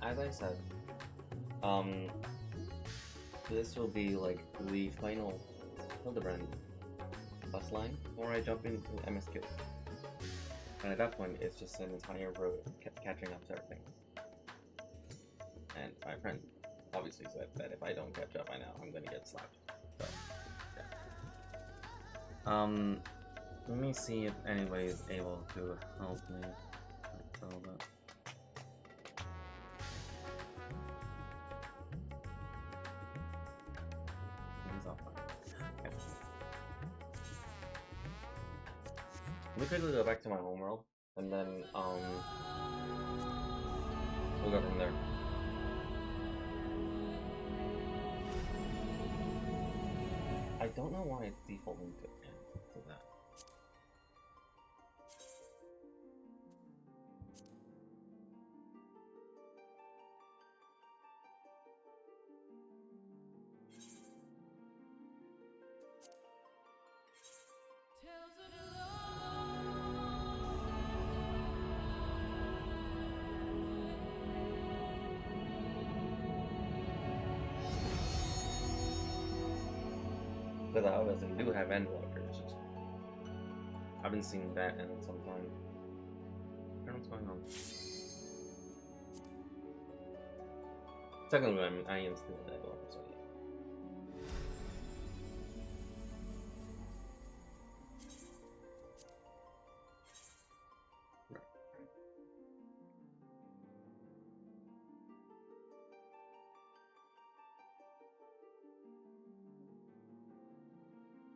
as I said, um, this will be like the final Hildabrand bus line before I jump into MSQ. And at that point, it's just an entire road catching up to everything. And my friend obviously said that if I don't catch up by now, I'm gonna get slapped. So, yeah. Let me see if anybody is able to help me. Let me quickly go back to my homeworld, and then we'll go from there. I don't know why it's defaulting to that. Because I obviously do have end blockers. I haven't seen that in some time. I don't know what's going on. Technically, I am still an end blocker, so yeah.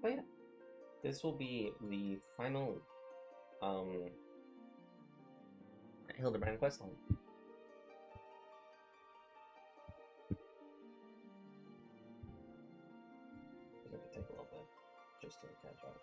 But yeah, this will be the final Hildabrand questline. It's gonna take a little bit just to catch up.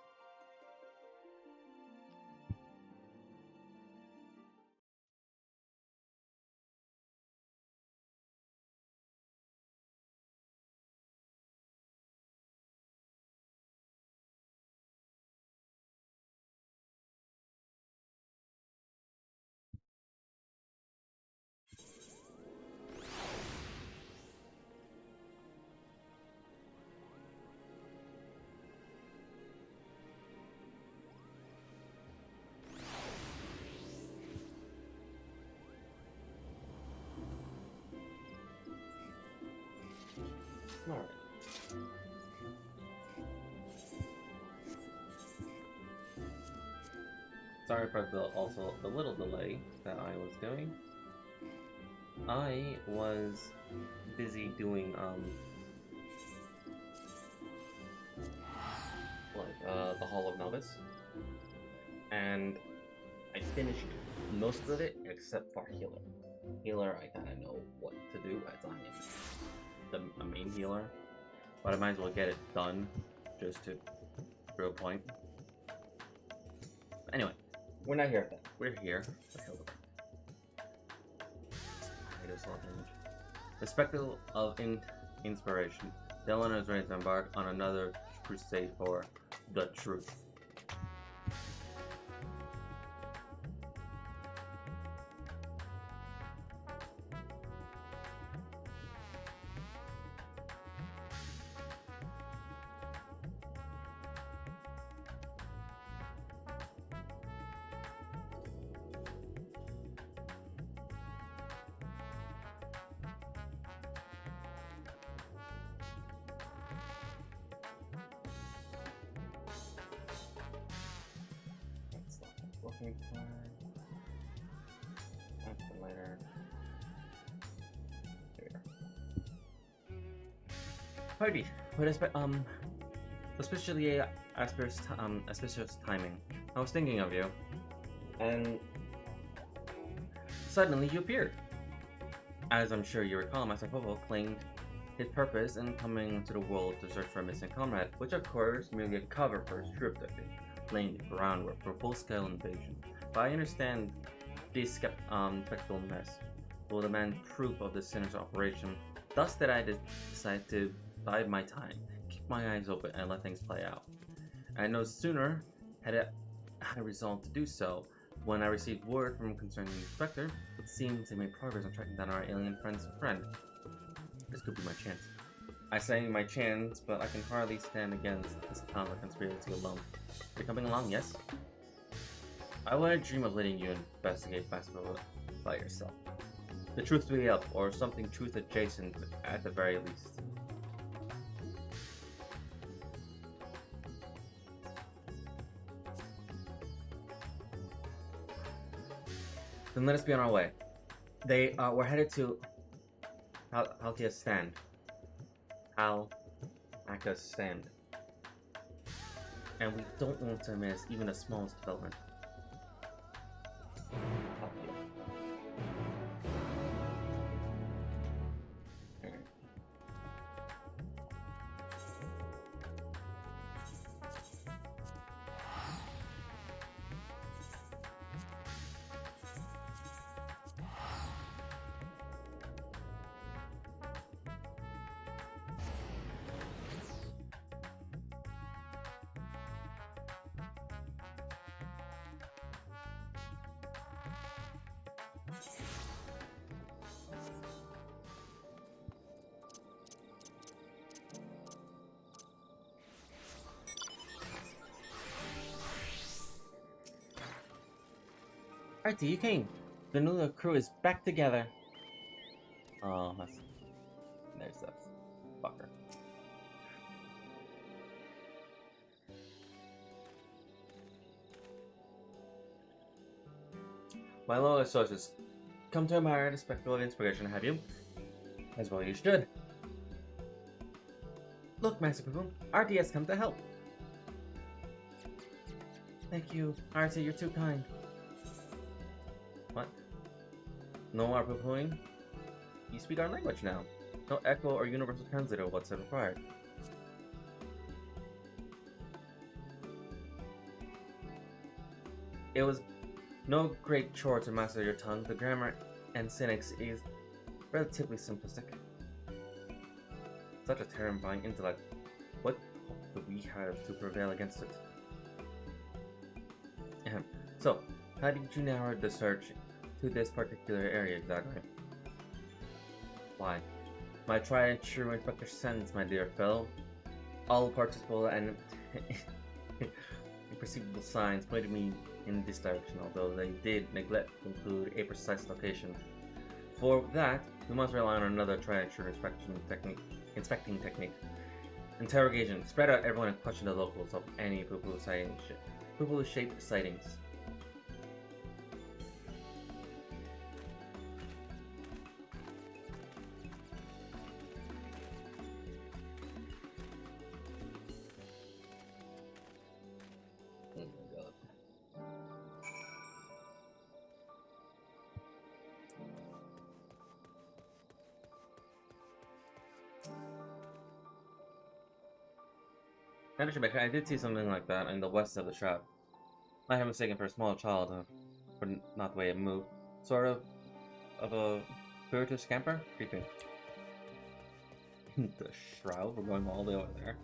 Alright. Sorry for the little delay that I was doing. I was busy doing the Hall of Novice, and I finished most of it except for Healer. Healer, I kind of know what to do as I am the main healer, but I might as well get it done just to prove a point. Anyway, we're not here for that. We're here for Hildabrand. The spectacle of inspiration. Dylan is ready to embark on another crusade for the truth. Looking for that's the later. There we go. Party, but especially auspicious timing. I was thinking of you, and suddenly you appeared. As I'm sure you recall, Master Popo claimed his purpose in coming to the world to search for a missing comrade, which of course merely a cover for his troop defeat, laying the groundwork for full-scale invasion. But I understand this spectacle mess will demand proof of the sinner's operation. Thus did I decide to bide my time, keep my eyes open, and let things play out. I no sooner had I resolved to do so, When I received word from concerning the inspector, it seems they made progress on tracking down our alien friend's friend. This could be my chance. I say my chance, but I can hardly stand against this powerful conspiracy alone. You're coming along, yes? I wouldn't dream of letting you investigate basketball by yourself. The truth will be up, or something truth adjacent at the very least. Then let us be on our way. We're headed to Halkia's stand. Halaka's stand. And we don't want to miss even the smallest development. Alrighty, you came. The new crew is back together. Oh, there's that fucker. My loyal sources come to admire the spectacle of inspiration, have you? As well you should. Look, Master Poo, RT has come to help. Thank you, RT, you're too kind. What? No more poo-pooing? You speak our language now. No echo or universal translator what's required. It was no great chore to master your tongue. The grammar and syntax is relatively simplistic. Such a terrifying intellect. What hope do we have to prevail against it? So, how did you narrow the search to this particular area exactly? Why? My tried and true inspector sense, my dear fellow. All participle and imperceivable signs pointed me in this direction, although they did neglect to include a precise location. For that, we must rely on another tried and true inspecting technique. Interrogation. Spread out everyone and question the locals of any poo-poo shaped sightings. I did see something like that in the west of the shop. I am mistaken for a small child, but not the way it moved. Sort of a spirited scamper? Creeping. The shroud? We're going all the way over there.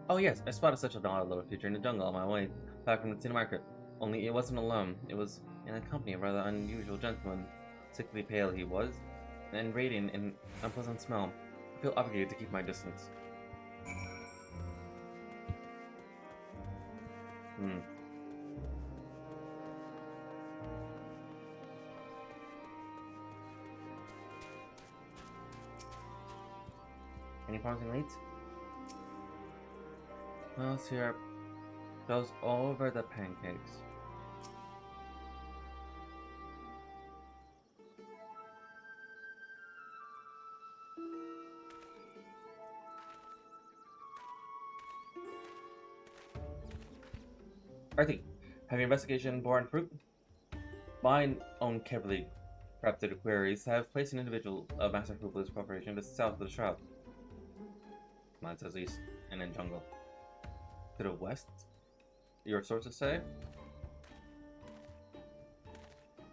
Oh yes, I spotted such a odd little creature in the jungle on my way back from the city market. Only it wasn't alone. It was in a company of a rather unusual gentleman. Sickly pale he was, and radiant in unpleasant smell. I feel obligated to keep my distance. Any promising leads? Well, syrup goes over the pancakes. Artie, have your investigation borne fruit? Mine own carefully crafted queries have placed an individual of Master Poopa's corporation just south of the shroud. Mine says east, and then jungle. To the west? Your sources say?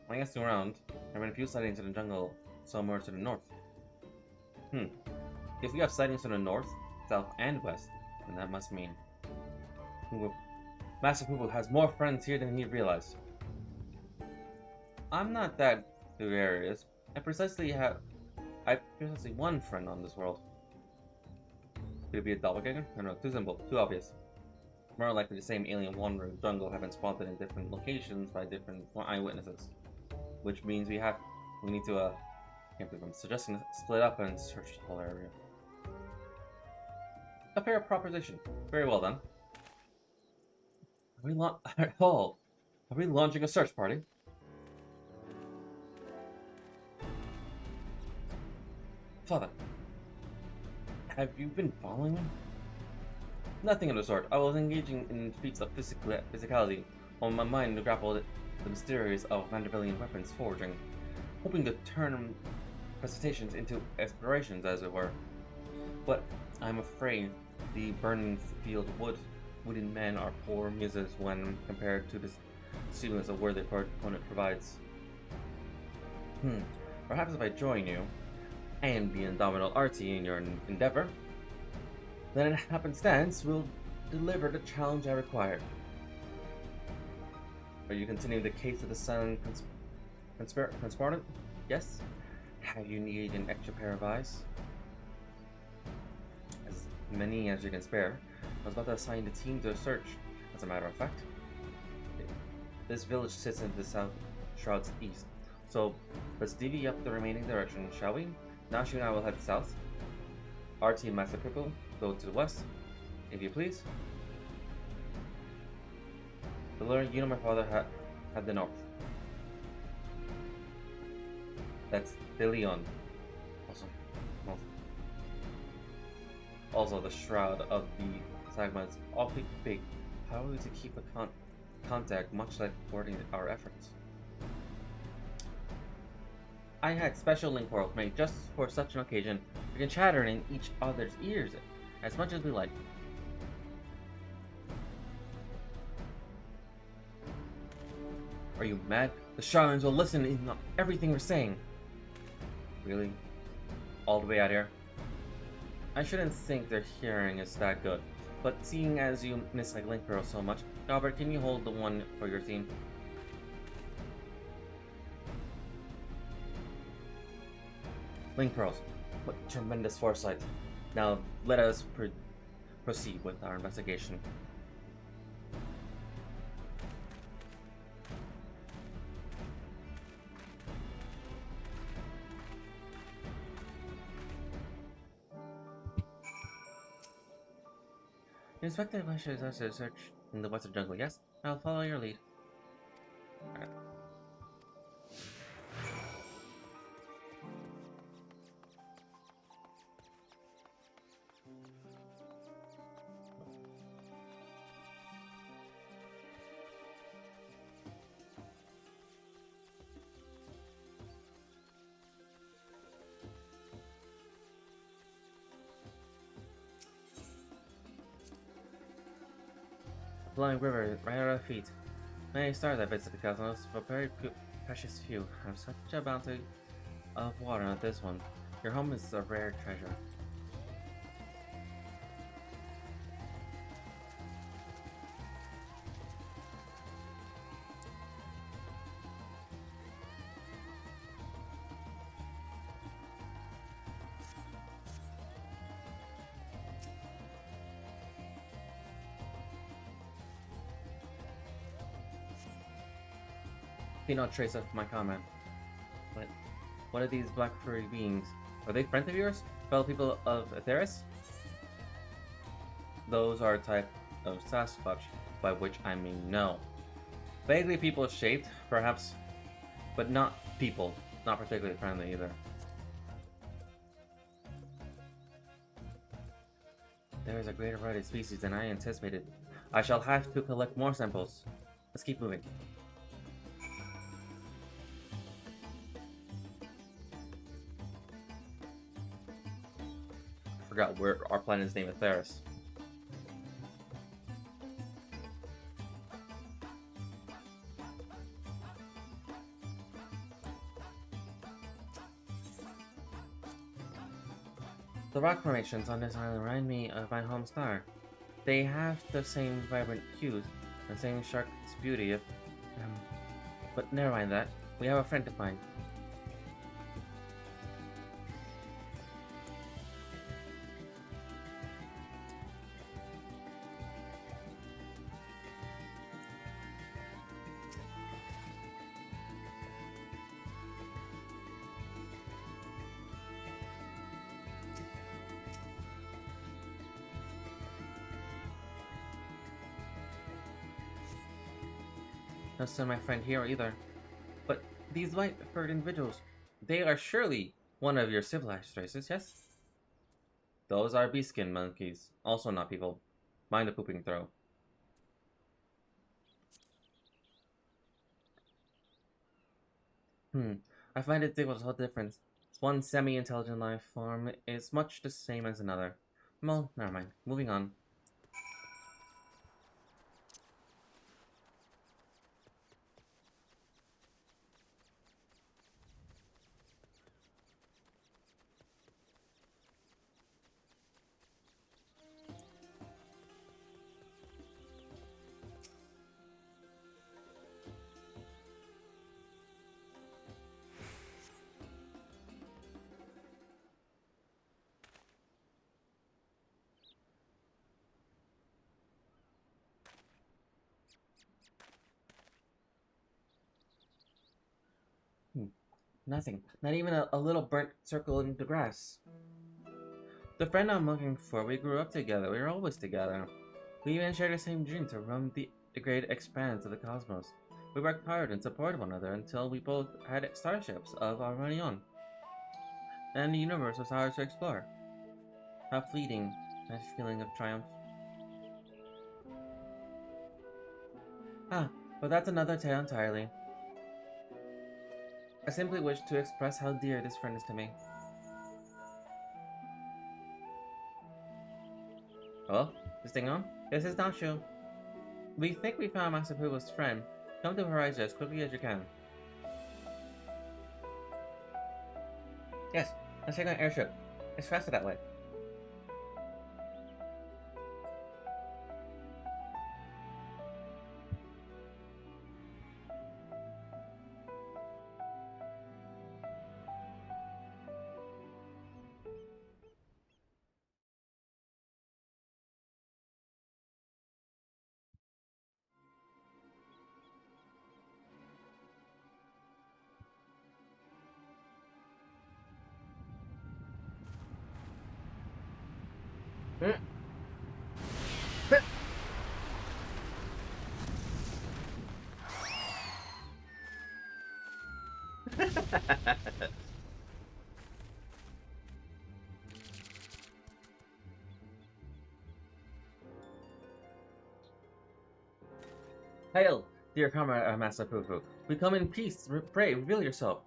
When around, there have been a few sightings in the jungle somewhere to the north. If we have sightings from the north, south, and west, then that must mean Master Poo has more friends here than he realized. I'm not that gregarious. I precisely one friend on this world. Could it be a doppelganger? No, too simple, too obvious. More likely the same alien wandering jungle have been spotted in different locations by different eyewitnesses. Which means we need to, can't believe I'm suggesting split up and search the whole area. A fair proposition. Very well then. Are we launching a search party? Father, have you been following me? Nothing of the sort. I was engaging in feats of physicality, while my mind grappled the mysteries of Vanderbillian weapons forging, hoping to turn presentations into explorations, as it were. But I'm afraid the burning field wooden men are poor muses when compared to the stimulus a worthy opponent provides. Perhaps if I join you, and the indomitable Artie in your endeavor, then in happenstance will deliver the challenge I required. Are you continuing the case of the silent conspirant? Yes? Have you needed an extra pair of eyes? As many as you can spare. I was about to assign the team to a search. As a matter of fact, this village sits in the south shroud's east. So let's divvy up the remaining direction, shall we? Nashi and I will head south. RT and Master Pickle go to the west, if you please. You know my father had the north. That's De Leon. Awesome. Also, the shroud of the Sagma is awfully big. How are we to keep a contact, much like coordinate our efforts? I had special link portals made just for such an occasion. We can chatter in each other's ears as much as we like. Are you mad? The Charlans will listen in on everything we're saying. Really? All the way out here? I shouldn't think their hearing is that good, but seeing as you mislike Link Pearl so much, Albert, can you hold the one for your team? Link Pearls. What tremendous foresight. Now, let us proceed with our investigation. The inspector wishes us to search in the western jungle. Yes, I'll follow your lead. Alright. Flowing river right at our feet. Many stars I visit the cosmos, but very precious few. Have such a bounty of water on this one. Your home is a rare treasure. See no trace of my comment. But what are these black furry beings? Are they friends of yours? Fellow people of Atheris? Those are a type of Sasquatch, by which I mean no. Vaguely people shaped, perhaps, but not people. Not particularly friendly either. There is a greater variety of species than I anticipated. I shall have to collect more samples. Let's keep moving. Forgot where our planet's name is Theris. The rock formations on this island remind me of my home star. They have the same vibrant hues, the same sharp beauty of... Um, but never mind that. We have a friend to find. Not send my friend here either. But these white-furred individuals, they are surely one of your civilized races, yes? Those are beast-skin monkeys, also not people. Mind the pooping throw. I find it difficult to tell the difference. One semi-intelligent life form is much the same as another. Well, never mind. Moving on. Nothing. Not even a little burnt circle in the grass. The friend I'm looking for, we grew up together. We were always together. We even shared the same dream to roam the great expanse of the cosmos. We worked hard and supported one another until we both had starships of our own. And the universe was ours to explore. How fleeting that feeling of triumph. But that's another tale entirely. I simply wish to express how dear this friend is to me. Oh, this thing on? This is not you. We think we found Master Poo's friend. Come to Horizon as quickly as you can. Yes, let's take an airship. It's faster that way. Hail, dear comrade Master Poo. We come in peace. Pray, reveal yourself.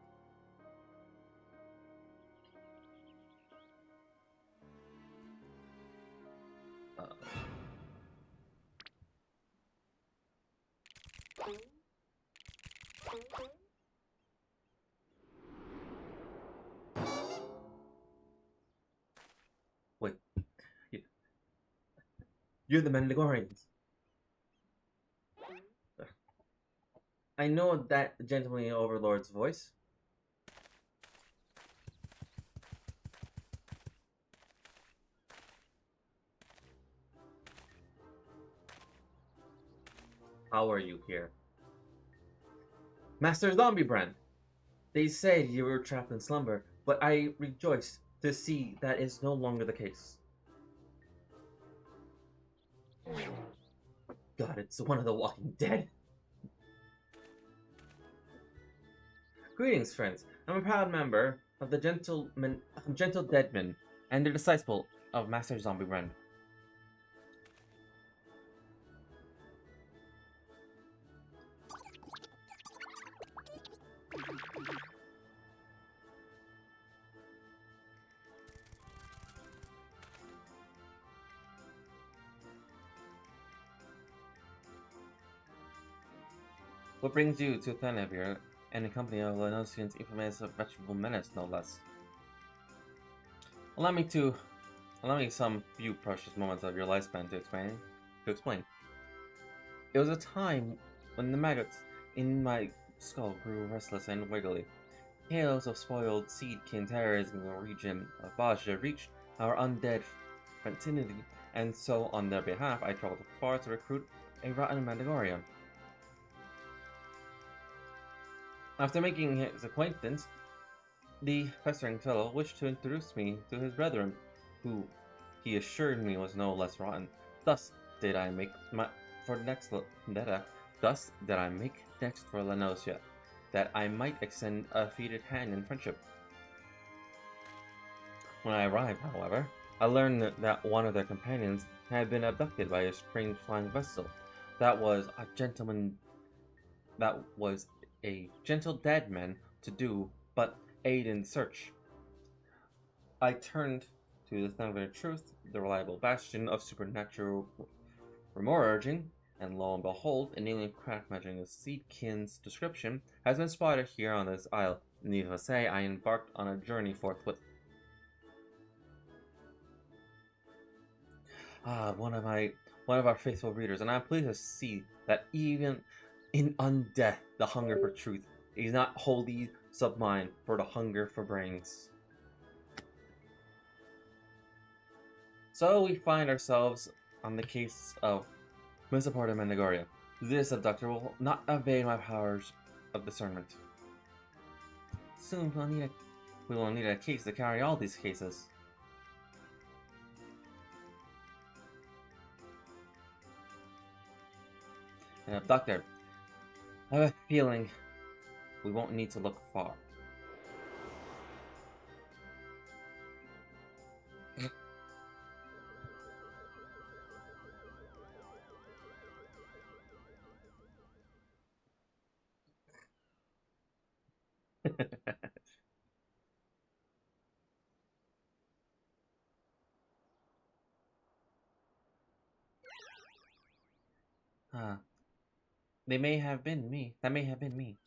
Uh, wait, you're the Mandalorians. I know that gentlemanly overlord's voice. How are you here? Master Zombiebrand! They said you were trapped in slumber, but I rejoice to see that is no longer the case. God, it's one of the Walking Dead. Greetings, friends. I'm a proud member of the Gentle Deadmen and the disciple of Master Zombiebrand. What brings you to Thanavir and the company of Lenosian's infamous vegetable menace, no less? Allow me to Allow me some few precious moments of your lifespan to explain. It was a time when the maggots in my skull grew restless and wiggly. Tales of spoiled seedkin terrorism in the region of Baja reached our undead fraternity, and so on their behalf I traveled far to recruit a rotten Mandagoria. After making his acquaintance, the pestering fellow wished to introduce me to his brethren, who he assured me was no less rotten. Thus did I make Thus did I make next for Lenosia, that I might extend a feated hand in friendship. When I arrived, however, I learned that one of their companions had been abducted by a strange flying vessel. That was a gentle dead man to do but aid in search. I turned to the Thundered Truth, the reliable bastion of supernatural remoraging, and lo and behold, an alien craft matching a seedkin's description has been spotted here on this isle. Needless to say, I embarked on a journey forthwith. One of our faithful readers, and I'm pleased to see that even in undeath, the hunger for truth is not wholly submine for the hunger for brains. So we find ourselves on the case of Misapported Mandagoria. This abductor will not evade my powers of discernment. Soon we will need a case to carry all these cases. An abductor. I have a feeling we won't need to look far. They may have been me. That may have been me.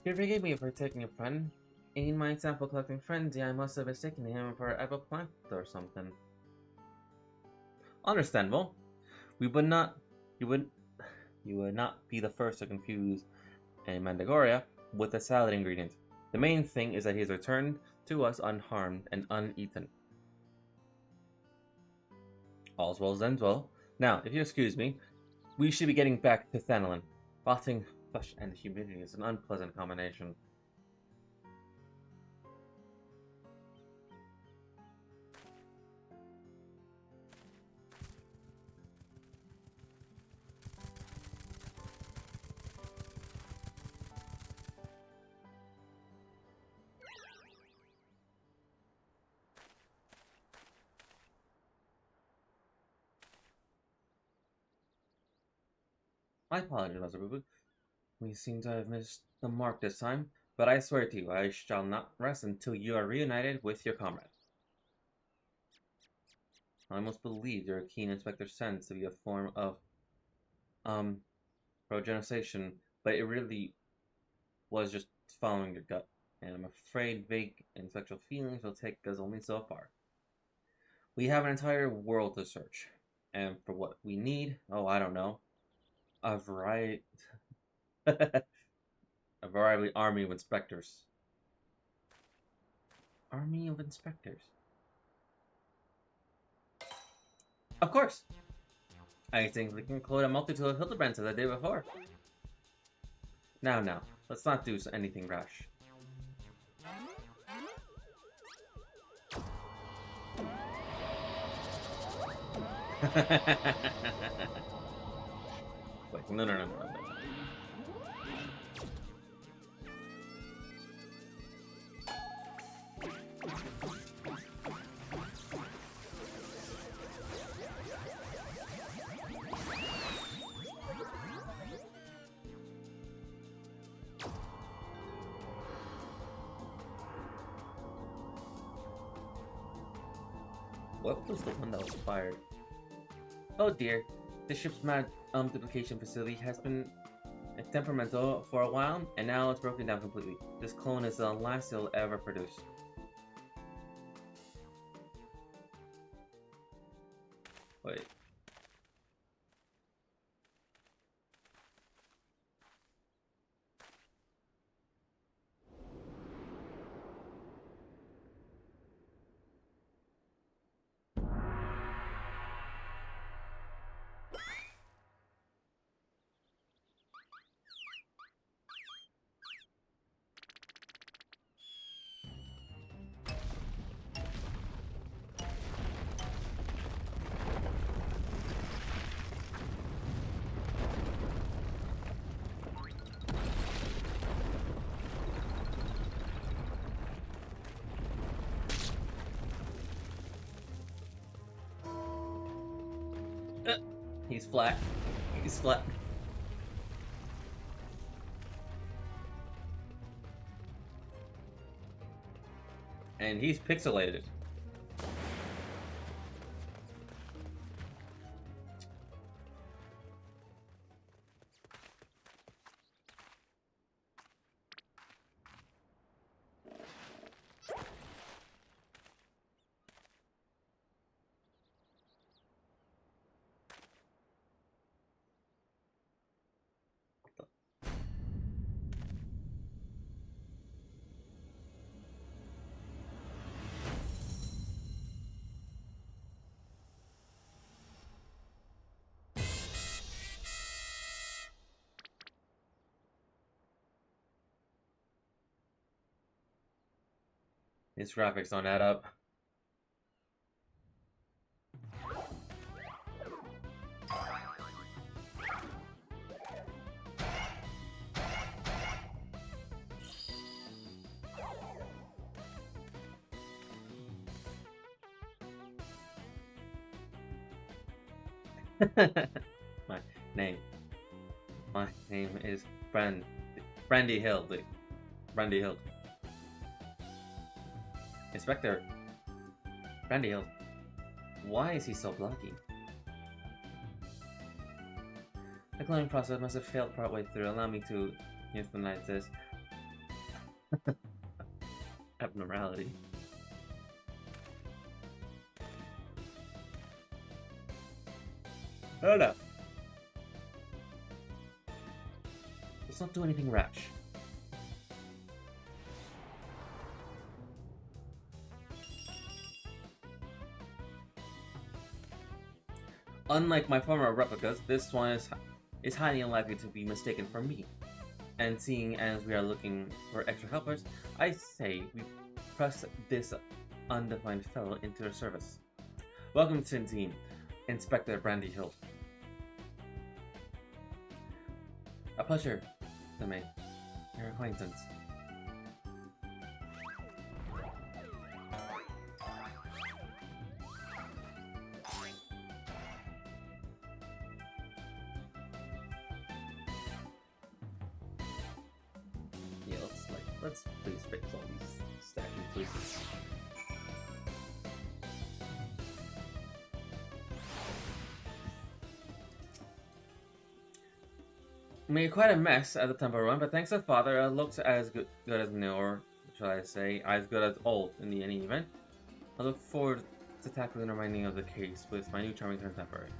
You forgive me for taking a friend. In my sample collecting frenzy, I must have mistaken him for a plant or something. Understandable. You would not be the first to confuse a Mandagoria with a salad ingredient. The main thing is that he has returned to us unharmed and uneaten. All's well as ends well. Now, if you excuse me, we should be getting back to Thanalin. Rotting flesh and humidity is an unpleasant combination. My apologies, Master Boo. We seem to have missed the mark this time, but I swear to you, I shall not rest until you are reunited with your comrade. I almost believed your keen inspector sense to be a form of, progenization, but it really was just following your gut, and I'm afraid vague and sexual feelings will take us only so far. We have an entire world to search, and for what we need, oh, I don't know, a variety army of inspectors. Army of inspectors. Of course! I think we can include a multitude of Hildebrands as I did before. Now, let's not do anything rash. Wait, no. What was the one that was fired? Oh dear, the ship's mad duplication facility has been temperamental for a while, and now it's broken down completely. This clone is the last it'll ever produce. Wait. He's flat. He's flat. And he's pixelated. His graphics don't add up. My name. My name is Brandy Hill. Brandy Hill. Inspector. Brandy Hill. Why is he so blocky? The cloning process must have failed partway through. Allow me to euthanize this abnormality. Hold up. Let's not do anything rash. Unlike my former replicas, this one is highly unlikely to be mistaken for me. And seeing as we are looking for extra helpers, I say we press this undefined fellow into our service. Welcome to the team, Inspector Brandy Hill. A pleasure to make your acquaintance. Yeah, let's please fix all these stacking pieces. Made quite a mess at the temple run, but thanks to Father, it looks as good as new, or shall I say, as good as old in any event. I look forward to tackling the remaining of the case with my new charming contemporary.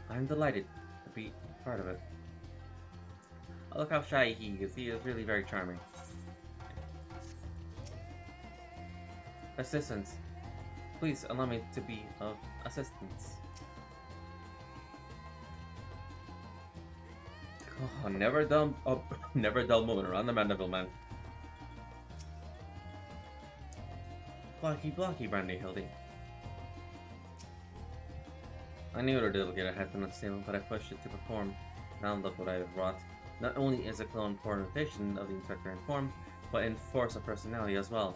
I'm delighted to be part of it. Oh, look how shy he is. He is really very charming. Assistance. Please allow me to be of assistance. Oh, never dull moving around the Mandeville, man. Blocky, Brandy Hildy. I knew the little kid had been unstable, but I pushed it to perform. Now look what I have wrought. Not only is the clone poor imitation of the Inspector in form, but in force of personality as well.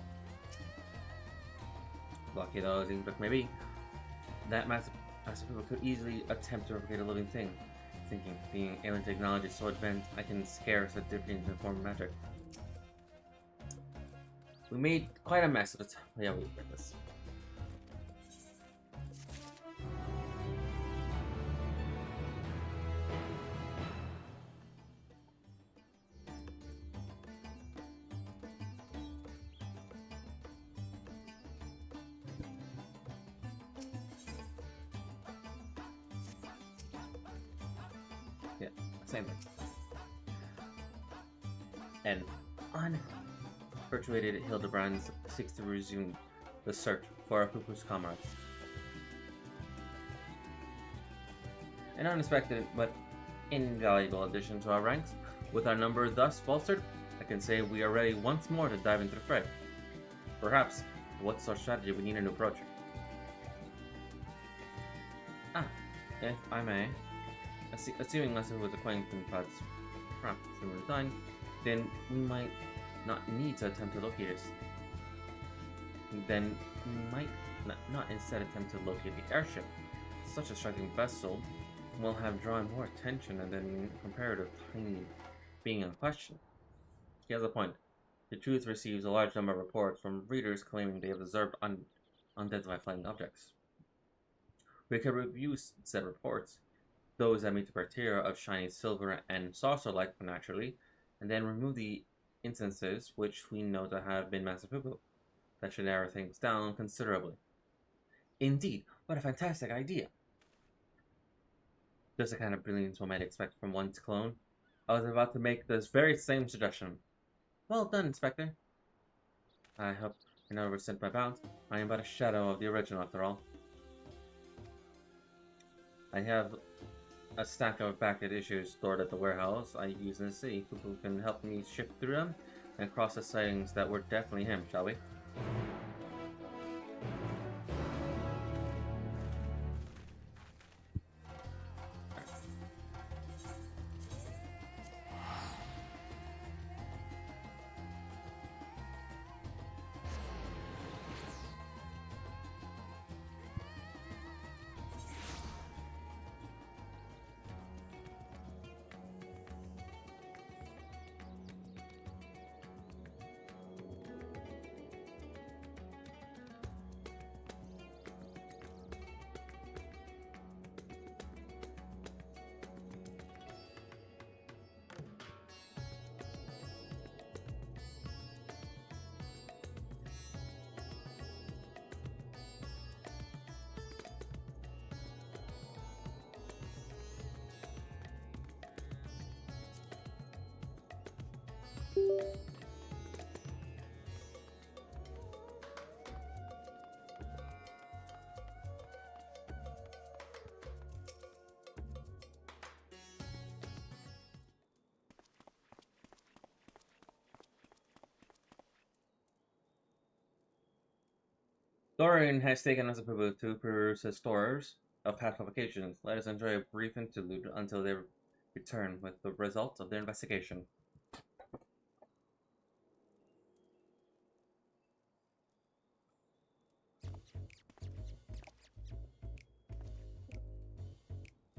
Blocky though as the Inspector may be, that massive people could easily attempt to replicate a living thing. Thinking, being alien technology is so advanced, I can scare such different in form of magic. We made quite a mess of it. Yeah, we did this. Same thing. And unvirtuated Hildabrand seeks to resume the search for a Pupu's comrade. An unexpected but invaluable addition to our ranks. With our number thus bolstered, I can say we are ready once more to dive into the fray. Perhaps, what's our strategy? We need a new approach. If I may, assuming Lester was acquainted with perhaps similar design, then we might not need to attempt to locate us. Then we might not instead attempt to locate the airship. Such a striking vessel will have drawn more attention than the comparative tiny being in question. He has a point. The Truth receives a large number of reports from readers claiming they have observed unidentified flying objects. We can review said reports, those that meet the criteria of shining silver and saucer-like naturally, and then remove the instances which we know to have been massive poo-poo. That should narrow things down considerably. Indeed, what a fantastic idea! Just the kind of brilliance one might expect from one's clone. I was about to make this very same suggestion. Well done, Inspector. I hope you never resent my bounds. I am but a shadow of the original, after all. I have a stack of backed issues stored at the warehouse I use in the city. Who can help me shift through them and cross the sightings that were definitely him, shall we? Dorian has taken us a pivot to peruse his stores of past publications. Let us enjoy a brief interlude until they return with the results of their investigation.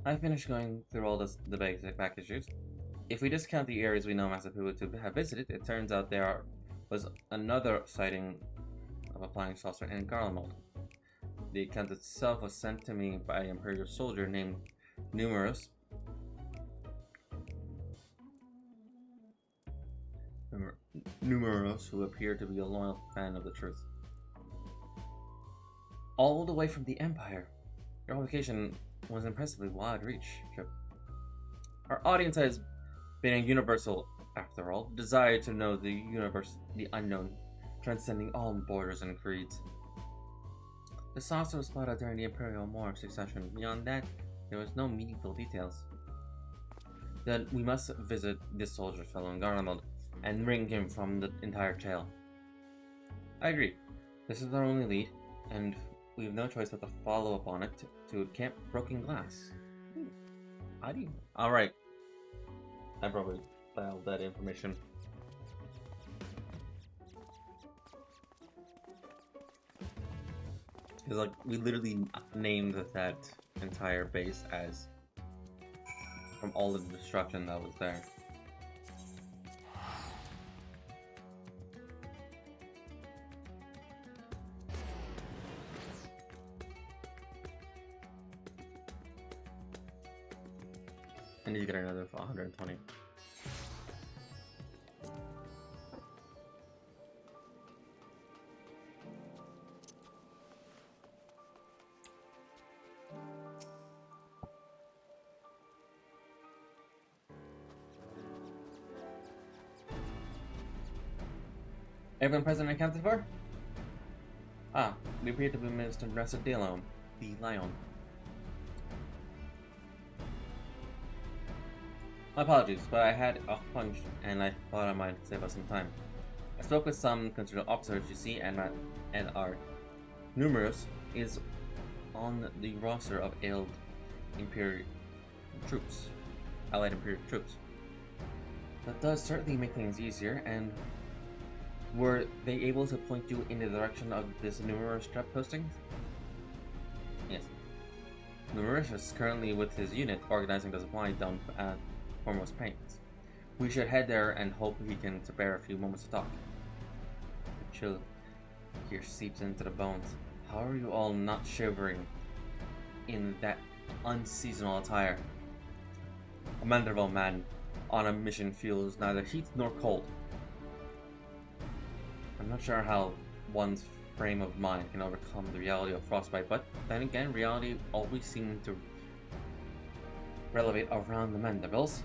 I finished going through all the basic back issues. If we discount the areas we know Massapequa to have visited, it turns out there was another sighting of a flying saucer in Garlemald. The account itself was sent to me by an Imperial soldier named Numerous. Numerous, who appeared to be a loyal fan of the Truth. All the way from the Empire. Your publication was impressively wide reach. Our audience has been a universal, after all, desire to know the universe, the unknown, transcending all borders and creeds. The saucer was spotted during the Imperial War succession. Beyond that, there was no meaningful details. Then we must visit this soldier fellow in Garlemald and wring him from the entire tale. I agree. This is our only lead, and we have no choice but to follow up on it to Camp Broken Glass. How do you? Alright. I probably filed that information. Because, like, we literally named that entire base as from all of the destruction that was there. I need to get another 120. Everyone present and accounted for? Ah, we appear to be Mr. Dresser de Leon. The Lion. My apologies, but I had a hunch and I thought I might save us some time. I spoke with some concerned officers, you see, and our numerous is on the roster of Imperial troops. Allied Imperial troops. That does certainly make things easier, and were they able to point you in the direction of this numerous trap posting? Yes. Numerous is currently with his unit organizing the supply dump at Foremost Paints. We should head there and hope he can spare a few moments to talk. The chill here seeps into the bones. How are you all not shivering in that unseasonal attire? A Manderville man on a mission feels neither heat nor cold. I'm not sure how one's frame of mind can overcome the reality of frostbite, but then again, reality always seems to relevate around the Mandervilles.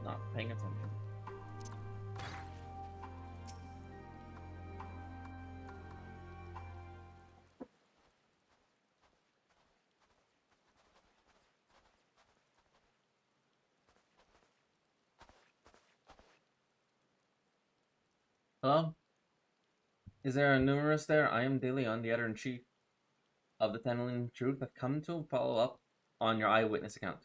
Not paying attention. Hello? Is there a numerous there? I am De Leon, the editor-in-chief of the Tenlin Truth. I've come to follow up on your eyewitness account.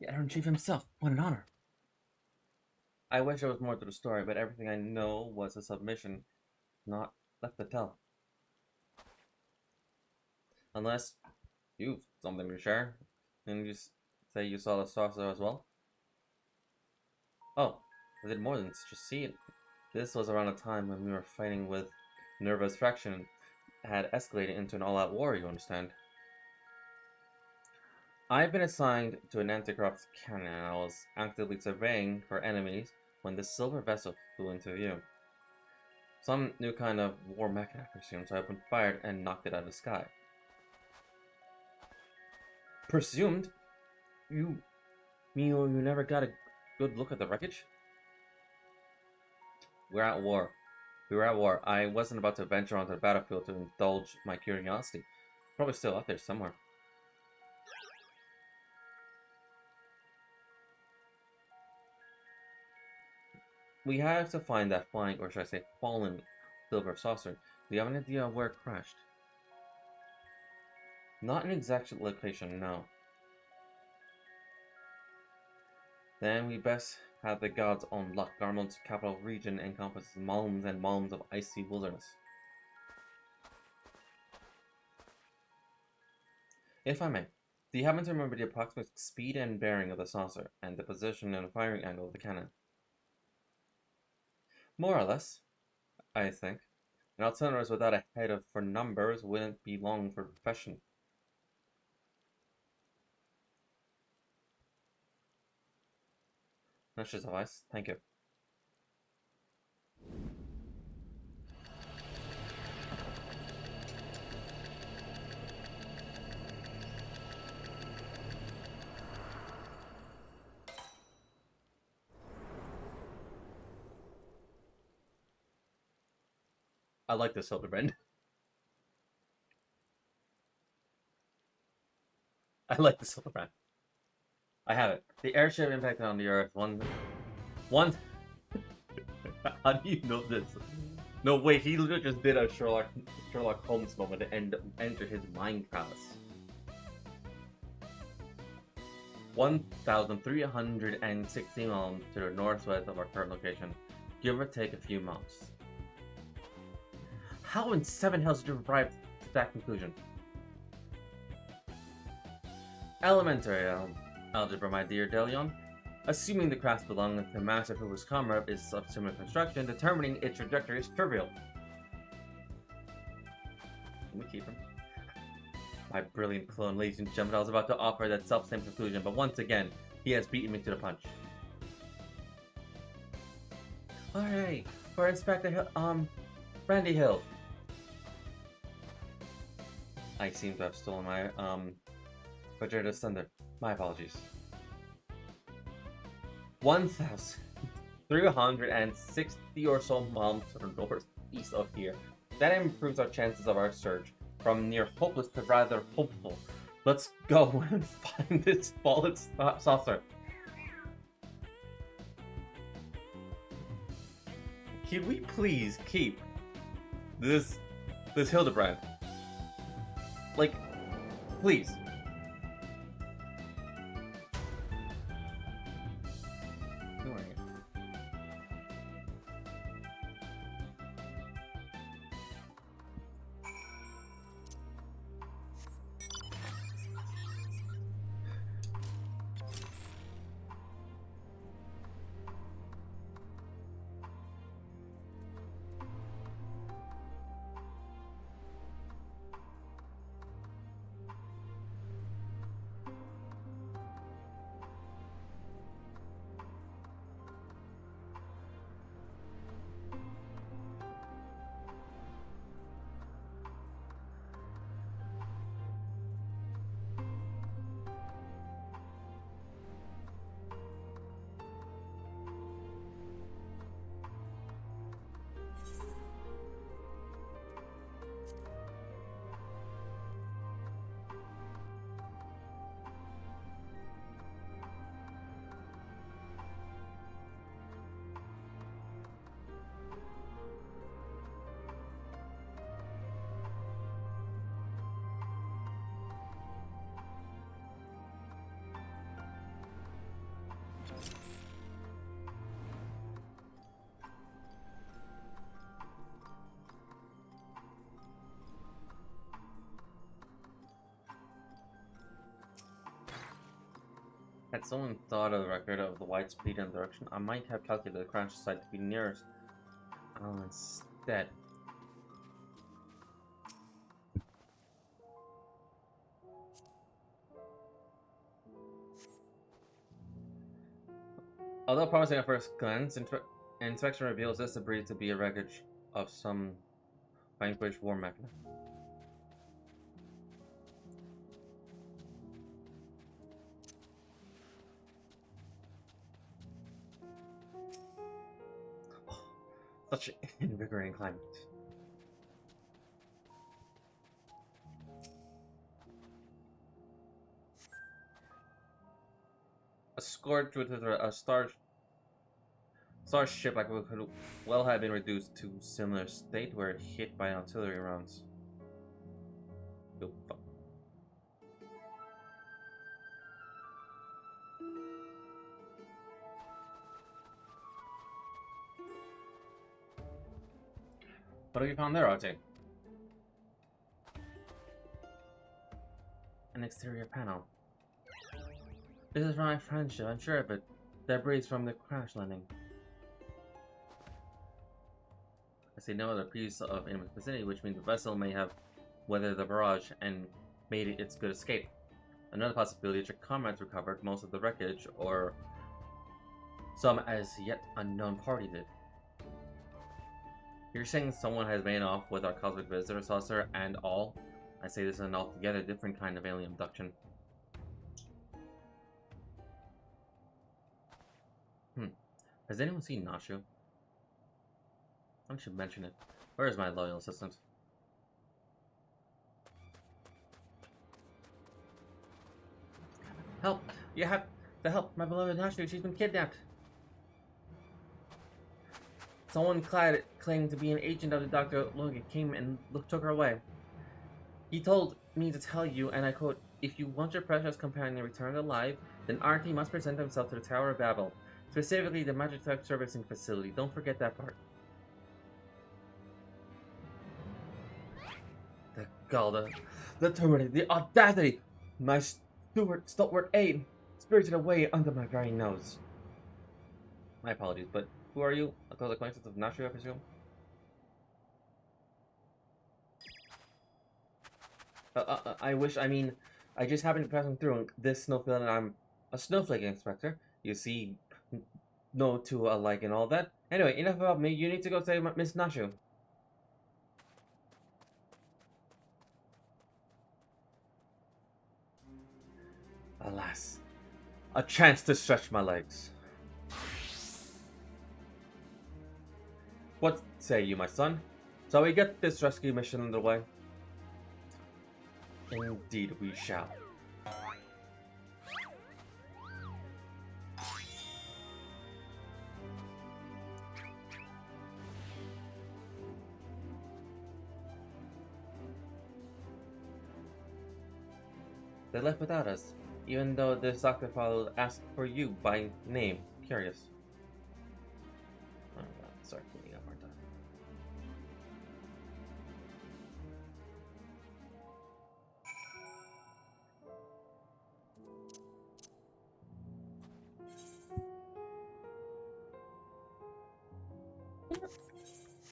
The editor-in-chief himself. What an honor. I wish there was more to the story, but everything I know was a submission, not left to tell. Unless you've something to share, and you say you saw the saucer as well? Oh, I did more than just see it. This was around a time when we were fighting with Nerva's faction. It had escalated into an all-out war, you understand. I've been assigned to an anti-corrupt cannon, and I was actively surveying for enemies when this silver vessel flew into view. Some new kind of war mech, I presume, so I opened fire and knocked it out of the sky. Presumed? You mean you never got a good look at the wreckage? We're at war. We were at war. I wasn't about to venture onto the battlefield to indulge my curiosity. Probably still out there somewhere. We have to find that flying, or should I say fallen, silver saucer. Do you have an idea of where it crashed? Not an exact location, no. Then we best have the gods' own luck. Garmund's capital region encompasses mounds and mounds of icy wilderness. If I may, do you happen to remember the approximate speed and bearing of the saucer, and the position and firing angle of the cannon? More or less, I think. An outsider without a head for numbers wouldn't be long for the profession. Much advice, thank you. I like this Hildabrand. I like this Hildabrand. I have it. The airship impacted on the Earth. One. How do you know this? No, wait. He literally just did a Sherlock Holmes moment and enter his mind palace. 1,360 miles to the northwest of our current location, give or take a few miles. How in 7 hells did you arrive to that conclusion? Elementary algebra, my dear Delion. Assuming the craft belonging to Master whose comrade is of similar construction, determining its trajectory is trivial. Can we keep him? My brilliant clone, ladies and gentlemen, I was about to offer that self-same conclusion, but once again, he has beaten me to the punch. Alright, for Inspector Randy Hill. I seem to have stolen my, Vegeta's thunder. My apologies. 1,360 or so miles to the northeast of here. That improves our chances of our search from near hopeless to rather hopeful. Let's go and find this fallen saucer. Can we please keep this Hildabrand? Like, please. Had someone thought of the record of the wide speed and direction, I might have calculated the crash site to be nearest. Instead. Although promising at first glance, inspection reveals this debris to be a wreckage of some vanquished war mechanic. Such an invigorating climate. A scourge with a starship like we could well have been reduced to a similar state where hit by artillery rounds. Oh, fuck. What have you found there, Artie? An exterior panel. This is from my friendship, I'm sure of it. Debris from the crash landing. I see no other piece of enemy vicinity, which means the vessel may have weathered the barrage and made it its good escape. Another possibility is your comrades recovered most of the wreckage, or some as yet unknown party did. You're saying someone has made off with our cosmic visitor saucer and all? I say this is an altogether different kind of alien abduction. Has anyone seen Nashu? I should mention it. Where's my loyal assistant? Help! You have to help my beloved Nashu. She's been kidnapped. Someone claimed to be an agent of the Dr. Logan came and took her away. He told me to tell you, and I quote, "If you want your precious companion returned alive, then RT must present himself to the Tower of Babel, specifically the Magitech Servicing Facility. Don't forget that part." The gall, the Terminus, the audacity! My stalwart aide spirited away under my very nose. My apologies, but who are you? A close acquaintance of Nashu, I presume? I just happened to pass through this snowfield, and I'm a snowflake inspector. You see, no two alike and all that. Anyway, enough about me. You need to go save Miss Nashu. Alas, a chance to stretch my legs. What say you, my son? Shall we get this rescue mission underway? Indeed we shall. They left without us, even though this Dr. Follow asked for you by name. Curious. Oh god, start cleaning up our time.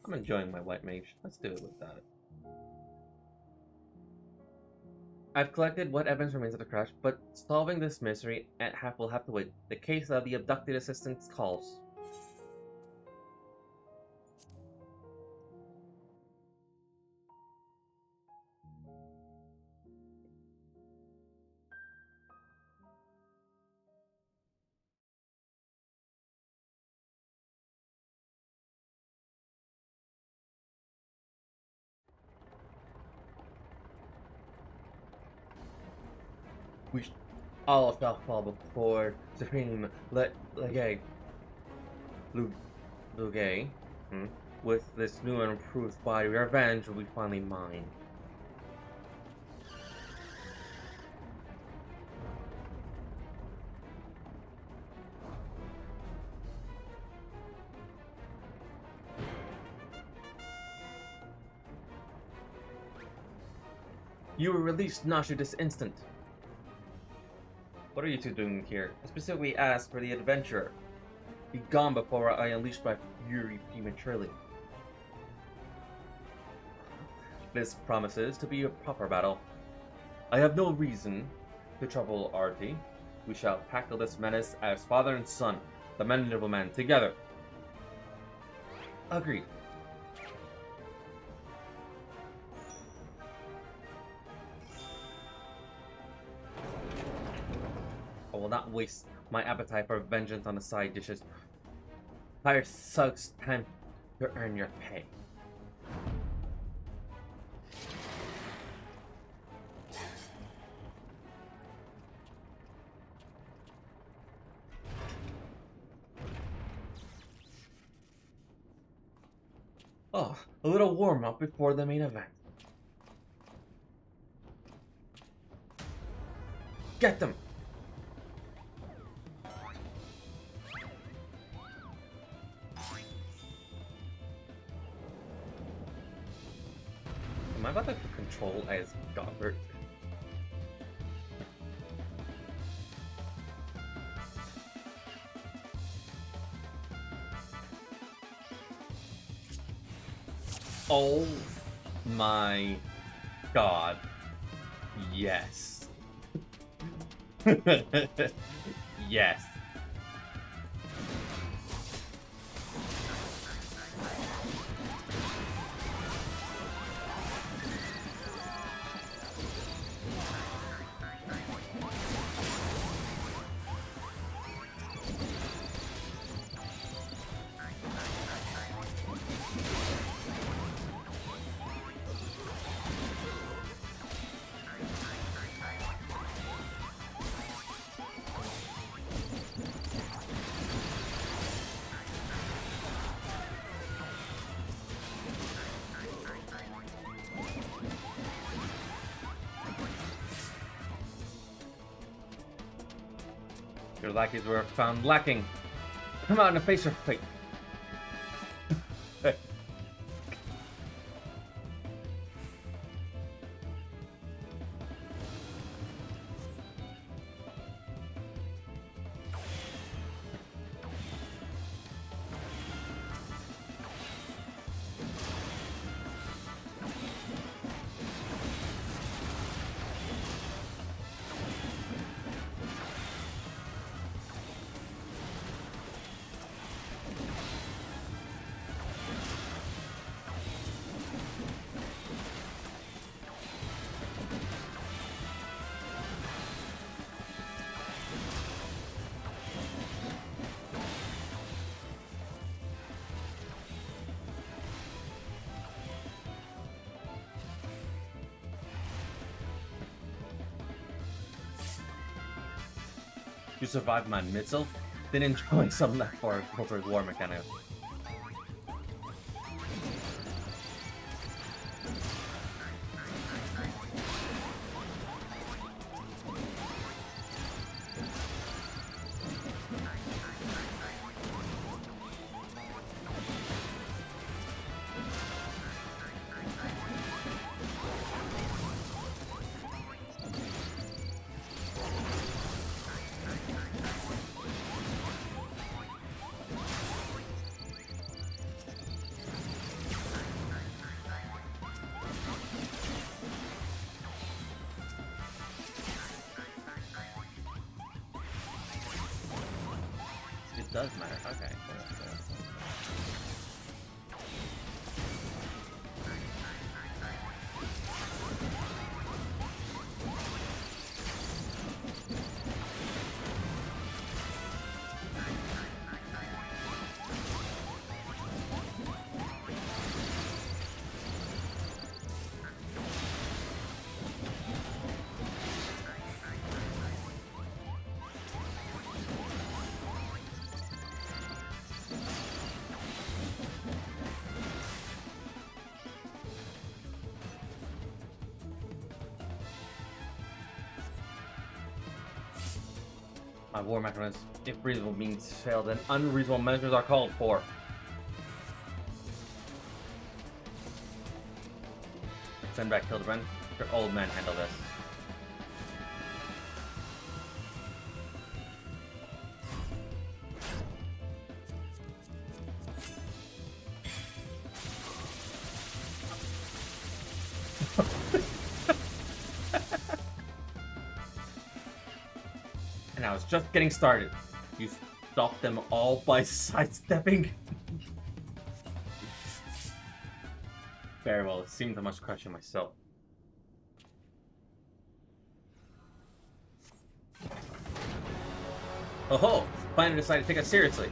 I'm enjoying my white mage. Let's do it without it. I've collected what evidence remains of the crash, but solving this mystery will have to wait. The case of the abducted assistant's calls. We all shall fall before Supreme Legate Lugay. With this new and improved body, revenge will be finally mine. You were released, Nashu, this instant. What are you two doing here? I specifically asked for the adventurer. Be gone before I unleash my fury prematurely. This promises to be a proper battle. I have no reason to trouble RT. We shall tackle this menace as father and son, the mandible man, together. Agreed. I will not waste my appetite for vengeance on the side dishes. Fire sucks time to earn your pay. Oh, a little warm-up before the main event. Get them! Am I about to control as Godbert? Oh my god. Yes. Yes. Your lackeys were found lacking. Come out and face your fate. You survived my missile? Then enjoy some left for appropriate war mechanic. It does matter. Okay. My war mechanism, if reasonable means fail, then unreasonable measures are called for. Send back Hildabrand. Your old man handle this. And I was just getting started. You stopped them all by sidestepping. Very well, it seemed I must question myself. Oh ho! Finally decided to take us seriously.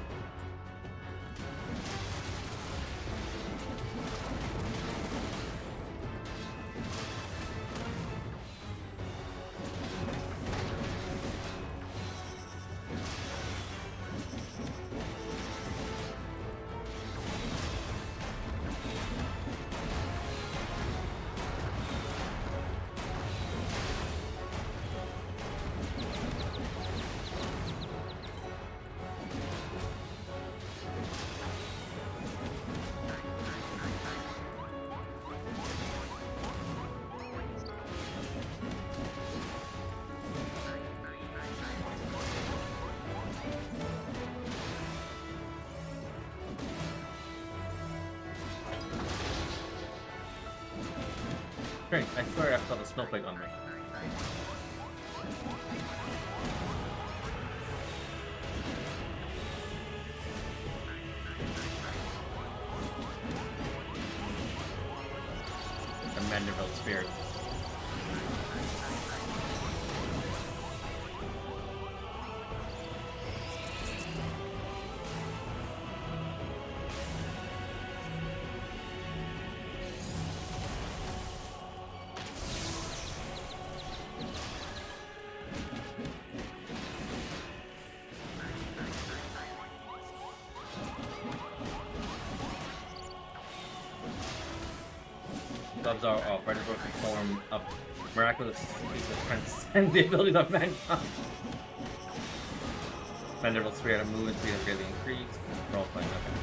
Strange, I swear I saw the snowflake on me. The Manderville spirit. Subs are predator can form of miraculous feats that transcend the abilities of mankind. Mandible spear and movement speed has greatly increased. Role playing, okay.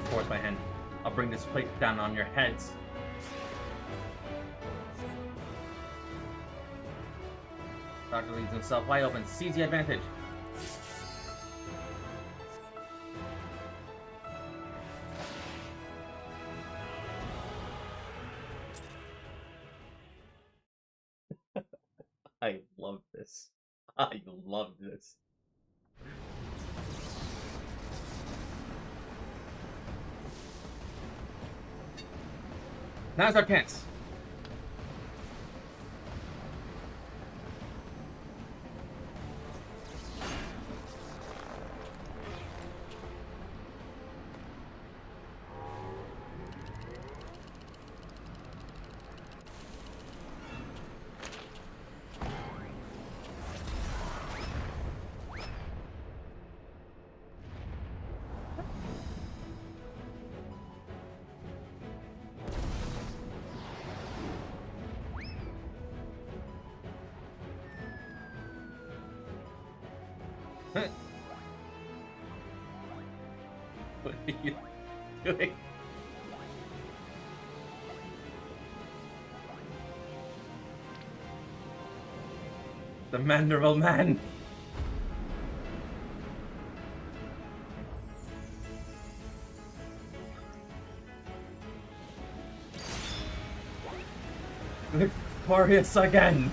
Force my hand. I'll bring this plate down on your heads. Doctor leaves himself wide open. Seize the advantage. I love this. I love this. Now's our chance. What are you doing? The Mandible Man! Victorious again!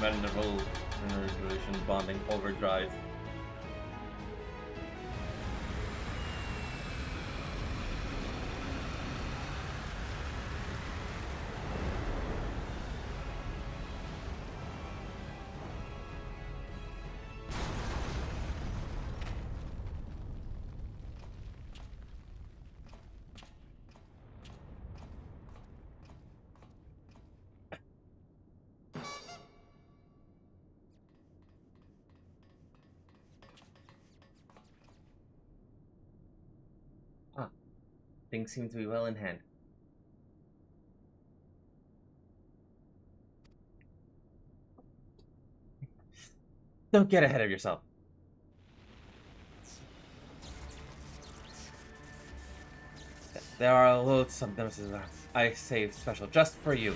Mandible Manipulation Bonding Overdrive. Ah, things seem to be well in hand. Don't get ahead of yourself. There are loads of nemesis I saved special just for you.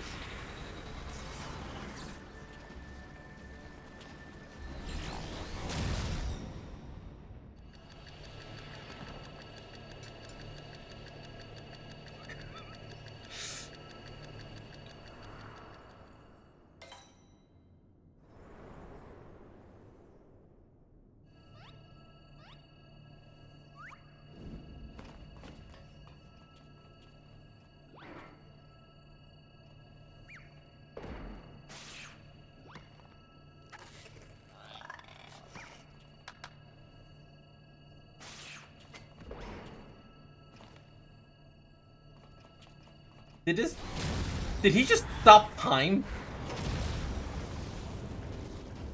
Did he just stop time?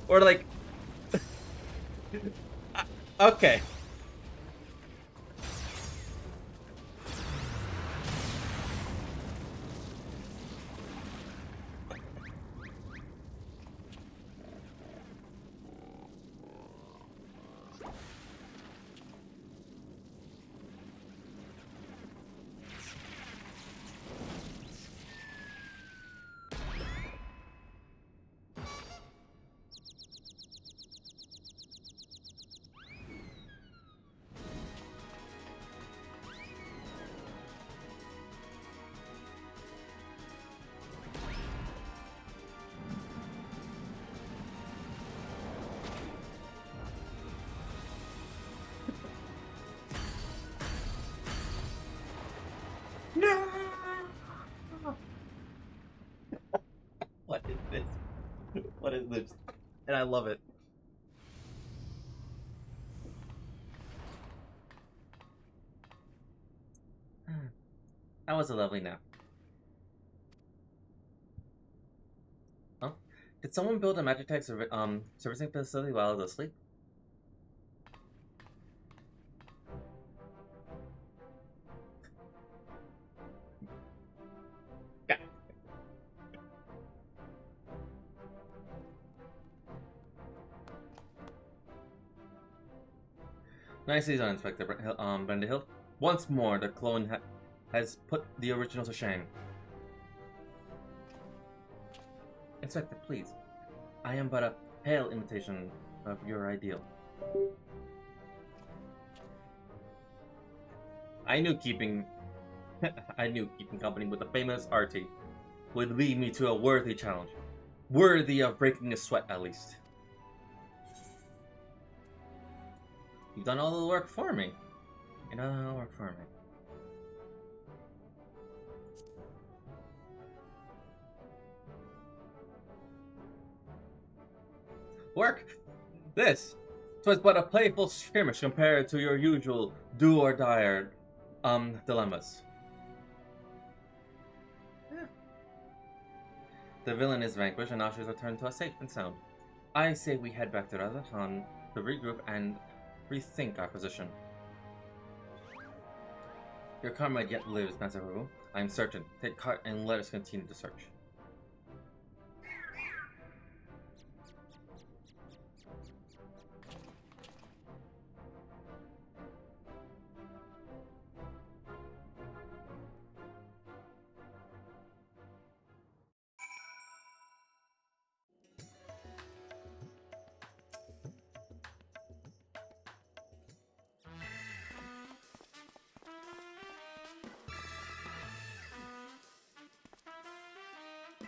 Or like... okay. and I love it. That was a lovely nap. Huh? Did someone build a Magitech servicing facility while I was asleep? Yeah. Nicely done, Inspector Hill. Once more, the clone has put the original to shame. Inspector, please. I am but a pale imitation of your ideal. I knew keeping company with the famous RT would lead me to a worthy challenge. Worthy of breaking a sweat, at least. You've done all the work for me. You've done all the work for me. Work? This? 'Twas but a playful skirmish compared to your usual do-or-die dilemmas. Yeah. The villain is vanquished and Ashes returned to us safe and sound. I say we head back to Radhaton to regroup and rethink our position. Your comrade yet lives, Master Wu. I am certain. Take heart and let us continue the search.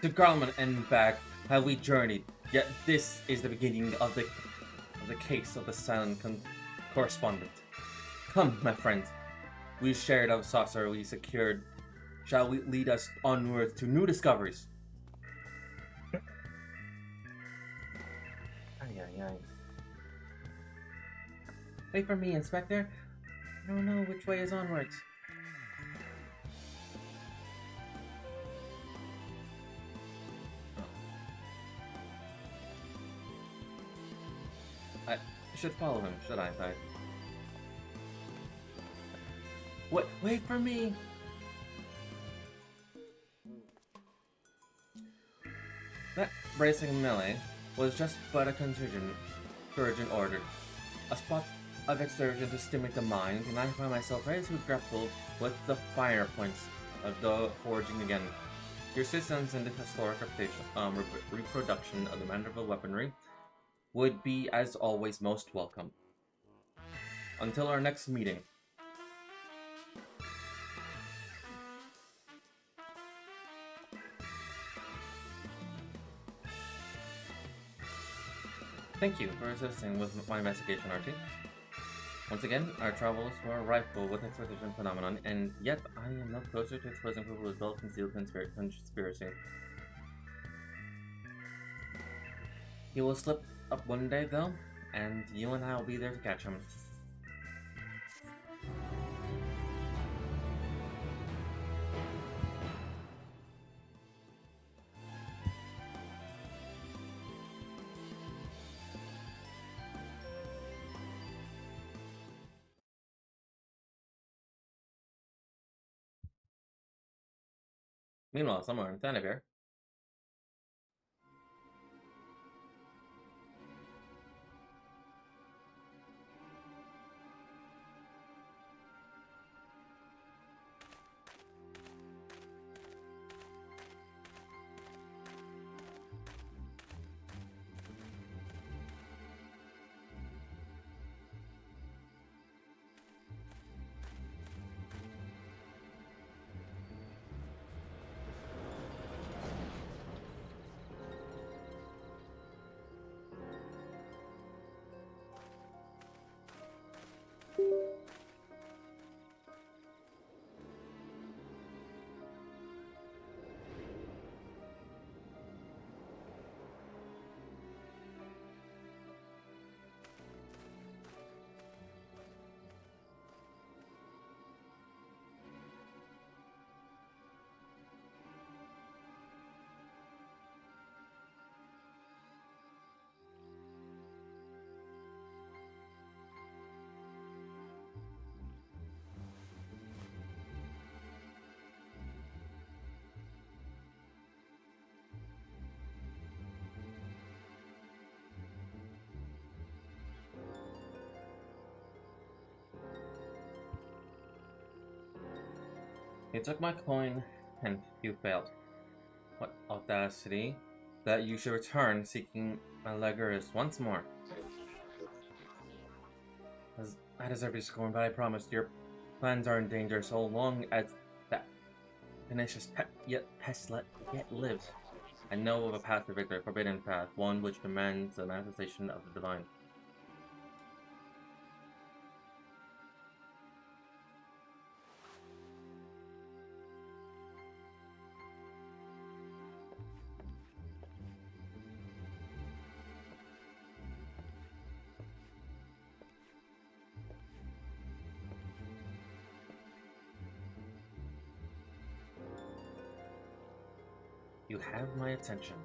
To Garland and back have we journeyed, yet this is the beginning of the case of the silent correspondent. Come, my friends, we shared our saucer we secured. Shall we lead us onward to new discoveries? Wait for me, Inspector. I don't know which way is onwards. I should follow him, should I? Wait for me! That bracing melee was just but a contingent urgent order. A spot of exertion to stimulate the mind, and I find myself ready to grapple with the finer points of the forging again. Your assistance in the historic reproduction of the mandible weaponry would be, as always, most welcome. Until our next meeting. Thank you for assisting with my investigation, Archie. Once again, our travels were rife with exploitation phenomenon, and yet I am no closer to exposing people with well-concealed conspiracy. He will slip up one day, though, and you and I will be there to catch him. Meanwhile, somewhere in Thanagar, You took my coin, and you failed. What audacity that you should return seeking my Legoris once more. I deserve your scorn, but I promise your plans are in danger so long as that pernicious pest yet lives. I know of a path to victory, a forbidden path, one which demands the manifestation of the divine. You have my attention.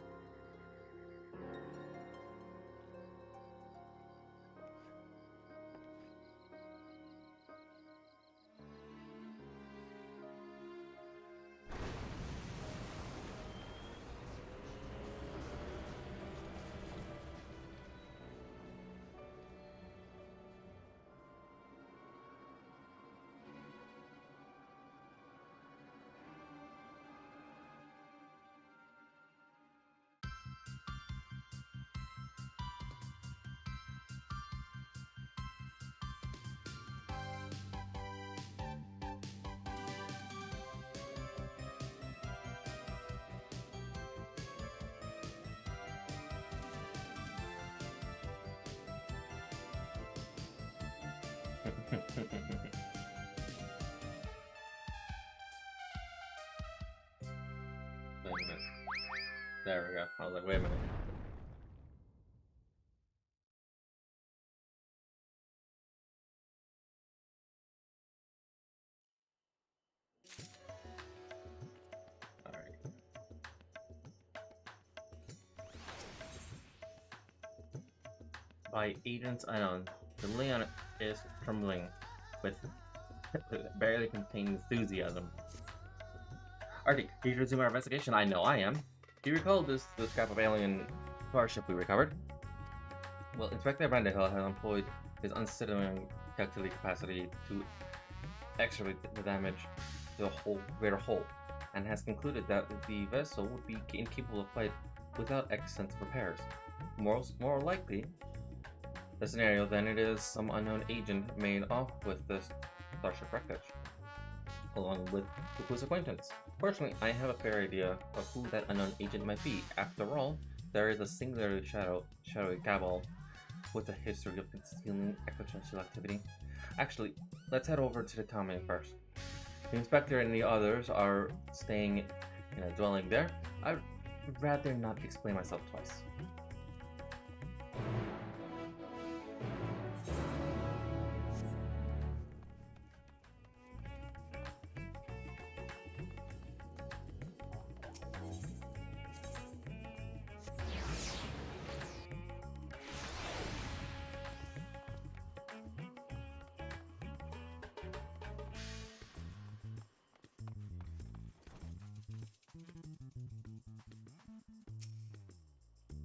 Wait a minute. There we go. I was like, wait a minute. Alright. By agents unknown, the Leon is trembling with barely contained enthusiasm. Artie, did you resume our investigation? I know I am. Do you recall the scrap of alien starship we recovered? Well, Inspector Brandehill has employed his unsettling calculated capacity to excavate the damage to the whole greater hull, and has concluded that the vessel would be incapable of flight without extensive repairs. More likely, the scenario then it is some unknown agent made off with this starship wreckage, along with Pupu's acquaintance. Fortunately, I have a fair idea of who that unknown agent might be. After all, there is a singularly shadowy cabal with a history of concealing extraterrestrial activity. Actually, let's head over to the commune first. The inspector and the others are staying in a dwelling there. I'd rather not explain myself twice.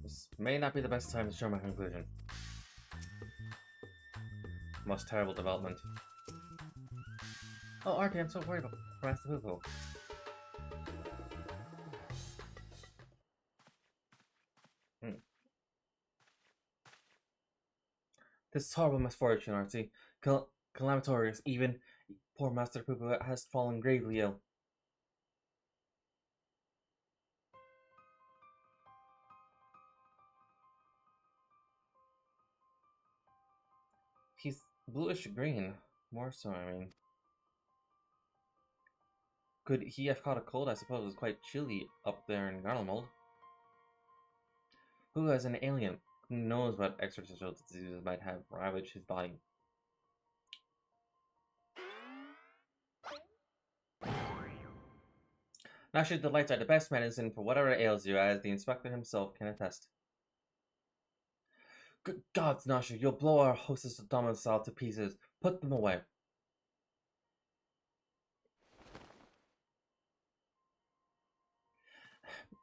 This may not be the best time to show my conclusion. Most terrible development. Oh, Artie, I'm so worried about Master Pupu. This horrible misfortune, Artie. Calamitous. Even poor Master Pupu has fallen gravely ill. He's bluish green. More so, I mean. Could he have caught a cold? I suppose it's quite chilly up there in Garlemald. Who as an alien? Who knows what extraterrestrial diseases might have ravaged his body? Naturally, the lights are the best medicine for whatever ails you, as the inspector himself can attest. Good gods, Nasha, you'll blow our hostess domicile to pieces. Put them away.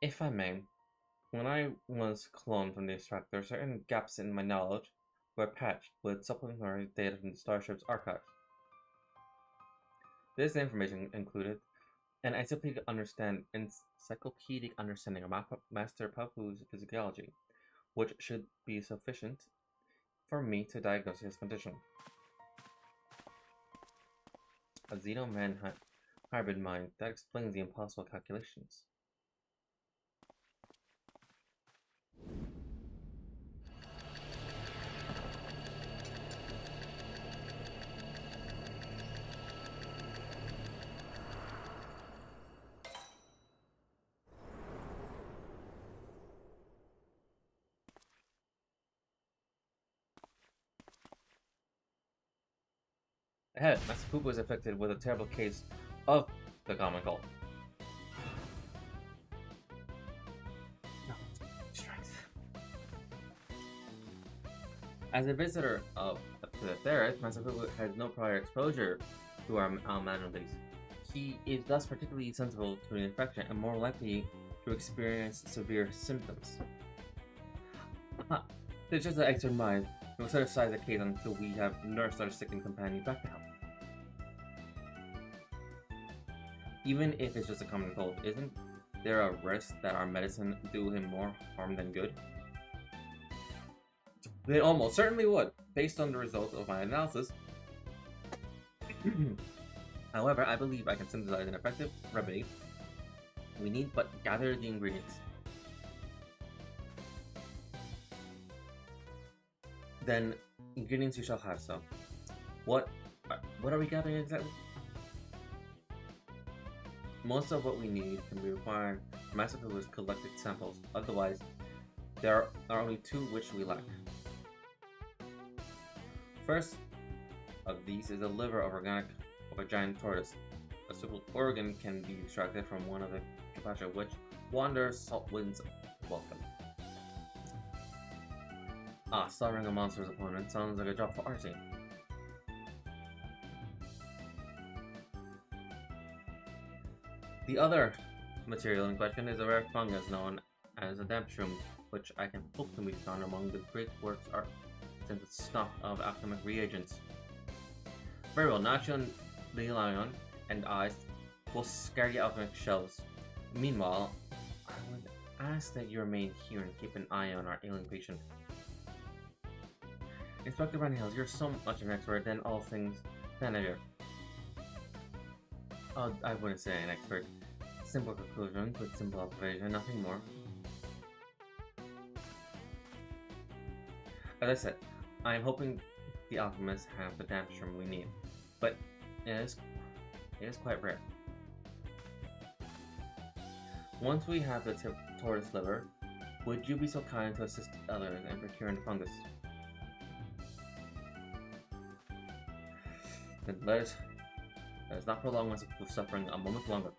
If I may, when I was cloned from the extractor, certain gaps in my knowledge were patched with supplementary data from the starship's archives. This information included An encyclopedic understanding of Master Papu's physiology, which should be sufficient for me to diagnose his condition. A Xeno-man hybrid mind, that explains the impossible calculations. Ahead, Master Pupu is affected with a terrible case of the common cold. No, strength. As a visitor to the Ferret, Master Pupu has no prior exposure to our maladies. He is thus particularly sensible to an infection and more likely to experience severe symptoms. It's just an extra mind. We will set aside the case until we have nursed our sickened companion back to health. Even if it's just a common cold, isn't there a risk that our medicine do him more harm than good? They almost certainly would, based on the results of my analysis. However, I believe I can synthesize an effective remedy. We need but gather the ingredients. Then, ingredients you shall have some. What are we gathering exactly? Most of what we need can be required from Master Pupu's collected samples. Otherwise, there are only two which we lack. First of these is the liver of a giant tortoise. A simple organ can be extracted from one of the capacia which wanders salt winds welcome. Slaughtering a monster's opponent sounds like a job for our team. The other material in question is a rare fungus known as a damp-shroom, which I can hope to be found among the great works art since it's stocked of alchemic reagents. Very well, Nacho, the lion, and I will scare the alchemic shelves. Meanwhile, I would ask that you remain here and keep an eye on our ailing patient. Inspector Van Hills, you're so much an expert in all things manager. I wouldn't say an expert. Simple conclusions with simple observation, nothing more. As I said, I am hoping the alchemists have the damp-shroom we need, but it is quite rare. Once we have the tortoise liver, would you be so kind to assist others in procuring the fungus? Then let us not prolong us with suffering a moment longer.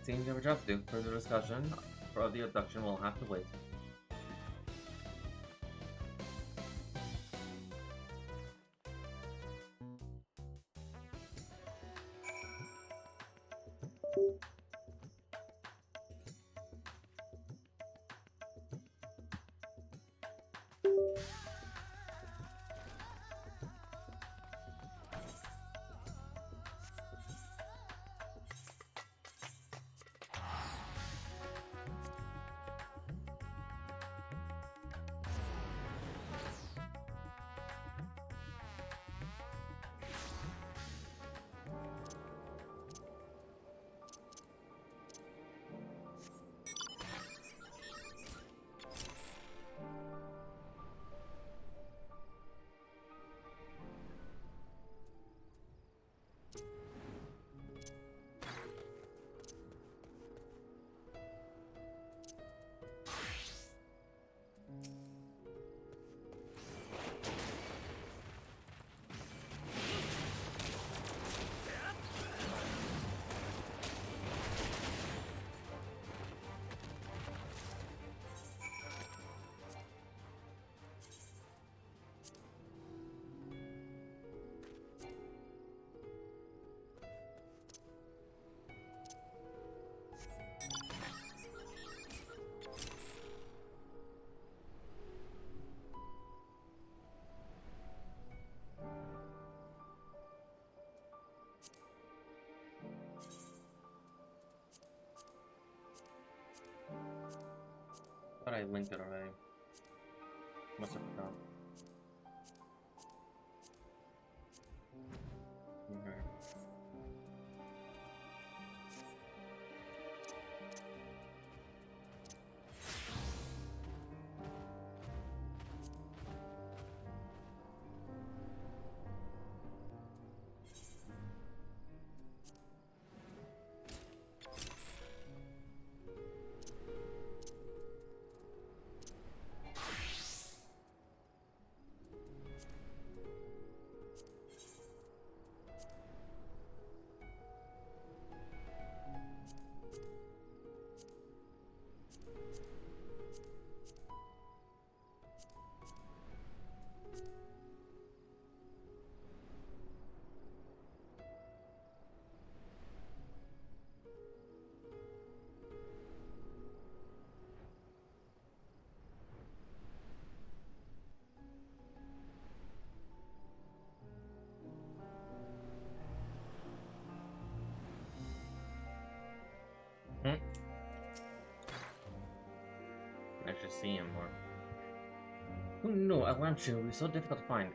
Seems you have a job to do. Further discussion of the abduction will have to wait. I linked it already. Must have forgot. Okay. I should see him more. Who knew a lampshade would be so difficult to find?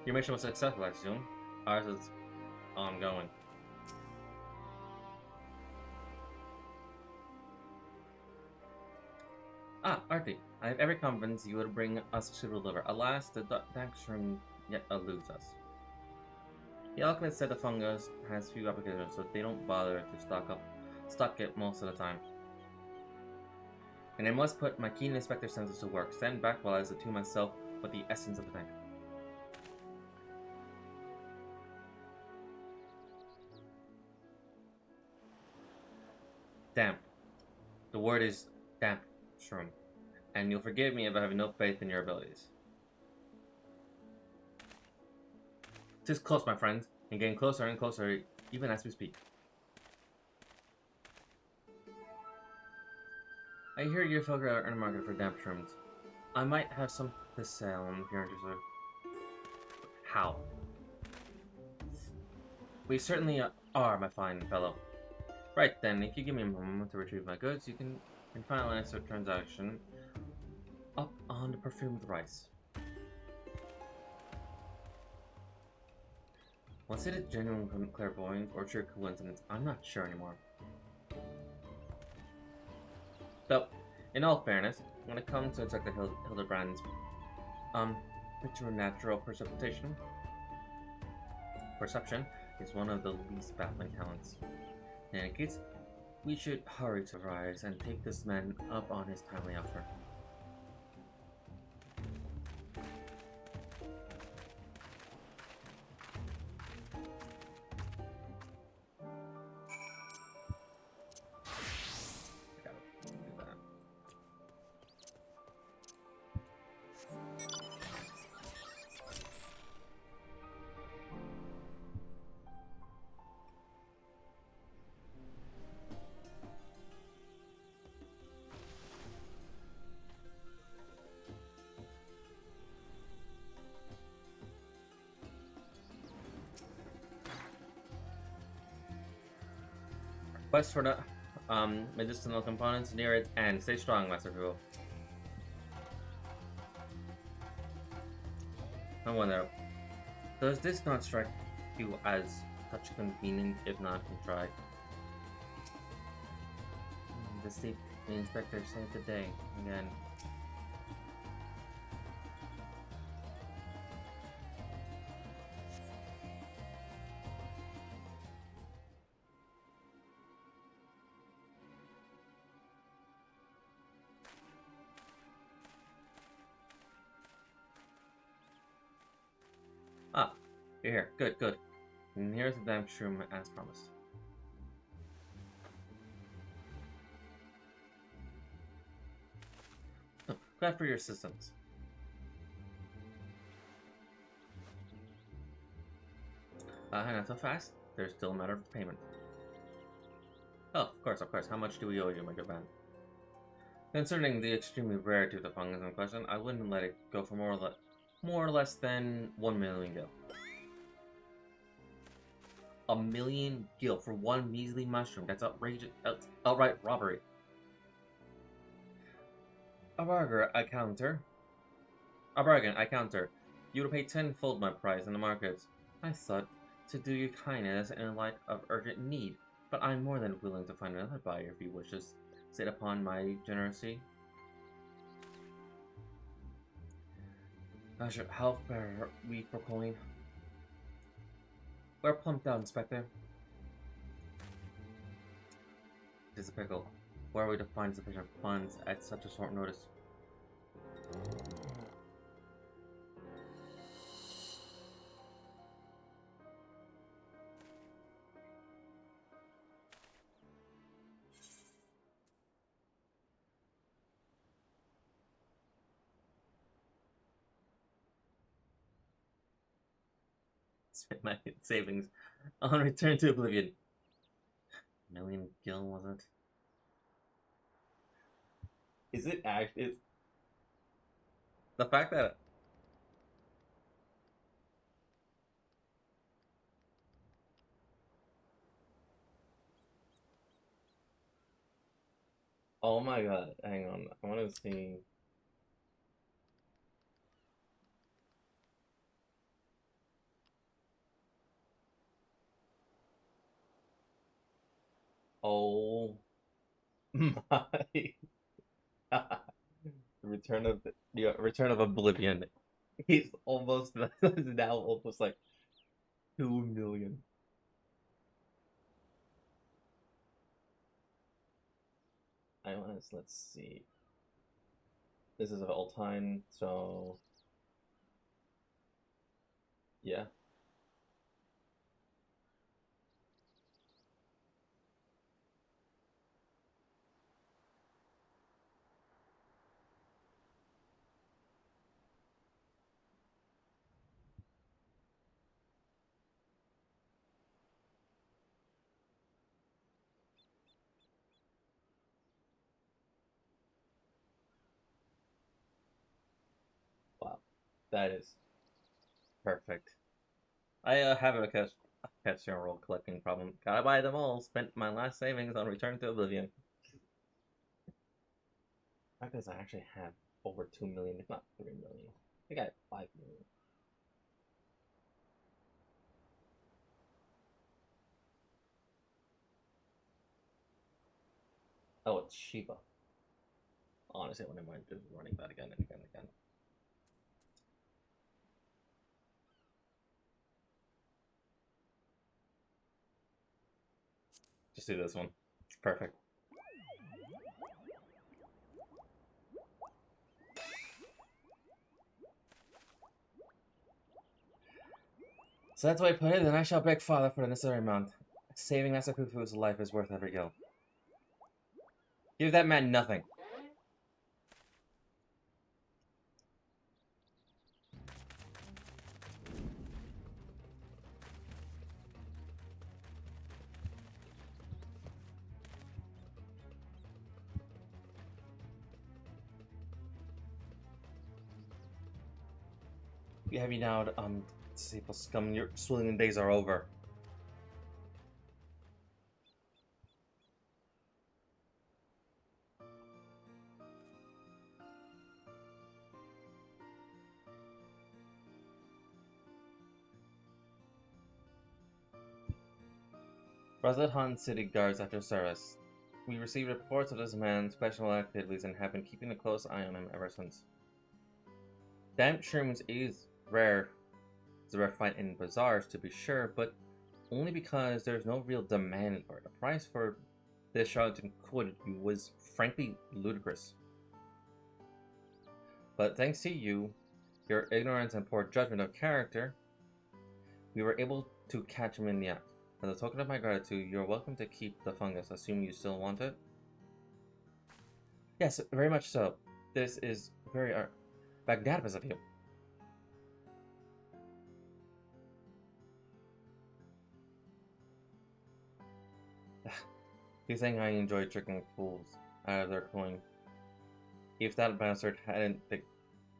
Your mission was successful, I assume. Ours is ongoing. Ah, Artie, I have every confidence you would bring us to deliver. Alas, the Daxrum yet eludes us. The alchemist said the fungus has few applications, so they don't bother to stock it most of the time. And I must put my keen inspector senses to work. Stand back while I attune myself with the essence of the tank. Damp. The word is damp, shroom. And you'll forgive me if I have no faith in your abilities. 'Tis close, my friend, and getting closer and closer even as we speak. I hear you folk are in the market for damp shrooms. I might have some to sell if you're interested. How? We certainly are, my fine fellow. Right then, if you give me a moment to retrieve my goods, you can finalize the transaction up on the perfumed rice. Was it a genuine clairvoyance or sheer coincidence? I'm not sure anymore. Though, in all fairness, when it comes to Inspector Hildabrand's preternatural perception is one of the least baffling talents. In any case, we should hurry to rise and take this man up on his timely offer. Quest for the medicinal components near it, and stay strong, Master Fuel. I wonder, does this not strike you as such convenient, if not contrived? The inspector saved the day again. Ah, you're here. Good, good. And here's the damn shroom as promised. Oh, glad for your assistance. Not so fast. There's still a matter of payment. Oh, of course, of course. How much do we owe you, my good man? Concerning the extremely rarity of the fungus in question, I wouldn't let it go for more or less than 1 million gil. 1,000,000 gil for one measly mushroom. That's outrageous. Outright robbery. A bargain, I counter. A bargain, I counter. You will pay tenfold my price in the market. I thought to do you kindness in light of urgent need, but I'm more than willing to find another buyer if you wish to sit upon my generosity. How fair we for coin? We're plumped out, Inspector. It's a pickle. Where are we to find sufficient funds at such a short notice? Spent my savings on return to oblivion. 1,000,000 gil, was it? Is it actually? The fact that. Oh my god, hang on. I want to see. Oh my. Return of Oblivion. He's almost now almost like 2,000,000. Let's see. This is of all time, so yeah. Wow, that is perfect. I have a casino roll collecting problem. Gotta buy them all. Spent my last savings on Return to Oblivion. Because I actually have over 2,000,000, if not 3,000,000. I think I have 5,000,000. Oh, it's Shiba. Honestly, I wouldn't mind just running that again and again and again. Just do this one. Perfect. So that's why I put it, and I shall beg Father for the necessary amount. Saving Master Khufu's life is worth every gil. Give that man nothing. You have you now, deceitful scum, your swilling days are over. Rosette Han City guards after service. We received reports of this man's special activities and have been keeping a close eye on him ever since. Damp shrooms is rare. It's a rare find in bazaars, to be sure, but only because there's no real demand for it. The price for this charlatan commodity was frankly ludicrous. But thanks to you, your ignorance and poor judgment of character, we were able to catch him in the act. As a token of my gratitude, you're welcome to keep the fungus, assuming you still want it. Yes, very much so. This is very magnanimous of you. You think I enjoy tricking fools out of their coin? If that bastard hadn't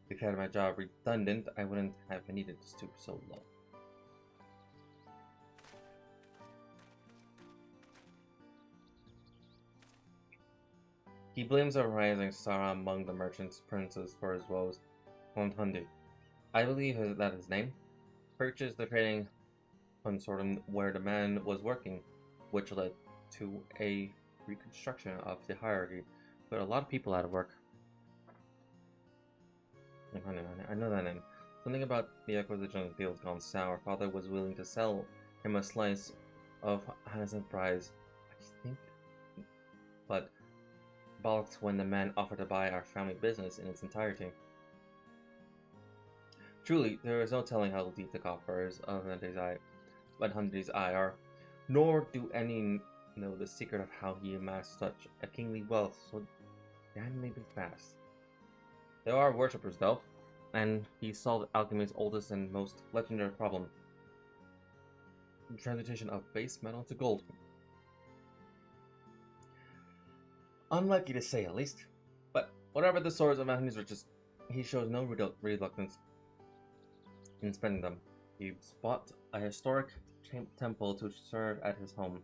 declared my job redundant, I wouldn't have needed to stoop so low. He blames a rising star among the merchants' princes for his woes. Hundi, I believe that his name, purchased the trading consortium where the man was working, which led to a reconstruction of the hierarchy, put a lot of people out of work. I know that name. Something about the acquisition of the deal has gone sour. Father was willing to sell him a slice of Hannah's prize, I think, but balked when the man offered to buy our family business in its entirety. Truly, there is no telling how deep the coffers of Hunter's eye are, nor do any know the secret of how he amassed such a kingly wealth so damnably fast. There are worshippers, though, and he solved alchemy's oldest and most legendary problem: the transmutation of base metal to gold. Unlikely to say, at least. But whatever the source of Anthony's riches, he shows no reluctance in spending them. He bought a historic temple to serve at his home,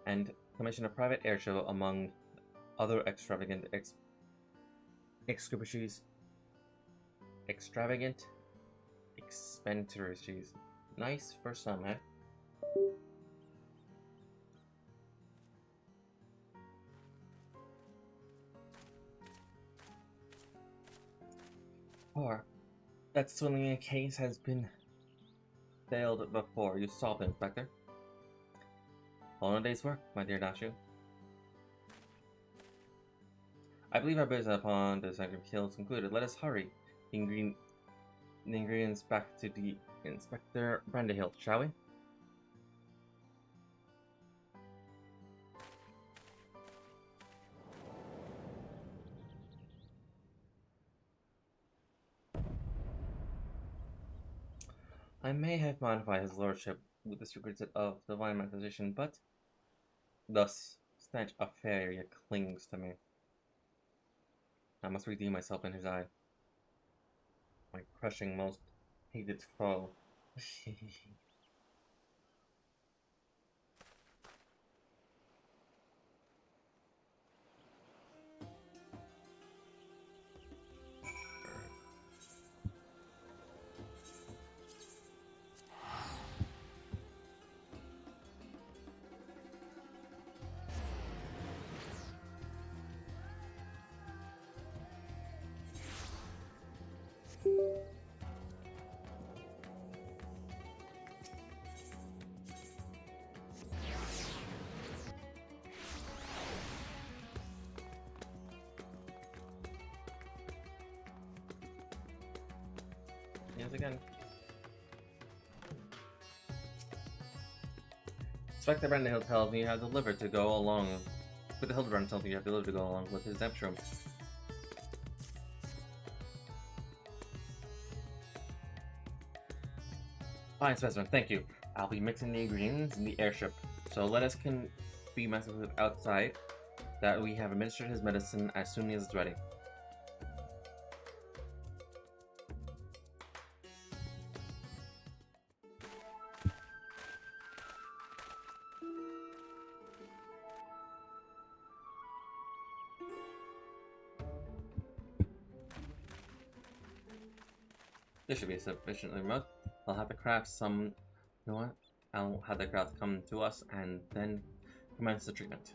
and commissioned a private airship among other extravagant expenditures. Nice for some, eh? Or that swilling case has been failed before. You solved it, Inspector. All in a day's work, my dear Dashu. I believe our business upon the second kill is concluded. Let us hurry the ingredients back to the Inspector Brandahill, shall we? I may have modified his lordship with the secrets of divine manifestation, but thus stench of failure yet clings to me. I must redeem myself in his eye. My crushing, most hated foe. Yes, again. Inspector Brandahill tells me you have delivered to go along with the Hildabrand tells me you have delivered to go along with his nephew. Fine specimen, thank you. I'll be mixing the ingredients in the airship, so let us be messing with outside that we have administered his medicine as soon as it's ready. This should be sufficiently remote. I'll have to craft some. You know what? I'll have the craft come to us and then commence the treatment.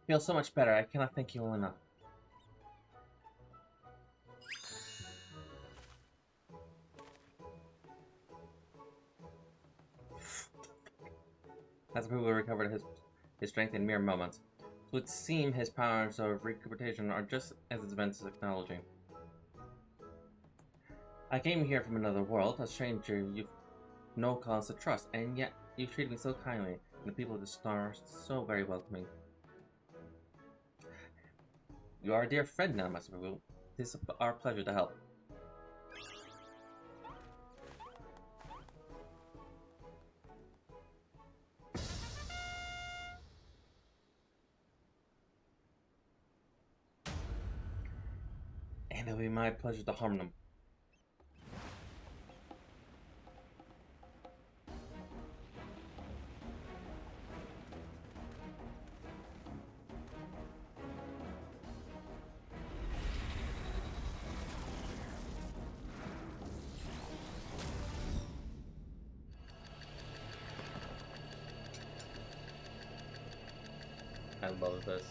Feel so much better. I cannot thank you enough. As the people recovered his strength in mere moments. It would seem his powers of recuperation are just as advanced as technology. I came here from another world, a stranger you've no cause to trust, and yet you treated me so kindly, and the people of the star so very welcoming. You are a dear friend now, Master Boo. It is our pleasure to help. And it will be my pleasure to harm them. I love this.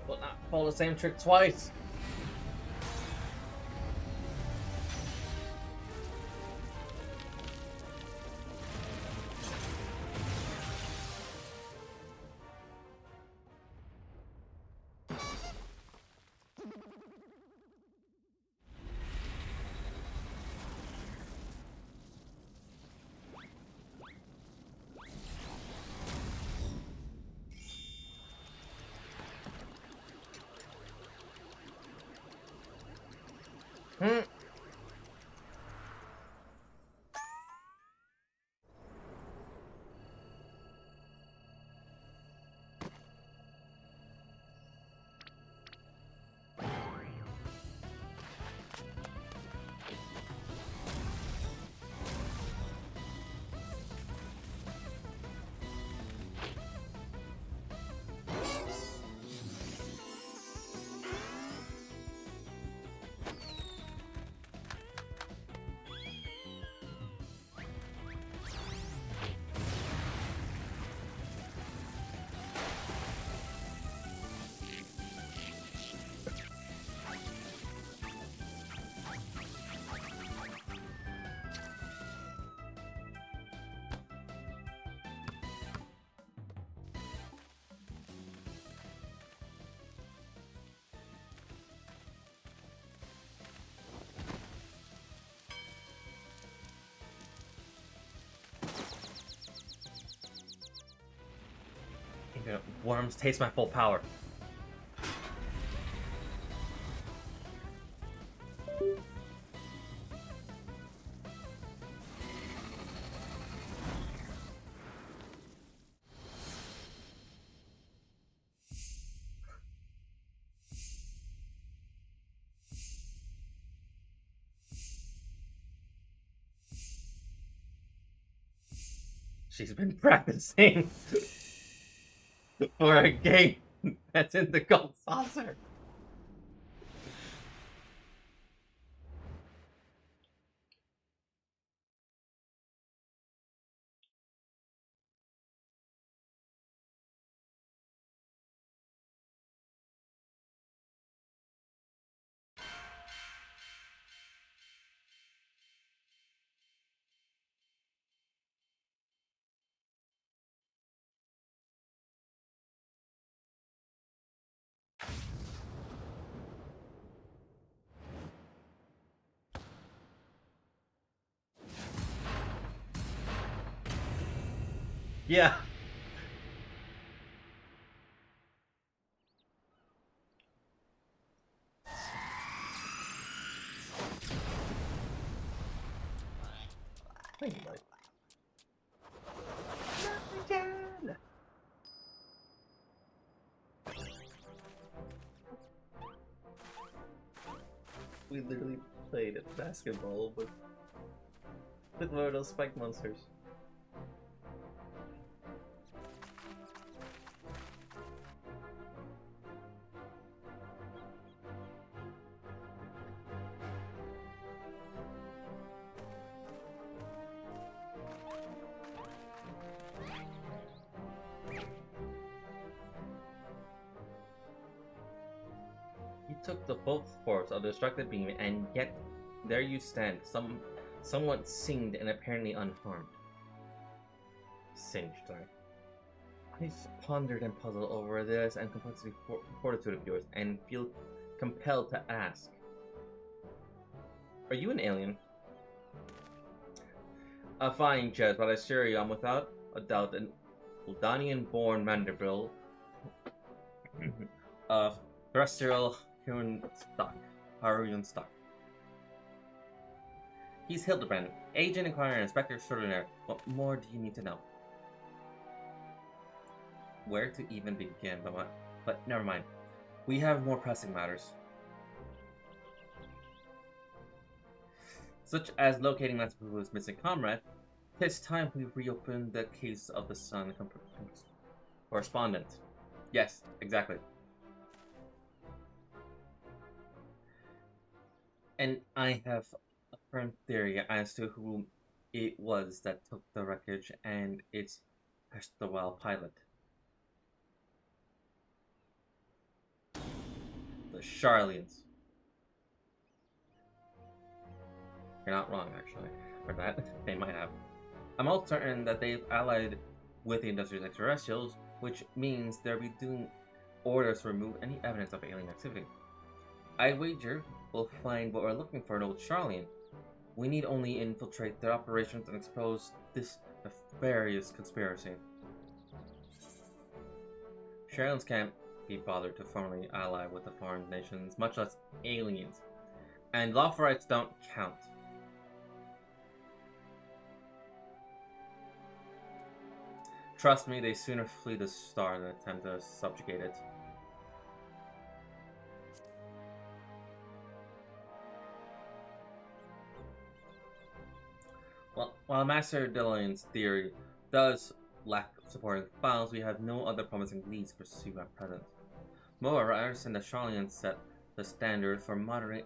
Will not pull the same trick twice. Hmm. Worms taste my full power. She's been practicing for a game that's in the gold saucer. Yeah. Thank you, buddy. We literally played basketball with one of those spike monsters. took the full force of the destructive beam, and yet there you stand, somewhat singed and apparently unharmed. Singed, sorry. I've pondered and puzzled over this and complexity fortitude of yours, and feel compelled to ask: are you an alien? A fine jest, but I assure you I'm without a doubt an Uldanian-born Manderville of terrestrial human stock. He's Hildabrand, agent inquirer and inspector extraordinaire. What more do you need to know? Where to even begin, but never mind. We have more pressing matters. Such as locating Master Pupu's missing comrade. It's time we reopen the case of the Sun correspondent. Yes, exactly. And I have a firm theory as to who it was that took the wreckage and its erstwhile pilot. The Charlians. You're not wrong, actually. Or that they might have. I'm all certain that they've allied with the industrious extraterrestrials, which means they'll be doing orders to remove any evidence of alien activity. I wager we'll find what we're looking for in Old Charlian. We need only infiltrate their operations and expose this nefarious conspiracy. Charlians can't be bothered to formally ally with the foreign nations, much less aliens. And lawful rights don't count. Trust me, they sooner flee the star than attempt to subjugate it. Well, while Master Dillon's theory does lack supporting files, we have no other promising leads to pursue at present. Moreover, I understand that Charlian set the standard for monitoring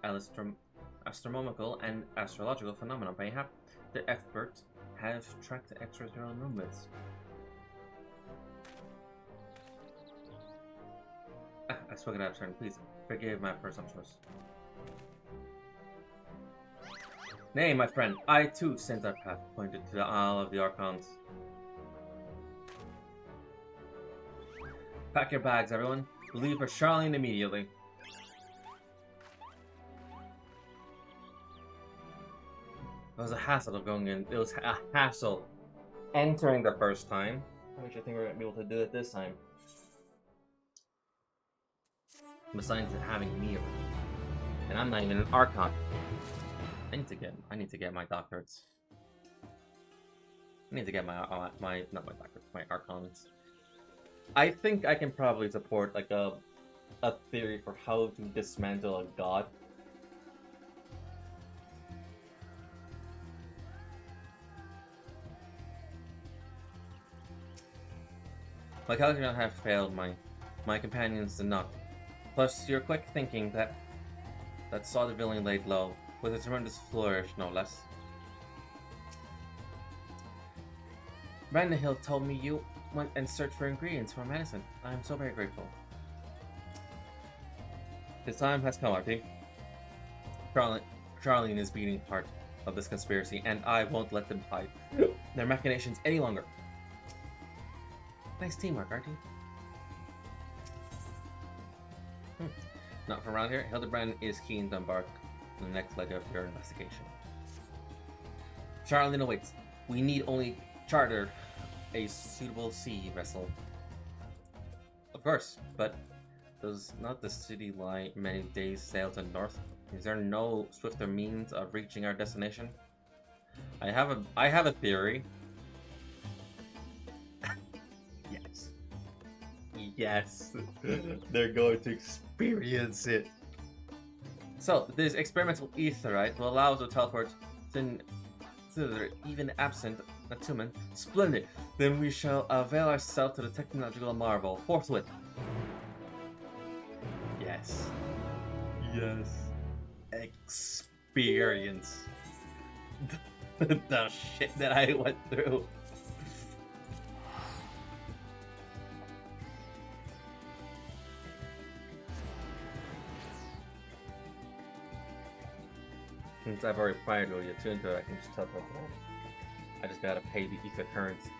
astronomical and astrological phenomena. Perhaps the experts have tracked the extraterrestrial movements. I've spoken out of turn. Please forgive my presumptuous. Nay, my friend, I too sense our path pointed to the Isle of the Archons. Pack your bags, everyone. We'll leave for Charlian immediately. It was a hassle of going in. It was a hassle entering the first time. How much do you think we're going to be able to do it this time? Besides having me around. And I'm not even an Archon. I need to get my doctorates. I need to get not my doctorates, my Archons. I think I can probably support like a theory for how to dismantle a god. My calculation have failed, my companions did not. Plus, your quick thinking that saw the villain laid low, with a tremendous flourish, no less. Brandon Hill told me you went and searched for ingredients for medicine. I am so very grateful. His time has come, RP. Charlian is beating part of this conspiracy, and I won't let them hide their machinations any longer. Nice teamwork, RT. Not from around here. Hildabrand is keen to embark on the next leg of your investigation. Charlian awaits. We need only charter a suitable sea vessel. Of course, but does not the city lie many days' sail to the north? Is there no swifter means of reaching our destination? I have a theory. Yes. Yes. They're going to experience it. So, this experimental etherite will allow us to teleport to even absent attunement. Splendid! Then we shall avail ourselves to the technological marvel forthwith. Yes. Yes. Experience. The shit that I went through. since I've already priorly attuned to it, I can just teleport to home. I just gotta pay the ether currency.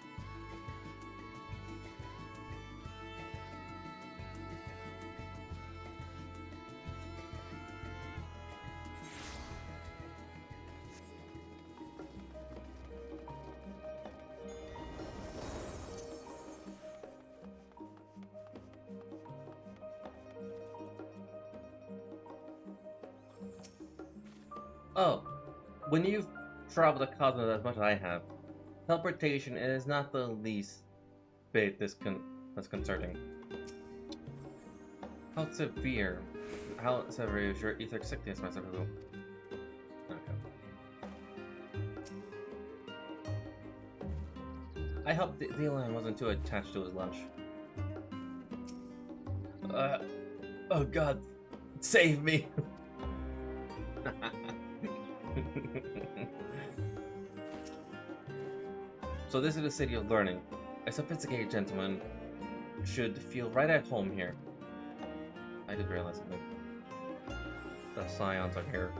Oh, when you've traveled the cosmos as much as I have, teleportation is not the least bit disconcerting. How severe? How severe is your ether sickness, Master Fugu? Okay. I hope the alien wasn't too attached to his lunch. Oh God, save me! So this is the city of learning. A sophisticated gentleman should feel right at home here. I did realize something. The scions are here.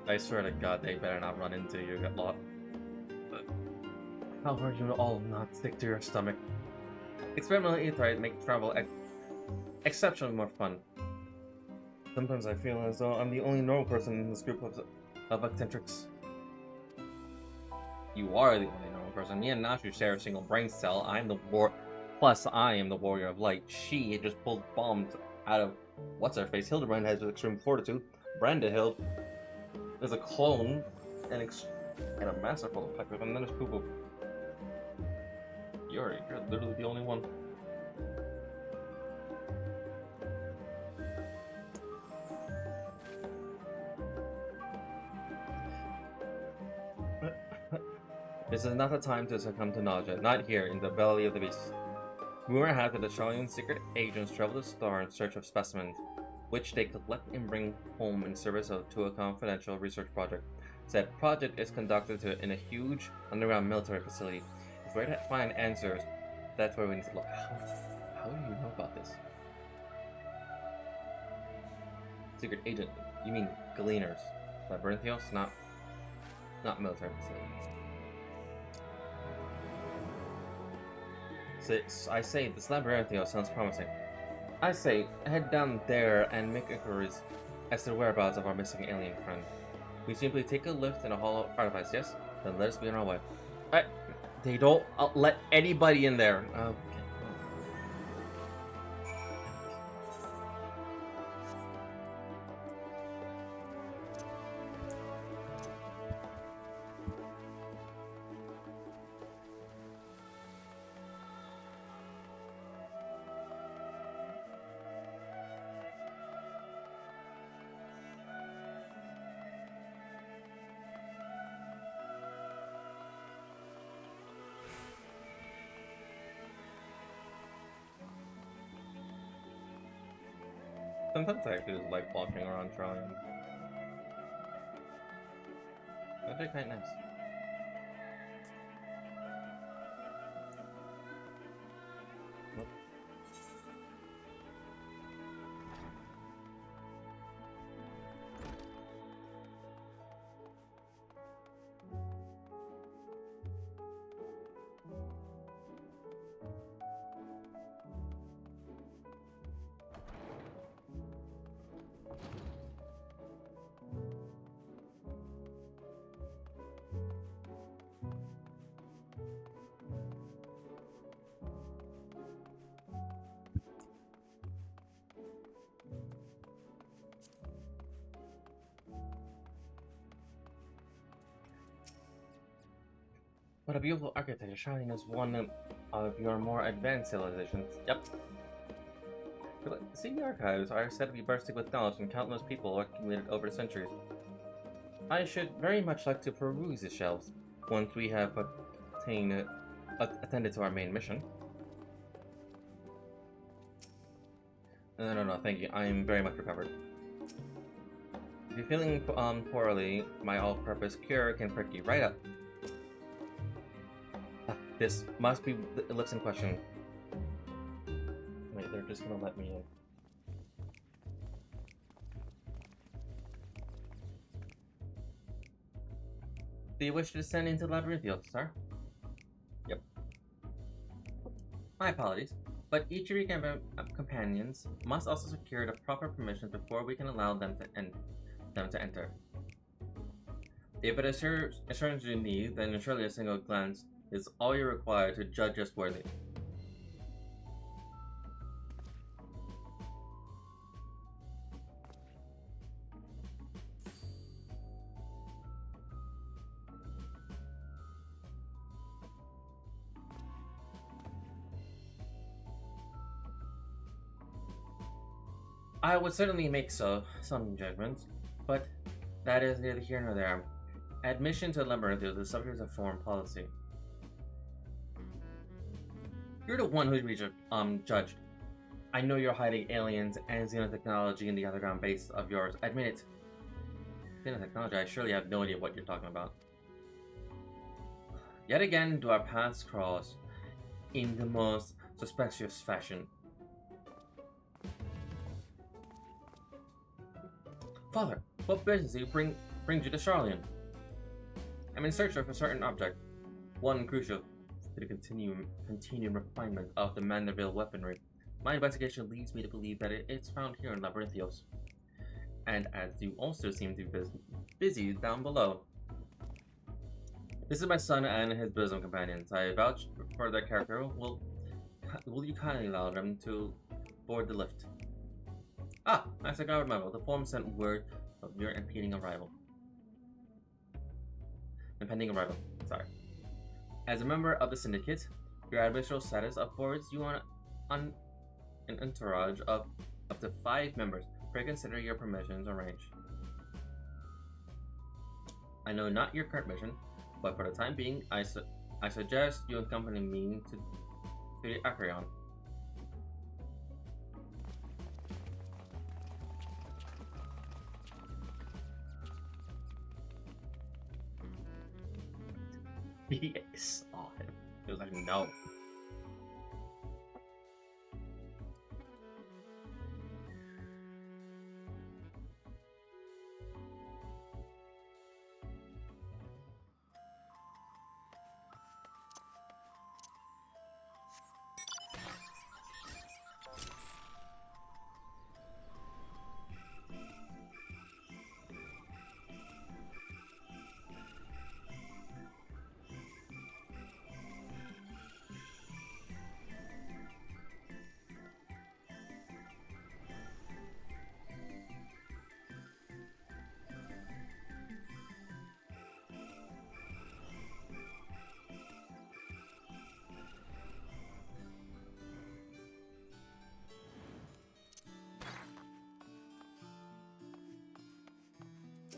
I swear to God, they better not run into you, get lost. How are you all not stick to your stomach? Experimental aetheryte make travel exceptionally more fun. Sometimes I feel as though I'm the only normal person in this group of eccentrics. You are the only normal person. Me and Nashu share a single brain cell. Plus, I am the warrior of light. She just pulled bombs out of what's-her-face. Hildabrand has extreme fortitude. Brandahild is a clone and a masterful effective, and then there's Poo-Poo. You're literally the only one. This is not the time to succumb to nausea, not here in the belly of the beast. Rumor has it that Australian secret agents travel to the star in search of specimens, which they collect and bring home in service to a confidential research project. Said project is conducted in a huge underground military facility. If we're to find answers, that's where we need to look. How do you know about this? Secret agent? You mean Gleaners? Labyrinthios? Not military facility. I say, this Labyrinthios sounds promising. I say, head down there and make inquiries as to the whereabouts of our missing alien friend. We simply take a lift in a hollow artifice, yes? Then let us be on our way. They don't let anybody in there. Okay. Sometimes I actually just like walking around trying. That'd be quite nice. Nope. What a beautiful architecture, shining as one of your more advanced civilizations. Yep. See, the archives are said to be bursting with knowledge and countless people accumulated over the centuries. I should very much like to peruse the shelves once we have attended to our main mission. No, thank you. I am very much recovered. If you're feeling poorly, my all-purpose cure can perk you right up. This must be the ellipse in question. Wait, they're just gonna let me in. Do you wish to descend into the labyrinth, sir? Yep. My apologies, but each of your companions must also secure the proper permissions before we can allow them to enter. If it assures you need, then surely a single glance is all you require to judge us worthy. I would certainly make some judgments, but that is neither here nor there. Admission to the labyrinth is the subject of foreign policy. You're the one who's being judged. I know you're hiding aliens and xenotechnology in the underground base of yours. Admit it. Xenotechnology, I surely have no idea what you're talking about. Yet again do our paths cross in the most suspicious fashion. Father, what business do you brings you to Charlian? I'm in search of a certain object, one crucial to the continued refinement of the Manderville weaponry. My investigation leads me to believe that it's found here in Labyrinthios. And as you also seem to be busy down below. This is my son and his bosom companions. I vouch for their character. Will you kindly allow them to board the lift? Ah, as I got remember, the form sent word of your impending arrival. Sorry. As a member of the syndicate, your administrative status affords you an entourage of up to 5 members. Pray consider your permissions arranged. I know not your current mission, but for the time being, I suggest you accompany me to the Acreon. He saw him. He was like, no.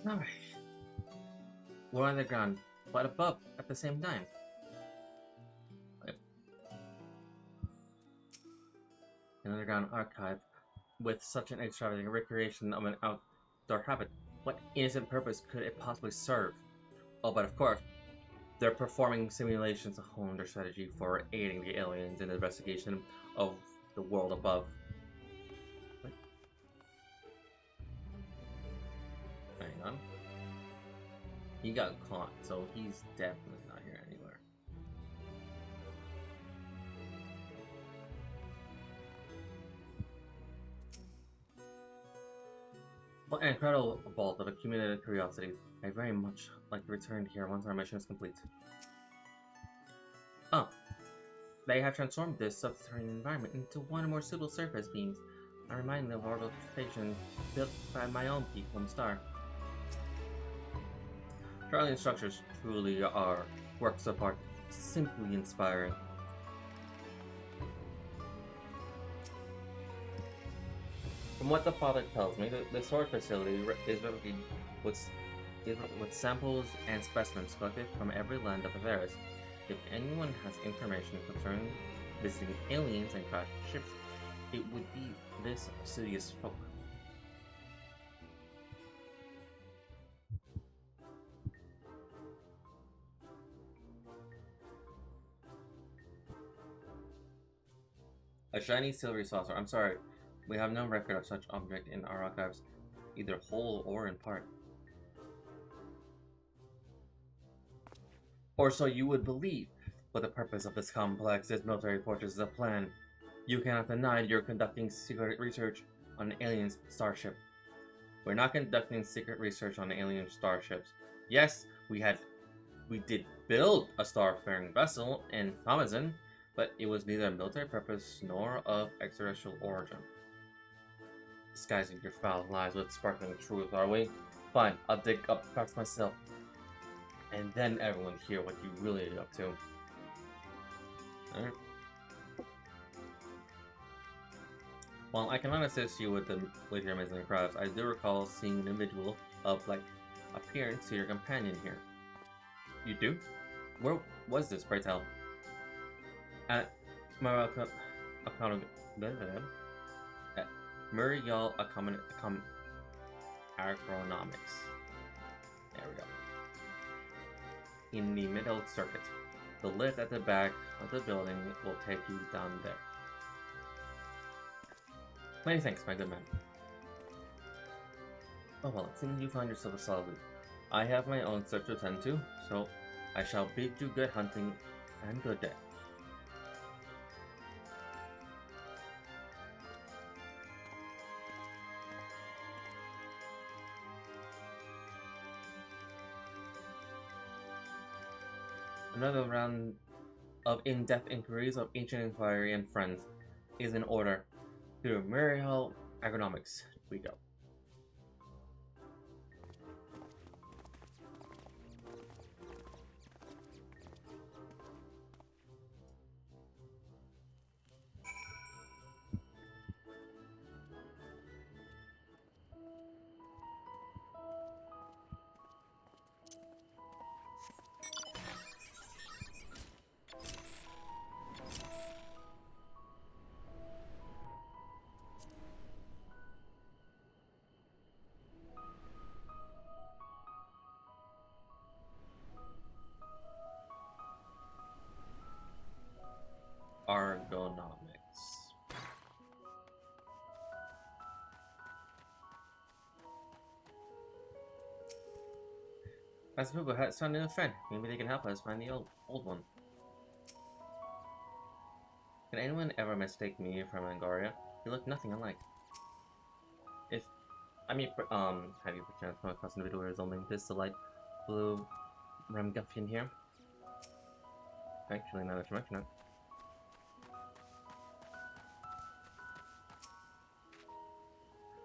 Alright. We're on the ground, but above at the same time. An underground archive with such an extravagant recreation of an outdoor habit. What innocent purpose could it possibly serve? Oh, but of course, they're performing simulations to hone their strategy for aiding the aliens in the investigation of the world above. What? Hang on. He got caught, so he's definitely not here anywhere. What an incredible vault of accumulated curiosity. I very much like to return here once our mission is complete. Oh. They have transformed this subterranean environment into one of more suitable surface beams. I remind me of orbital station built by my own people and star. Charlian structures truly are works of art, simply inspiring. From what the father tells me, the storage facility is replicated with samples and specimens collected from every land of Avaris. If anyone has information concerning visiting aliens and crashed ships, it would be this studious folk. A shiny silvery saucer. I'm sorry, we have no record of such object in our archives, either whole or in part. Or so you would believe. But the purpose of this complex, this military fortress, is a plan. You cannot deny you're conducting secret research on an alien starship. We're not conducting secret research on alien starships. Yes, we did build a starfaring vessel in Amazon, but it was neither a military purpose nor of extraterrestrial origin. Disguising your foul lies with sparkling truth, are we? Fine, I'll dig up facts myself, and then everyone hear what you really are up to. Alright. While I cannot assist you with your amazing crafts, I do recall seeing an individual of like appearance to your companion here. You do? Where was this, pray tell? At Muriel Agronomics. There we go. In the middle circuit. The lift at the back of the building will take you down there. Many thanks, my good man. Oh well, it seems you found yourself a solitude. I have my own search to attend to, so I shall bid you good hunting and good day. Another round of in-depth inquiries of Ancient Inquiry and Friends is in order. Through Muriel Agronomics we go. Ergonomics. As people has found a new friend, maybe they can help us find the old one. Can anyone ever mistake me for Mangaria? You look nothing alike. If have you perchance come across an individual resembling this light blue Ramguffian here? Actually, now that you mention it.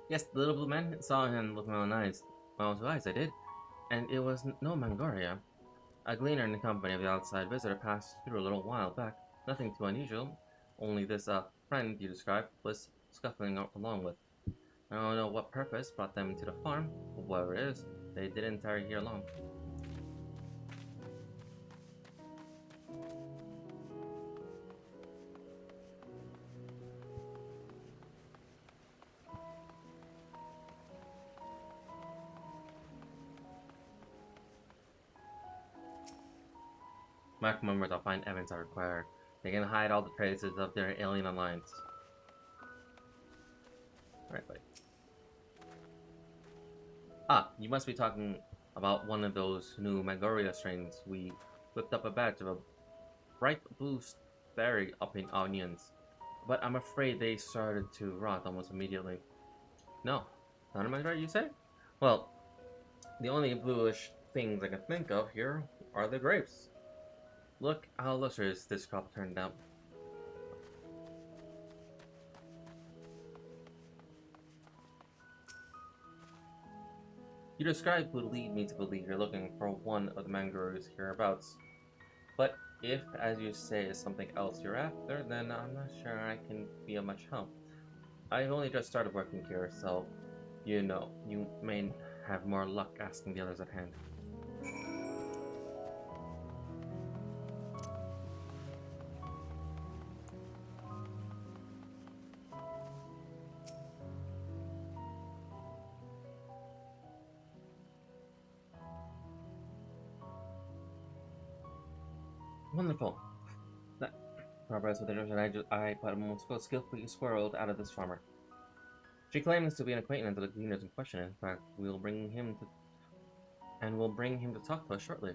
Yes, the little blue man saw him with my own eyes. My own eyes, I did. And it was no Mangaria. A gleaner in the company of the outside visitor passed through a little while back. Nothing too unusual. Only this friend you described was scuffling along with. I don't know what purpose brought them to the farm, but whatever it is, they didn't tarry here long. Mark members will find evidence I require. They can hide all the traces of their alien alliance. Alright, buddy. Ah, you must be talking about one of those new Mangoria strains. We whipped up a batch of a bright blue berry up in onions. But I'm afraid they started to rot almost immediately. No, not a Mangoria, you say? Well, the only bluish things I can think of here are the grapes. Look how lustrous this crop turned out. Your describe would lead me to believe you're looking for one of the mangroves hereabouts. But if, as you say, is something else you're after, then I'm not sure I can be of much help. I've only just started working here, so, you know, you may have more luck asking the others at hand. Wonderful. That progress with the direction I but most skillfully squirreled out of this farmer. She claims to be an acquaintance of the cleaners in question. In fact, we'll bring him to talk to us shortly.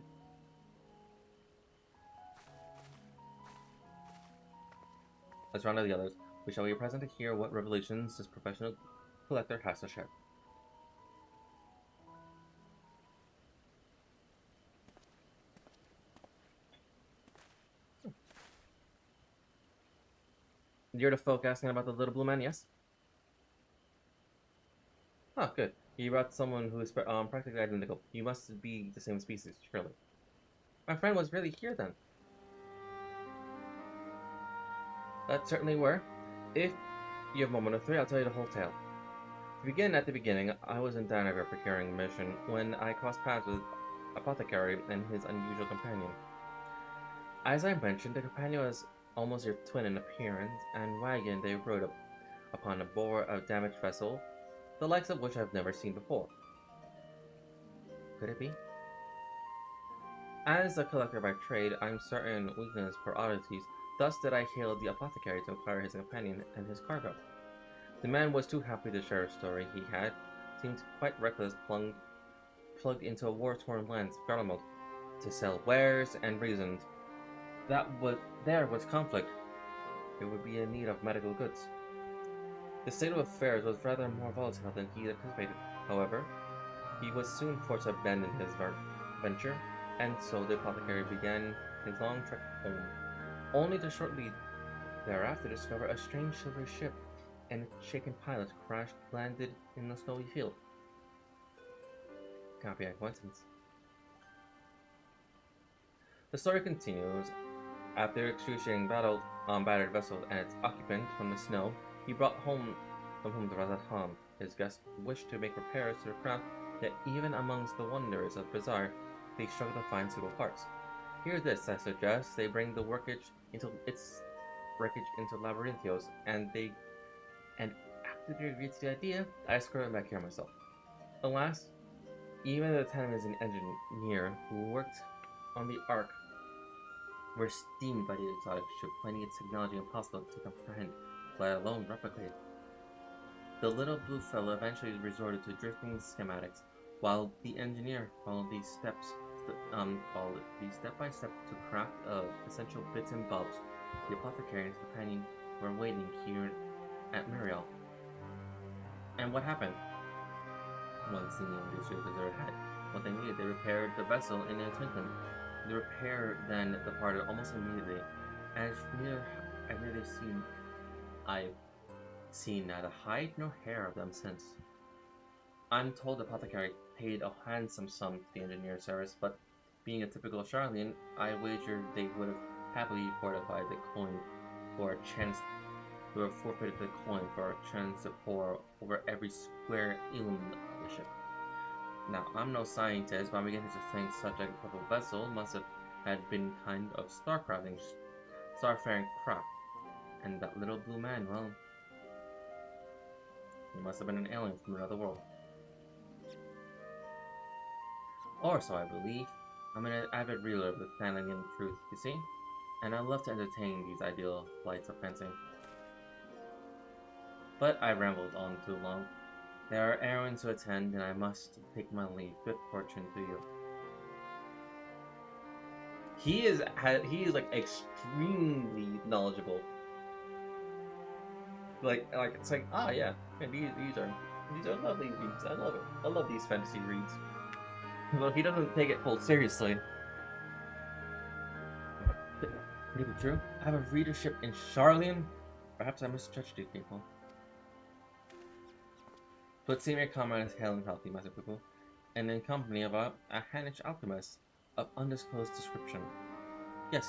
Let's round out the others. We shall be present to hear what revelations this professional collector has to share. You're the folk asking about the little blue man, yes? Oh, good. You brought someone who is practically identical. You must be the same species, surely. My friend was really here then. That certainly were. If you have a moment or three, I'll tell you the whole tale. To begin at the beginning, I was in Danagar procuring a mission when I crossed paths with Apothecary and his unusual companion. As I mentioned, the companion was almost your twin in appearance, and wagon they rode upon aboard a damaged vessel, the likes of which I've never seen before. Could it be? As a collector by trade, I'm certain weakness for oddities, thus did I hail the apothecary to inquire his companion and his cargo. The man was too happy to share a story he had, seemed quite reckless, plugged into a war-torn land, Garlemald, to sell wares and reasons. There was conflict. It would be in need of medical goods. The state of affairs was rather more volatile than he anticipated. However, he was soon forced to abandon his venture, and so the apothecary began his long trek home, only to shortly thereafter discover a strange silver ship and its shaken pilot landed in a snowy field. Can't be a coincidence. The story continues. After excruciating battle on battered vessel and its occupant from the snow, he brought home from whom the Razat his guest, wished to make repairs to the craft, yet even amongst the wonders of Bazaar, they struggle to find suitable parts. Hear this, I suggest, they bring the wreckage into Labyrinthios, and after they agree to the idea, I escort them back here myself. Alas, even the Terminus engineer who worked on the Ark were steamed by the exotic ship, finding its technology impossible to comprehend, let alone replicate. The little blue fellow eventually resorted to drifting schematics, while the engineer followed these steps step by step to craft essential bits and bobs. The apothecary and his companion were waiting here at Muriel. And what happened? Once the ship was ahead, what they needed, they repaired the vessel in a twinkling. The repair then departed almost immediately, and I've seen neither hide nor hair of them since. I'm told the apothecary paid a handsome sum to the engineer's service, but being a typical Charlatan, I wager they would have happily fortified the coin for a chance to have forfeited the coin for a chance to pour over every square inch of the ship. Now, I'm no scientist, but I'm beginning to think such a purple vessel must have had been kind of starfaring craft. And that little blue man, well, he must have been an alien from another world. Or so I believe. I'm an avid reader of the Flanagan truth, you see? And I love to entertain these ideal flights of fancy. But I rambled on too long. There are errands to attend, and I must take my leave. Good fortune to you. He is like extremely knowledgeable. Like it's like yeah, these are lovely reads. I love it. I love these fantasy reads. Well, he doesn't take it full seriously. Could it be true? I have a readership in Charlian? Perhaps I misjudged these people. But senior comrade is hale and healthy, Master Pupil, and in company of a Hanish alchemist of undisclosed description. Yes,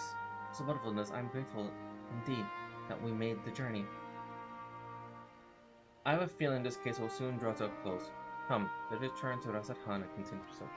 so wonderfulness, I'm grateful indeed that we made the journey. I have a feeling this case will soon draw to a close. Come, let us return to Rasat Khan and continue search.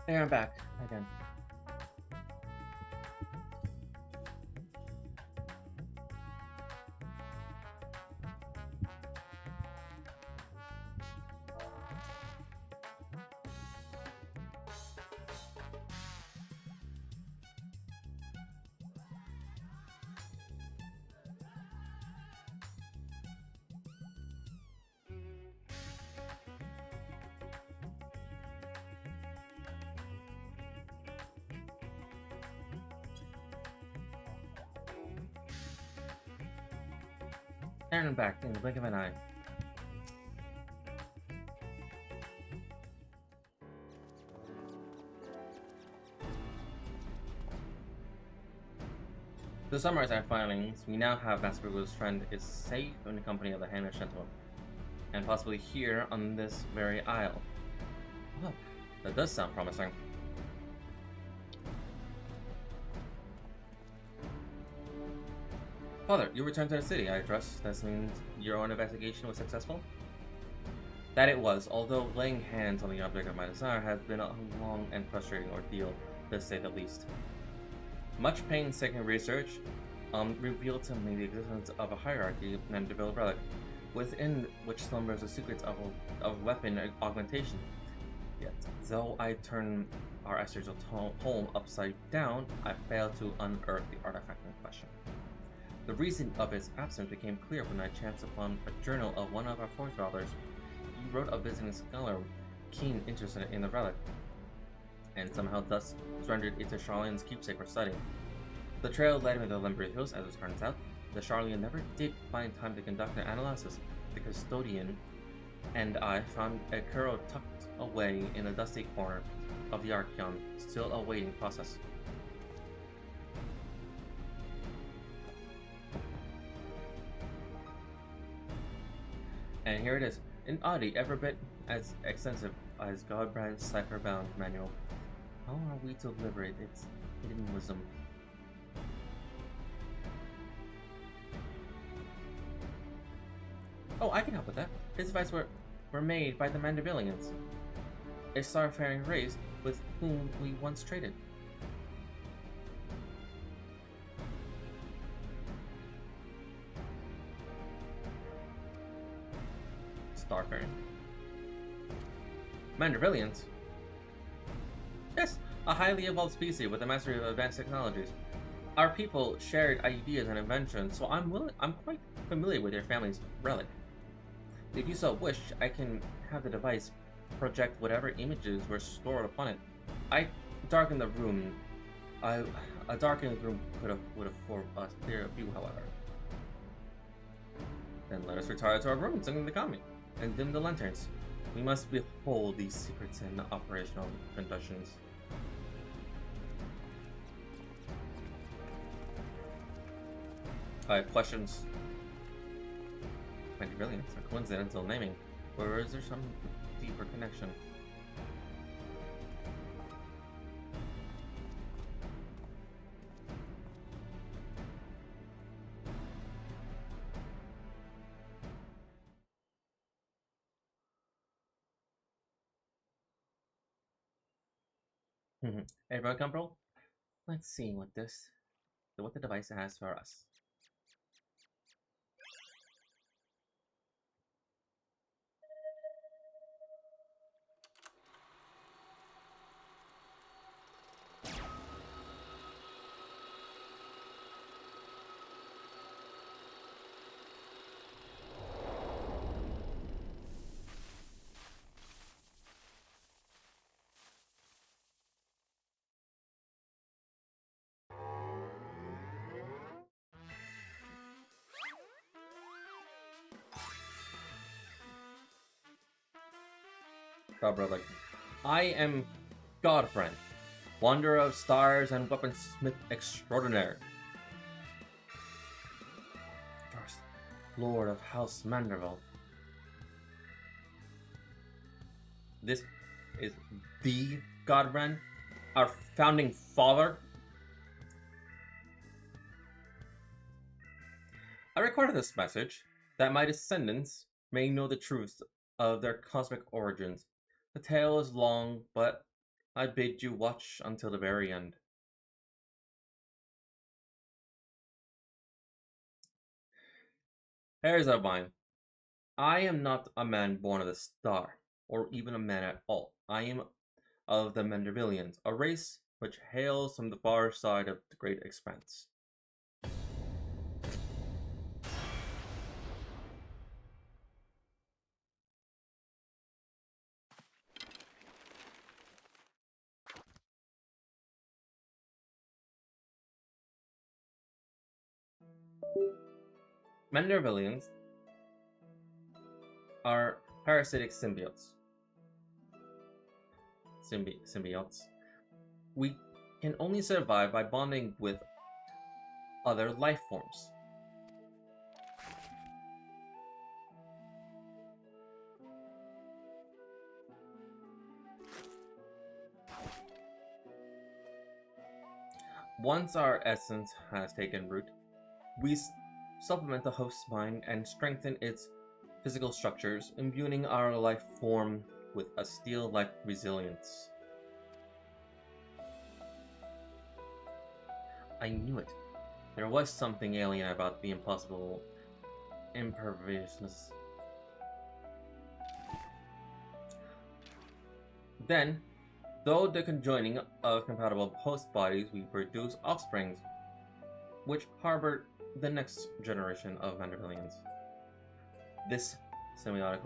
Hey, I'm back again. And I'm back in the blink of an eye. To summarize our findings, we now have Master Bugo's friend is safe in the company of the Hamish Gentleman, and possibly here on this very isle. Oh, that does sound promising. Father, you returned to the city, I trust. That means your own investigation was successful? That it was, although laying hands on the object of my desire has been a long and frustrating ordeal, to say the least. Much painstaking research revealed to me the existence of a hierarchy and developed relic, within which slumbers the secrets of weapon augmentation. Yet, though I turn our ancestral home upside down, I failed to unearth the artifact in question. The reason of its absence became clear when I chanced upon a journal of one of our forefathers. He wrote a visiting scholar, keen interested in the relic, and somehow thus surrendered it to Charlene's keepsake for study. The trail led me to the Limbury Hills, as it turns out. The Charlene never did find time to conduct an analysis. The custodian and I found a Kuro tucked away in a dusty corner of the Archeon, still awaiting process. And here it is, an oddity every bit as extensive as Godbrand's cipher-bound manual. How are we to liberate its hidden wisdom? Oh, I can help with that. His devices were made by the Mandivillians, a starfaring race with whom we once traded. Starfaring? Mandivillians? Yes, a highly evolved species with a mastery of advanced technologies. Our people shared ideas and inventions, so I'm quite familiar with your family's relic. If you so wish, I can have the device project whatever images were stored upon it. I darkened the room. A darkened room would have for us clear a view, however. Then let us retire to our rooms and the common, and dim the lanterns. We must behold these secrets and operational conditions. I have questions. Brilliant. A coincidental naming. Or is there some deeper connection? Everyone comfortable? Let's see what the device has for us. Brother, I am Godfriend, wanderer of stars and weaponsmith extraordinaire. First Lord of House Manderville. This is the Godbrand, our founding father. I recorded this message that my descendants may know the truth of their cosmic origins. The tale is long, but I bid you watch until the very end. Here's our vine. I am not a man born of the star, or even a man at all. I am of the Mandervillians, a race which hails from the far side of the great expanse. Mandervillians are parasitic symbiotes. We can only survive by bonding with other life forms. Once our essence has taken root, we supplement the host's mind and strengthen its physical structures, imbuing our life form with a steel-like resilience. I knew it. There was something alien about the impossible imperviousness. Then, though the conjoining of compatible host bodies, we produce offsprings, which harbor the next generation of Vanderbillions. This semiotic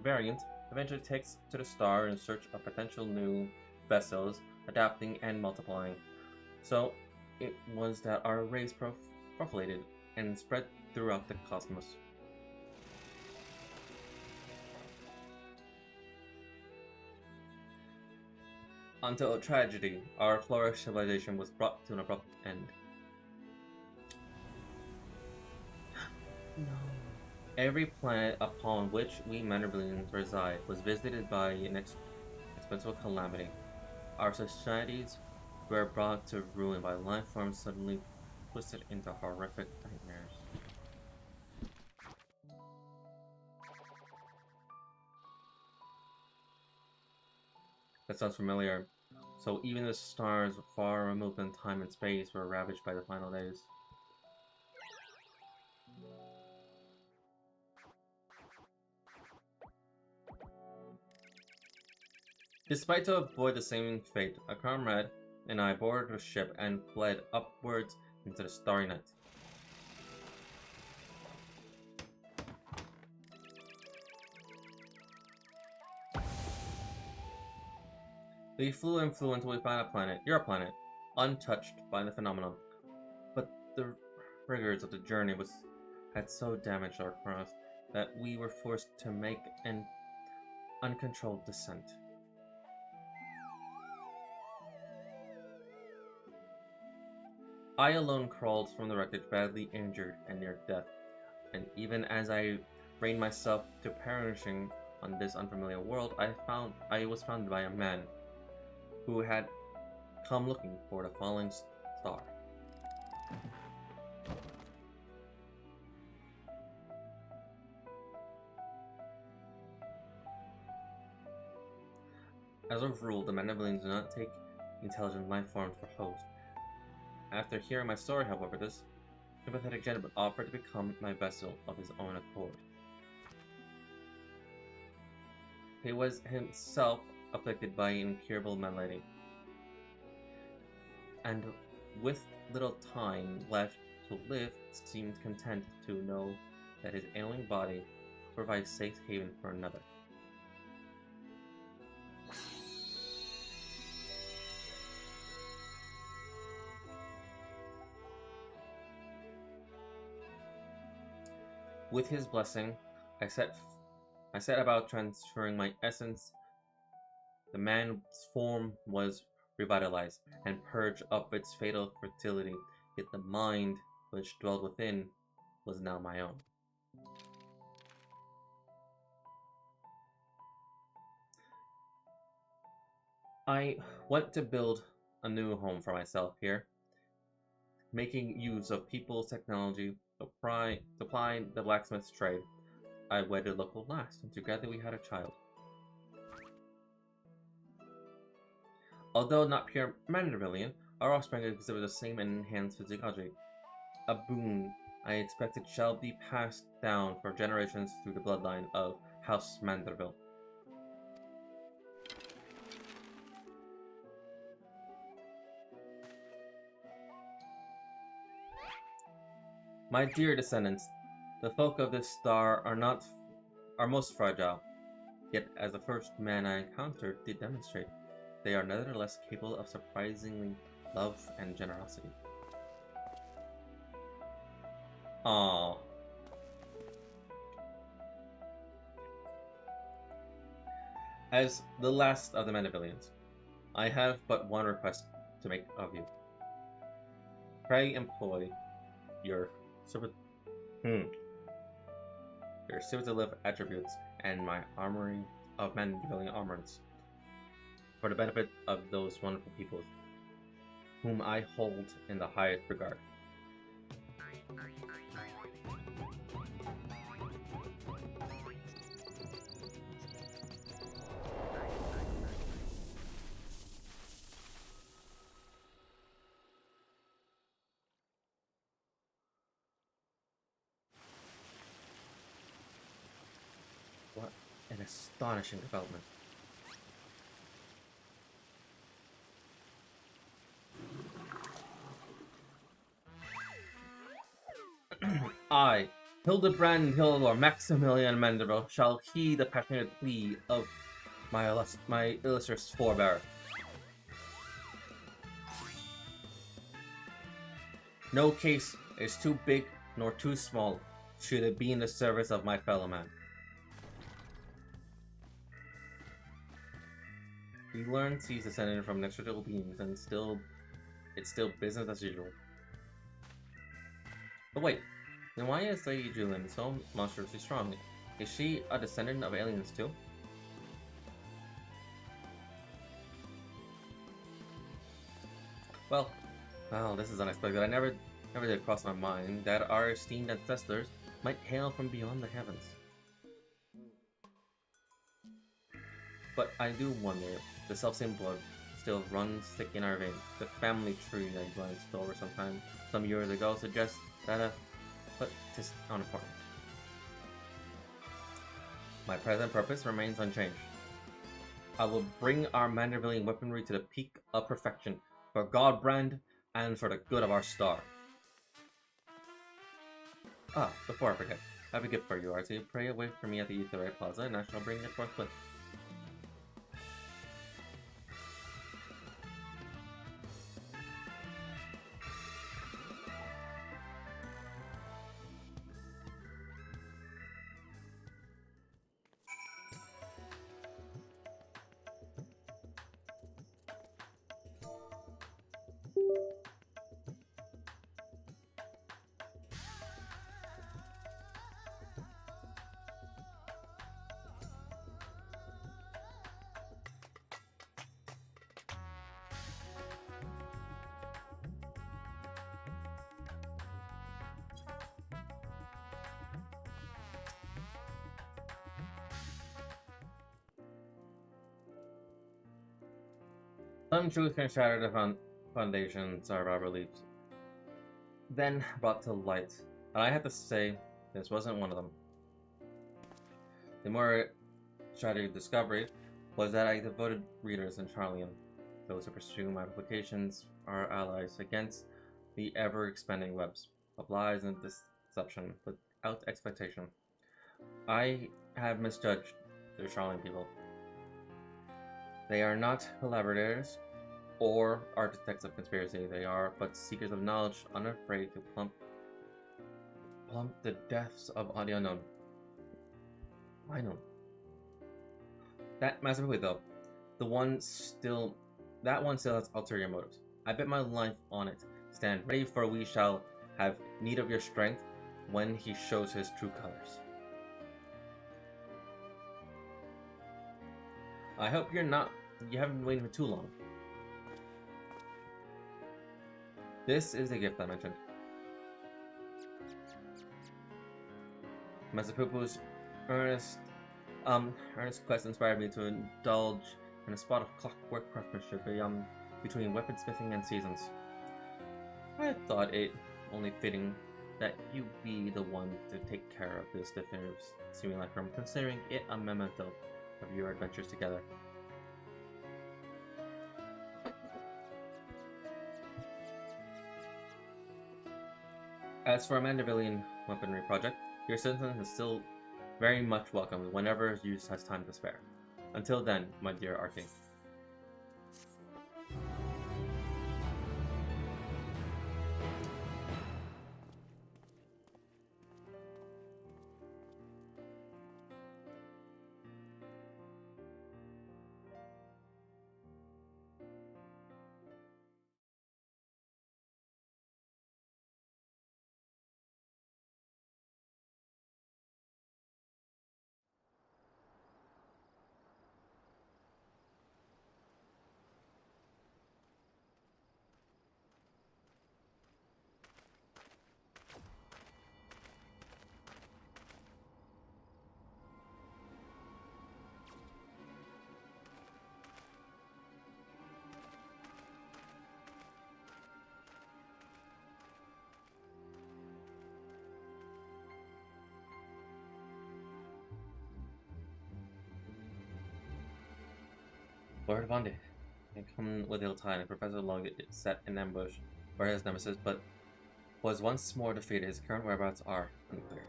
variant eventually takes to the star in search of potential new vessels, adapting and multiplying. So it was that our race proliferated and spread throughout the cosmos. Until a tragedy, our flourished civilization was brought to an abrupt end. No. Every planet upon which we Mandervillians reside was visited by an expensive calamity. Our societies were brought to ruin by life forms suddenly twisted into horrific nightmares. That sounds familiar. So even the stars far removed in time and space were ravaged by the final days. Despite to avoid the same fate, a comrade and I boarded a ship and fled upwards into the starry night. We flew until we found a planet, your planet, untouched by the phenomenon. But the rigors of the journey had so damaged our craft that we were forced to make an uncontrolled descent. I alone crawled from the wreckage badly injured and near death, and even as I reined myself to perishing on this unfamiliar world, I was found by a man who had come looking for the falling star. As a rule, the Mandibulians do not take intelligent life forms for hosts. After hearing my story, however, this sympathetic gentleman offered to become my vessel of his own accord. He was himself afflicted by an incurable malady, and with little time left to live, seemed content to know that his ailing body provides safe haven for another. With his blessing, I set about transferring my essence. The man's form was revitalized and purged of its fatal fertility, yet the mind which dwelled within was now my own. I went to build a new home for myself here, making use of people's technology to ply the blacksmith's trade. I wedded a local lass, and together we had a child. Although not pure Mandarillion, our offspring exhibit the same enhanced physiology. A boon I expect it shall be passed down for generations through the bloodline of House Manderville. My dear descendants, the folk of this star are most fragile, yet as the first man I encountered did demonstrate, they are nevertheless capable of surprisingly love and generosity. Aww. As the last of the Mandavillians, I have but one request to make of you. Pray employ your superlative attributes and my armory of Mandavillian armaments for the benefit of those wonderful peoples whom I hold in the highest regard. What an astonishing development. I, Hildabrand Hildor Maximilian Manderville, shall heed the passionate plea of my illustrious forebear. No case is too big nor too small should it be in the service of my fellow man. He learns he's descended from extraterrestrial beings and it's still business as usual. But wait, then why is Lady Julian so monstrously strong? Is she a descendant of aliens too? Well, this is unexpected. I never did cross my mind that our esteemed ancestors might hail from beyond the heavens. But I do wonder if the self-same blood still runs thick in our veins. The family tree I glanced over some years ago suggests that but tis unimportant. My present purpose remains unchanged. I will bring our Mandervillian weaponry to the peak of perfection, for Godbrand and for the good of our star. Before I forget, I have a gift for you, Artie. Pray away for me at the Etherite Plaza, and I shall bring it forthwith. Some truth can shatter the foundations of our beliefs, then brought to light. And I have to say, this wasn't one of them. The more tragic discovery was that I devoted readers in Charlian, those who pursue my publications are allies against the ever-expanding webs of lies and deception without expectation. I have misjudged the Charlian people. They are not collaborators or architects of conspiracy. They are but seekers of knowledge, unafraid to plumb the depths of the unknown. I know. That massively though, that one still has ulterior motives. I bet my life on it. Stand ready, for we shall have need of your strength when he shows his true colors. I hope you haven't been waiting for too long. This is the gift I mentioned. Master Poopo's earnest quest inspired me to indulge and a spot of clockwork craftsmanship between weaponsmithing and seasons. I thought it only fitting that you be the one to take care of this definitive simulacrum, considering it a memento of your adventures together. As for a Mandervillian weaponry project, your assistance is still very much welcome whenever use has time to spare. Until then, my dear Archie. Lord Bondi had come with ill tide, and Professor Lung set in ambush for his nemesis, but was once more defeated. His current whereabouts are unclear.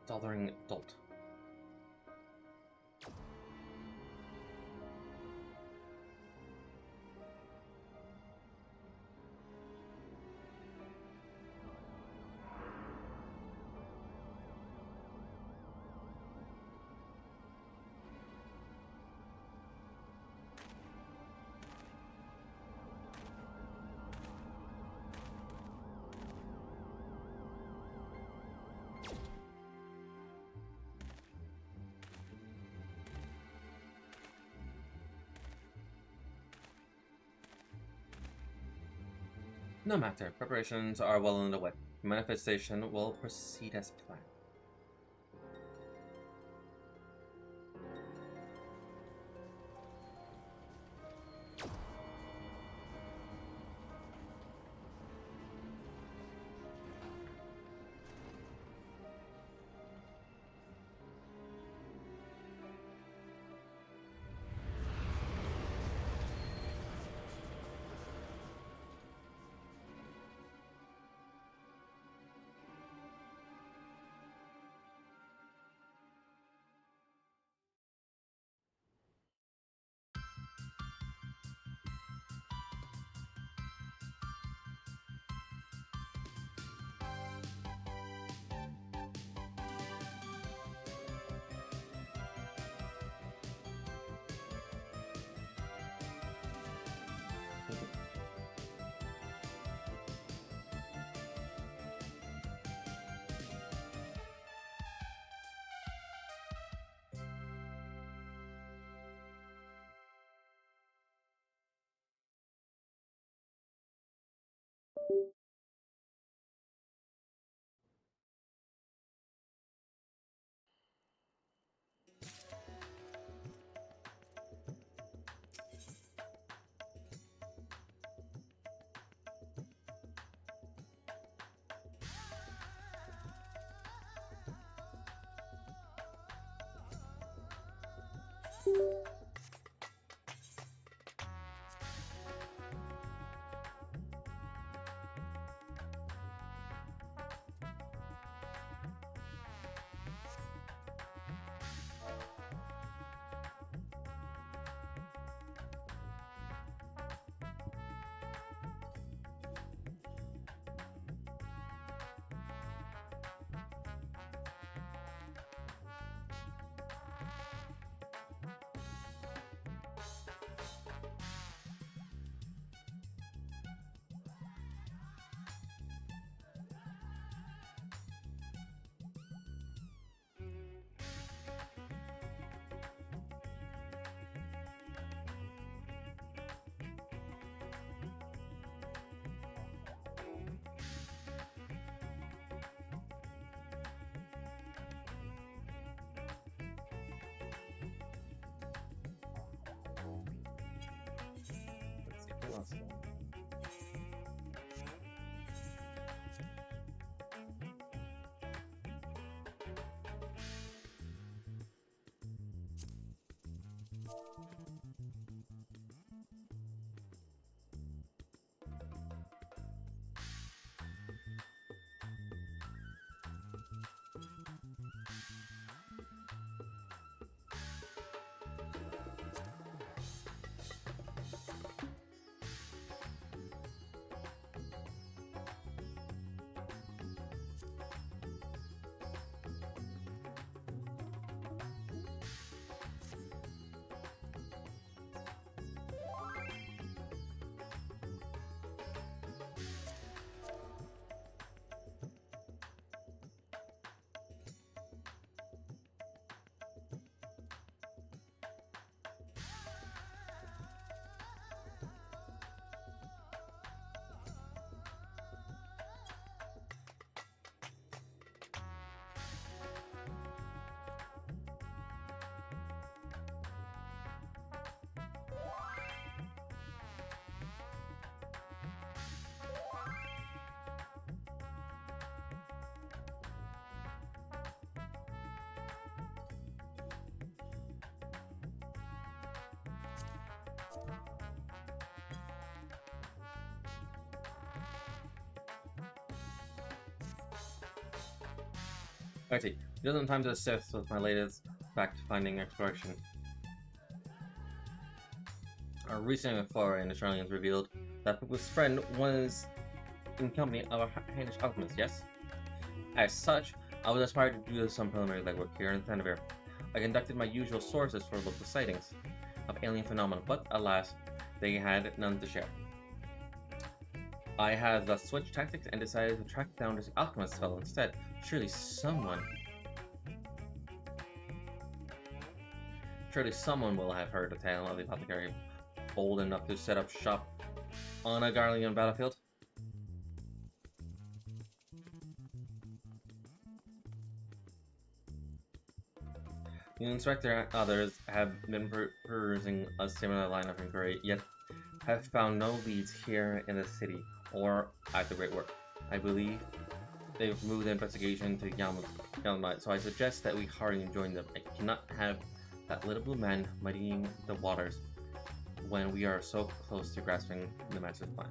Doddering dolt. No matter, preparations are well underway. The manifestation will proceed as planned. Righty, it doesn't have time to assist with my latest fact-finding exploration. Our recent foray in the Charlians revealed that Pupu's friend was in company of a Danish alchemist, yes? As such, I was inspired to do some preliminary legwork here in Thanaver. I conducted my usual sources for local sightings of alien phenomena, but alas, they had none to share. I had thus switched tactics and decided to track down this alchemist fellow instead. Surely someone will have heard the tale of the apothecary old enough to set up shop on a Garlean battlefield. The inspector and others have been perusing a similar line of inquiry, yet have found no leads here in the city or at the Great Work. I believe they've moved the investigation to Yalmut, so I suggest that we hurry and join them. I cannot have that little blue man muddying the waters when we are so close to grasping the master's plan.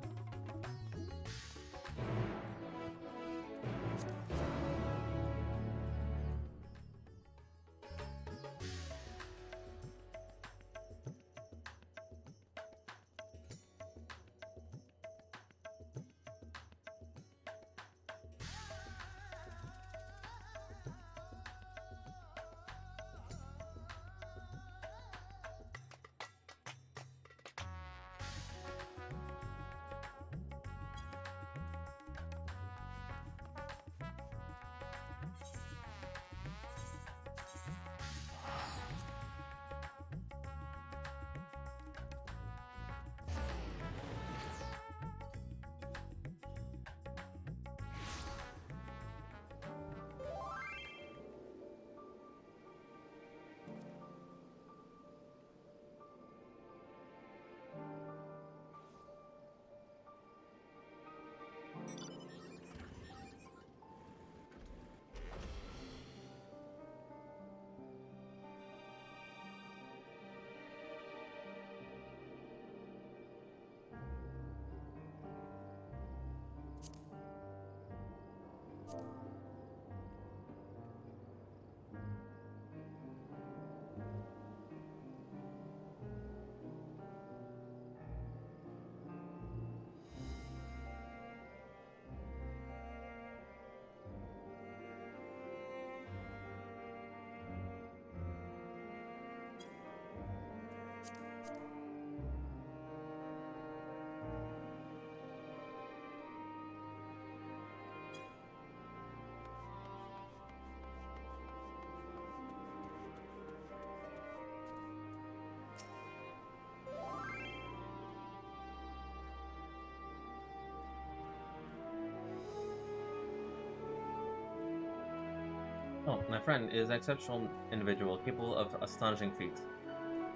Oh, my friend is an exceptional individual, capable of astonishing feats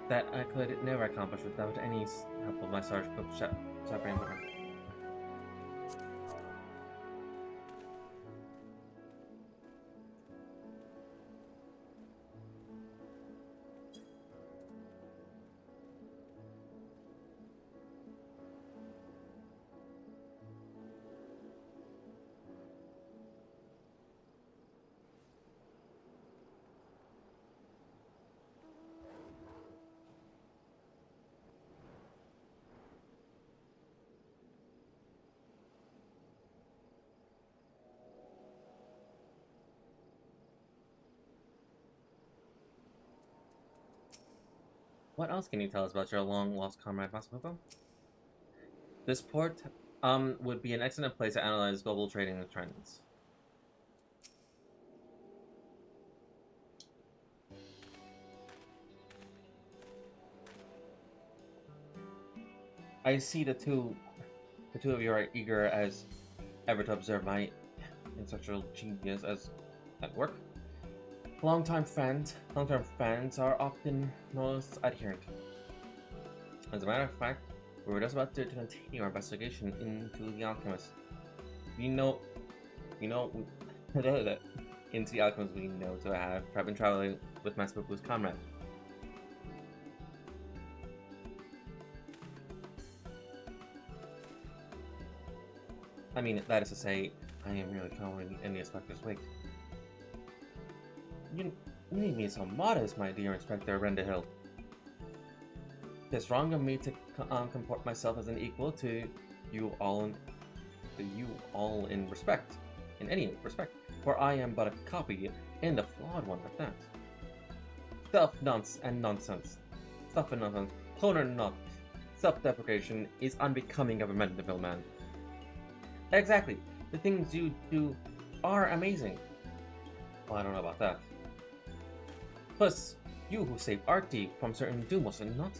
that I could never accomplish without any help of my Sarge Cook chaperone partner. What else can you tell us about your long-lost comrade, Masamoto? This port would be an excellent place to analyze global trading trends. I see the two of you are eager as ever to observe my intellectual genius as at work. Long-term fans are often most adherent. As a matter of fact, we were just about to continue our investigation into the alchemist. We know that into the alchemist we know to have been traveling with Master Pupu's comrade. I mean, that is to say, I am merely following in the inspector's wake. You need me so modest, my dear Inspector Rendahill. It's wrong of me to comport myself as an equal to you all in respect, in any respect, for I am but a copy, and a flawed one at that. Nonsense. Stuff and nonsense. Clone or not, self-deprecation is unbecoming of a Mandeville man. Exactly. The things you do are amazing. Well, I don't know about that. Plus, you who saved Artie from certain doom, was it not?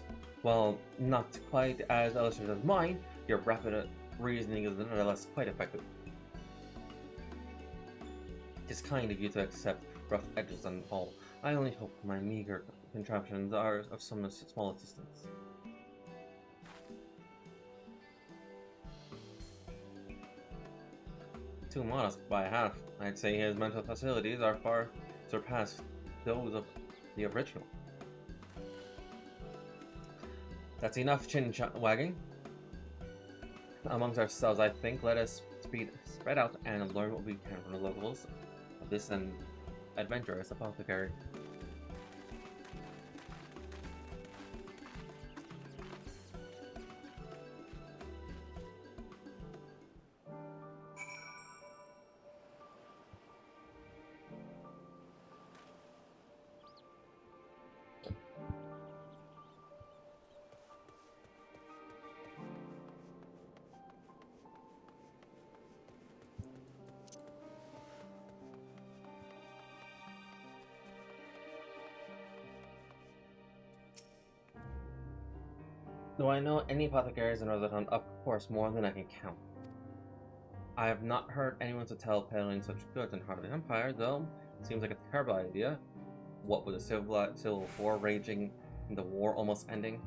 Well, not quite as illustrative as mine, your rapid reasoning is nonetheless quite effective. It is kind of you to accept rough edges and all. I only hope my meager contraptions are of some small assistance. Too modest by half. I'd say his mental facilities are far surpassed those of the original. That's enough chin-wagging. Amongst ourselves, I think, let us spread out and learn what we can from the locals of this adventurous apothecary. Do I know any apothecaries in Rosatown? Of course, more than I can count. I have not heard anyone to tell peddling such goods in Heart of the Empire, though it seems like a terrible idea. What with the civil war raging and the war almost ending?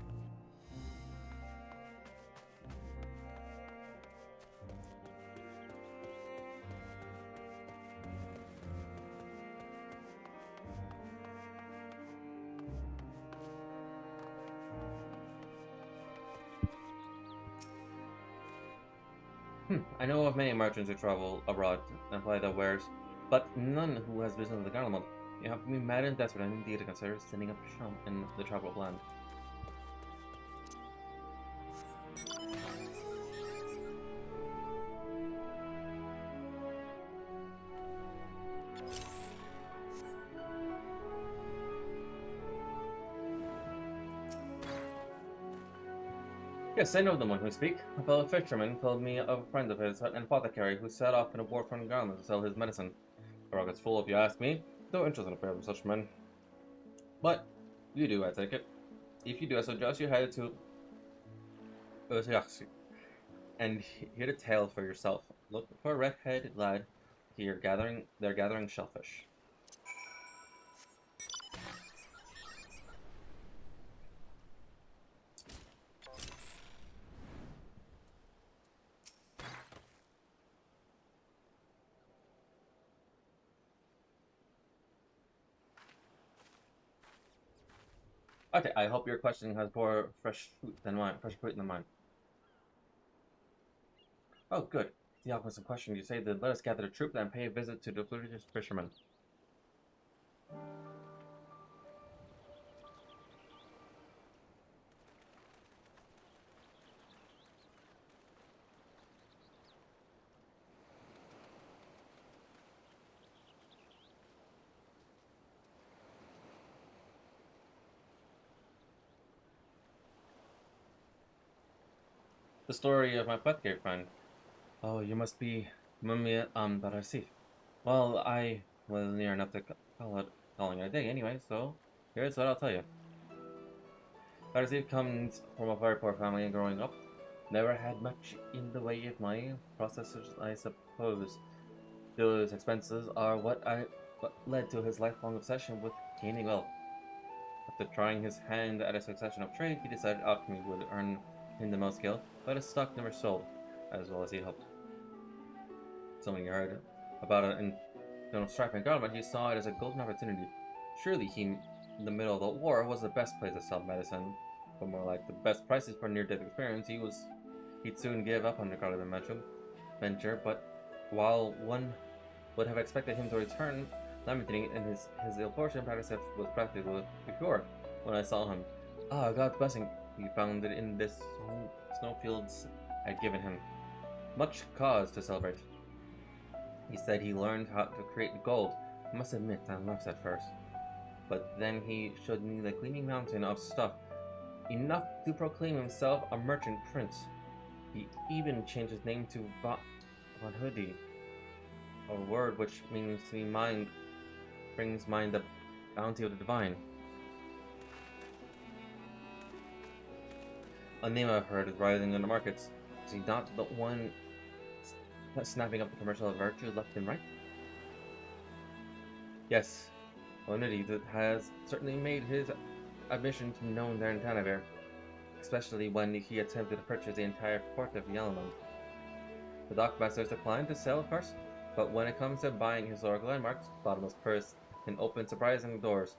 I know of many merchants who travel abroad and fly their wares, but none who has business in the Garlemald. You have to be mad and desperate indeed to consider setting up shop in the travel land. Yes, I know the one who speak. A fellow fisherman told me of a friend of his, an apothecary, who set off in a war from Garland to sell his medicine. The rock is full, if you ask me. No interest in affairs of such men. But you do, I take it. If you do, I suggest you head to Otiaxi and hear the tale for yourself. Look for a red-headed lad here they're gathering shellfish. Okay, I hope your question has more fresh fruit than mine. Oh, good. The opposite question. You say that let us gather a troop and pay a visit to the Flirtish fisherman. The story of my apothecary friend. Oh, you must be Mummy Barasif. Well, I was near enough to calling it a day anyway, so here's what I'll tell you. Barasif comes from a very poor family growing up. Never had much in the way of money. Processors, I suppose. Those expenses are what led to his lifelong obsession with gaining wealth. After trying his hand at a succession of trade, he decided alchemy would earn him the most skill, but his stock never sold, as well as he hoped. So when he heard about it in Donald Stripe and government, he saw it as a golden opportunity. Surely he, in the middle of the war, was the best place to sell medicine, but more like the best prices for near-death experience. He'd soon give up on the Garland venture, but while one would have expected him to return lamenting in his ill fortune. Practice was practically the cure. When I saw him, God's blessing, he found it in this snowfields had given him. Much cause to celebrate. He said he learned how to create gold. I must admit, I laughed at first. But then he showed me the gleaming mountain of stuff, enough to proclaim himself a merchant prince. He even changed his name to Von Hoodie, a word which means to be mind, brings mind the bounty of the divine. A name I've heard is rising in the markets. Is he not the one snapping up the commercial virtue left and right? Yes, Onity has certainly made his admission to known there in Tanaver, especially when he attempted to purchase the entire port of Yalaman. The dockmasters declined to sell, of course, but when it comes to buying historical landmarks, bottomless purse can open surprising doors.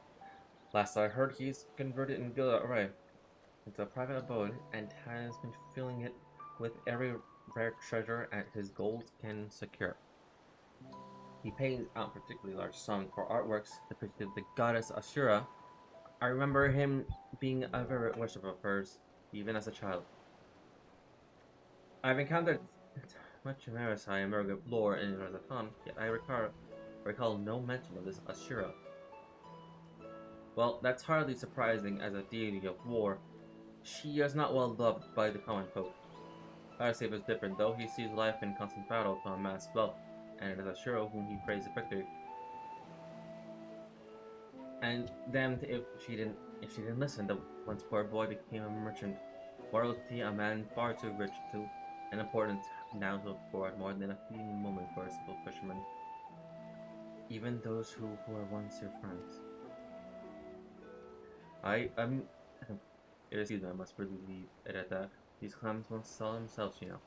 Last I heard, he's converted in Gila Array into a private abode and has been filling it with every rare treasure his gold can secure. He pays out particularly large sums for artworks depicting the goddess Ashura. I remember him being a favorite worshipper of hers, even as a child. I've encountered much Marisai and Murga lore in Razatan, yet I recall no mention of this Ashura. Well, that's hardly surprising as a deity of war. She is not well loved by the common folk. Firesafe is different, though. He sees life in constant battle to amass wealth, and it is Ashura whom he prays the victory. And damned if she didn't listen. The once poor boy became a merchant. Royalty, a man far too rich to and important now to afford more than a fleeting moment for a simple fisherman. Even those who were once your friends. Excuse me, I must really leave it at that. These clams won't sell themselves, you know.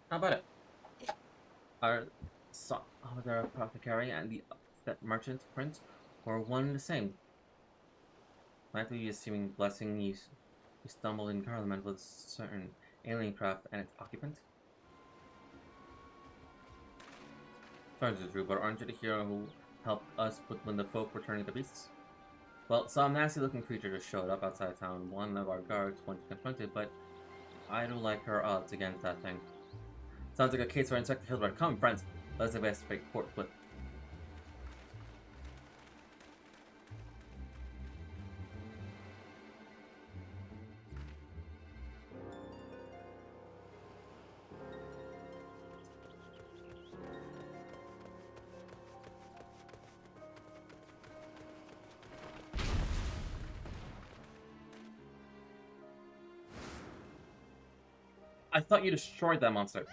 How about it? The apothecary and the merchant prince were one and the same. Likely assuming blessing, he stumbled in Parliament with certain alien craft and its occupant. Sounds true, but aren't you the hero who helped us when the folk were turning to beasts? Well, some nasty-looking creature just showed up outside town. One of our guards wanted to confront it, but I don't like her odds against that thing. Sounds like a case for Inspector Hildabrand. Come, friends, let's investigate forthwith. I thought you destroyed that monster.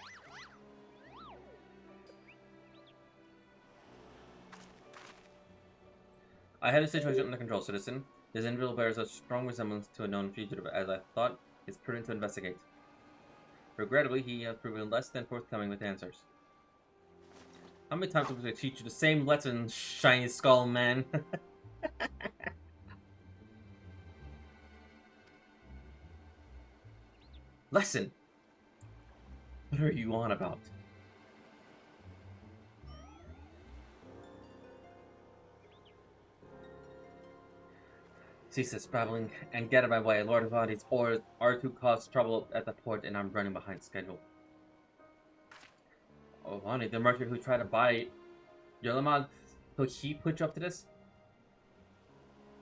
I had the situation under control, citizen. This individual bears a strong resemblance to a known fugitive, as I thought it's prudent to investigate. Regrettably, he has proven less than forthcoming with answers. How many times am I going to teach you the same lesson, shiny skull man? Lesson? What are you on about? Cease this babbling and get out of my way. Lord Avadi's orders are to cause trouble at the port, and I'm running behind schedule. Oh, Avadi, the merchant who tried to buy Yolamad, so he put you up to this?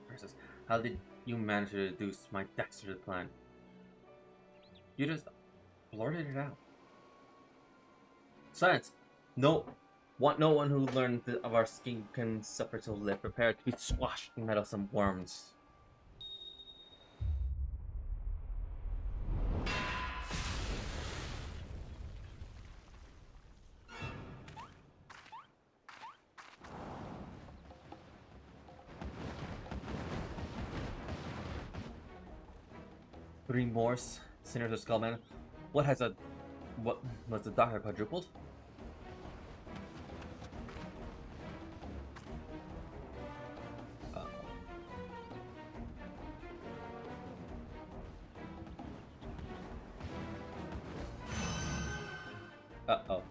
Versus, how did you manage to deduce my dexterous plan? You just blurted it out. Silence! No one who learned of our scheme can suffer till live, prepared to be squashed in meddlesome worms. 3 Morse, Sinners of Skullman. What was the doctor quadrupled? Uh-oh.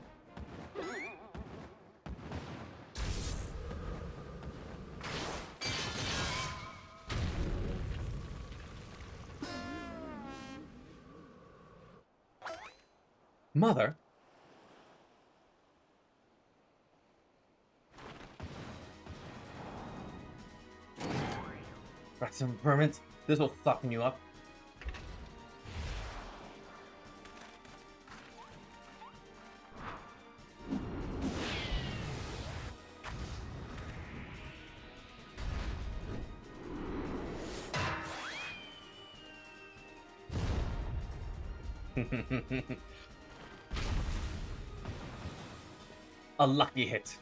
Mother? Got some permits? This will fucking you up. A lucky hit.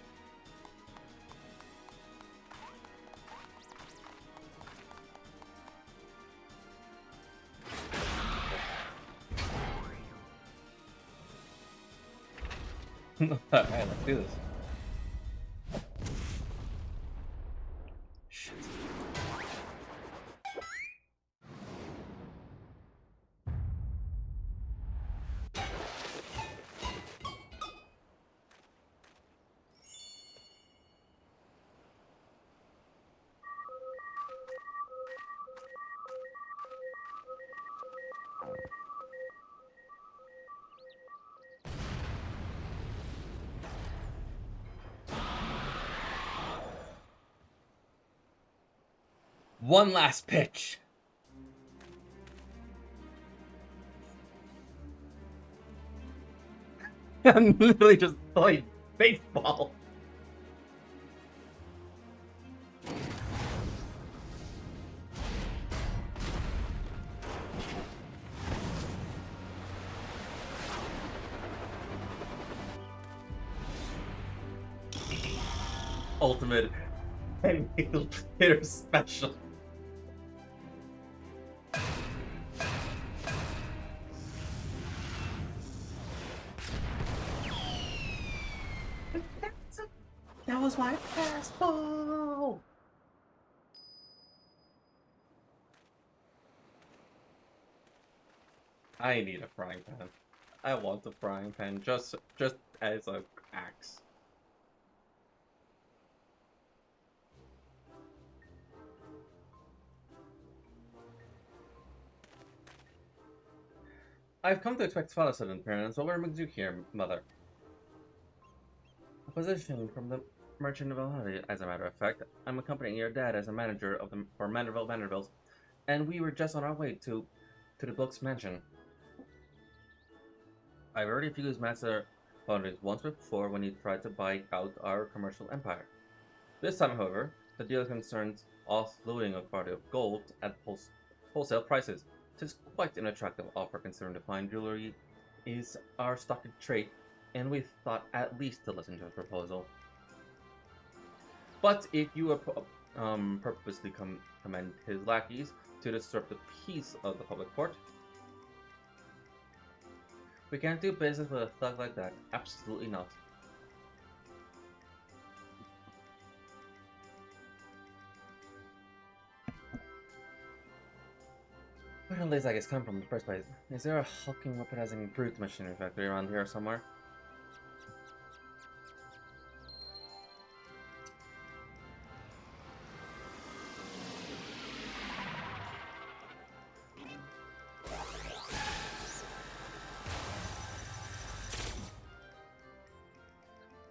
Alright, let's do this. Shit. One last pitch. I'm literally just playing baseball. Ultimate and hitter special. That was my fastball. I need a frying pan. I want a frying pan just as a axe. I've come to expect fatherhood and parents. What brings you here, mother? A position from the Merchant of Valhalla, as a matter of fact. I'm accompanying your dad as a manager of the for Vanderbilt, and we were just on our way to the Block's mansion. I've already fused Master boundaries once before when he tried to buy out our commercial empire. This time, however, the deal concerns offloading a quantity of gold at wholesale prices. It is quite an attractive offer considering the fine jewelry is our stock in trade, and we thought at least to listen to his proposal. But if you purposely command his lackeys to disrupt the peace of the public court, we can't do business with a thug like that. Absolutely not. Where do these guys come from in the first place? Is there a hulking weaponizing brute machinery factory around here somewhere?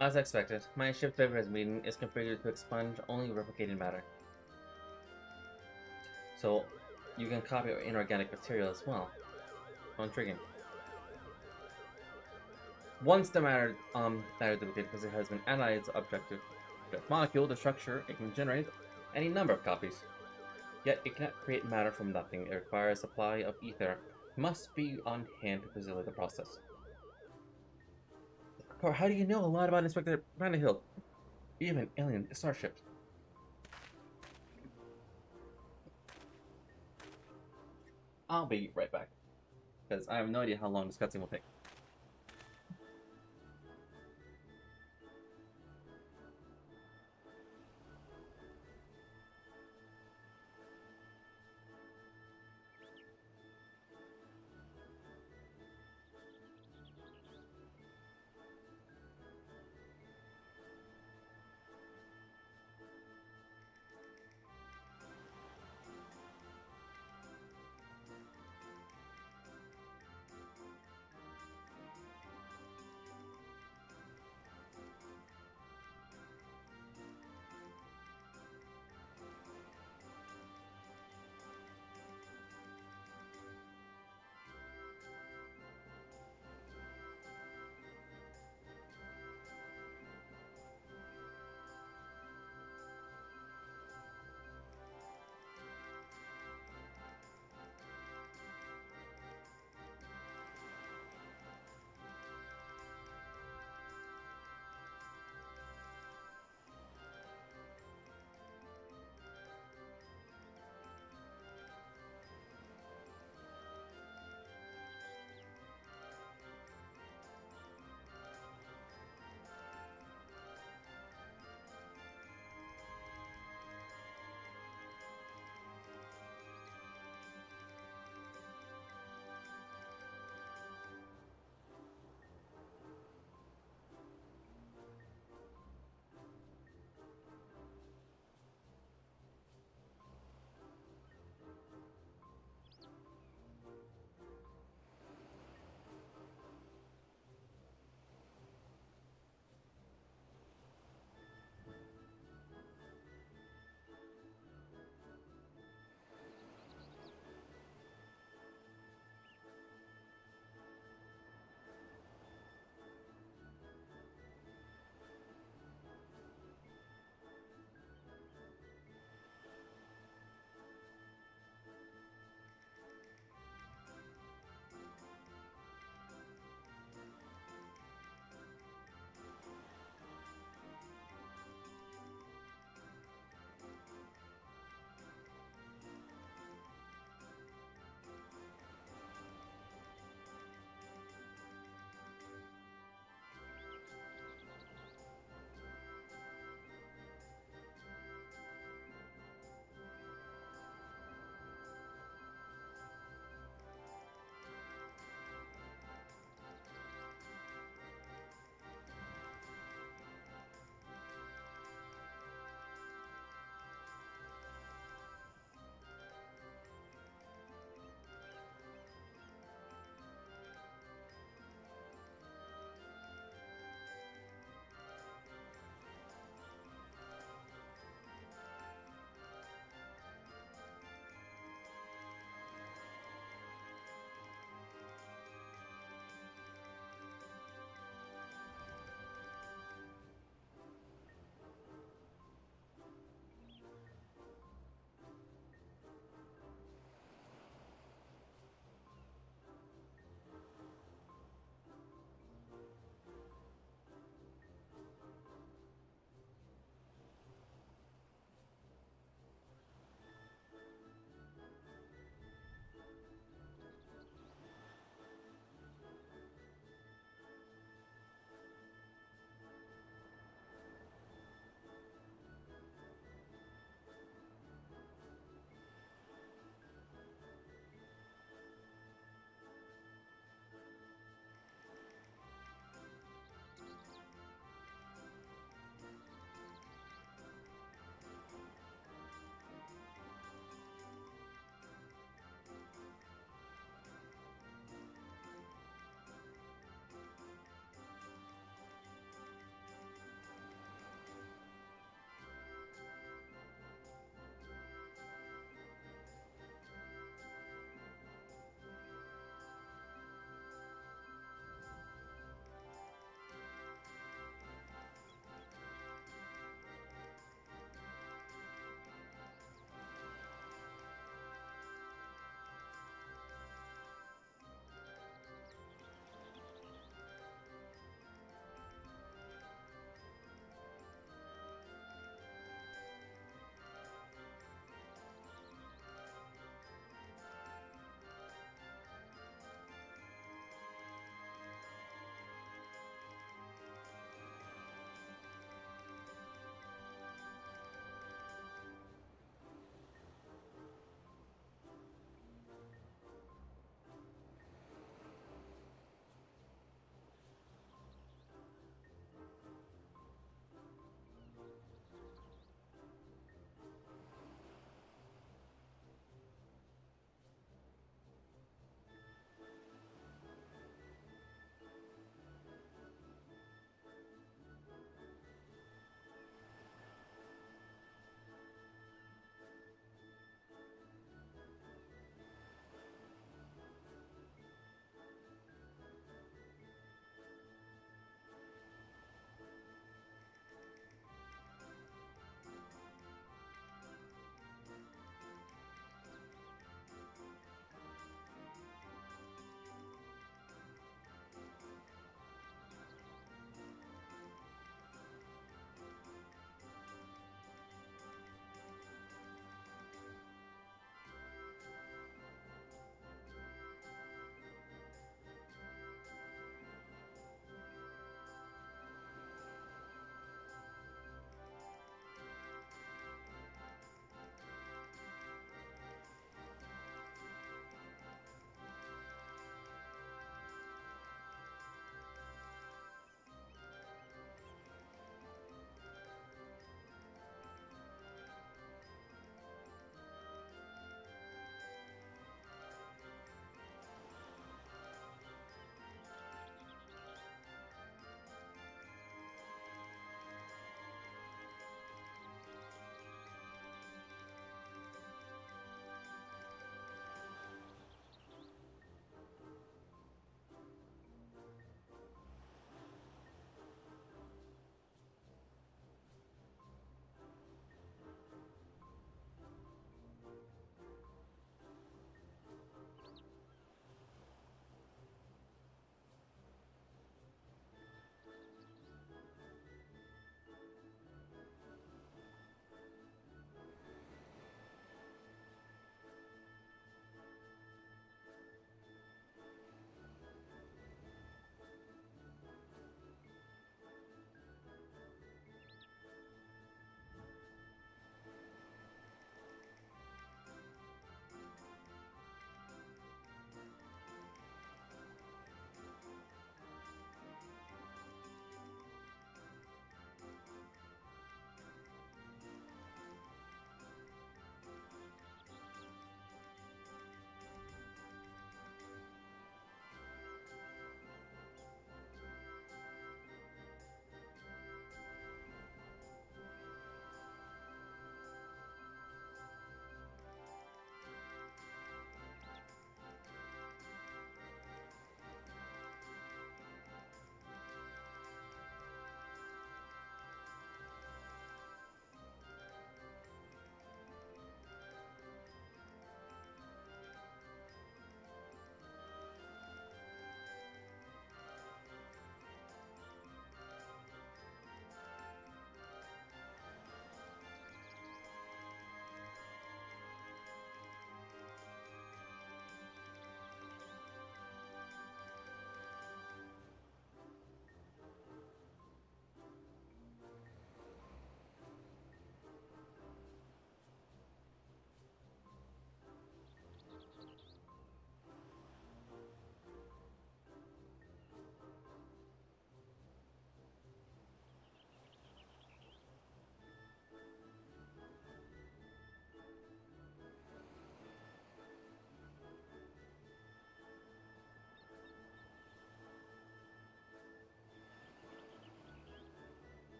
As expected, my shift beverage meeting is configured to expunge only replicated matter. So, you can copy inorganic material as well. How intriguing. Once the matter duplicated because it has been analyzed objective molecule, the structure, it can generate any number of copies. Yet it cannot create matter from nothing. It requires a supply of ether. Must be on hand to facilitate the process. How do you know a lot about Inspector Vanderhill? Even alien starships. I'll be right back, because I have no idea how long this cutscene will take.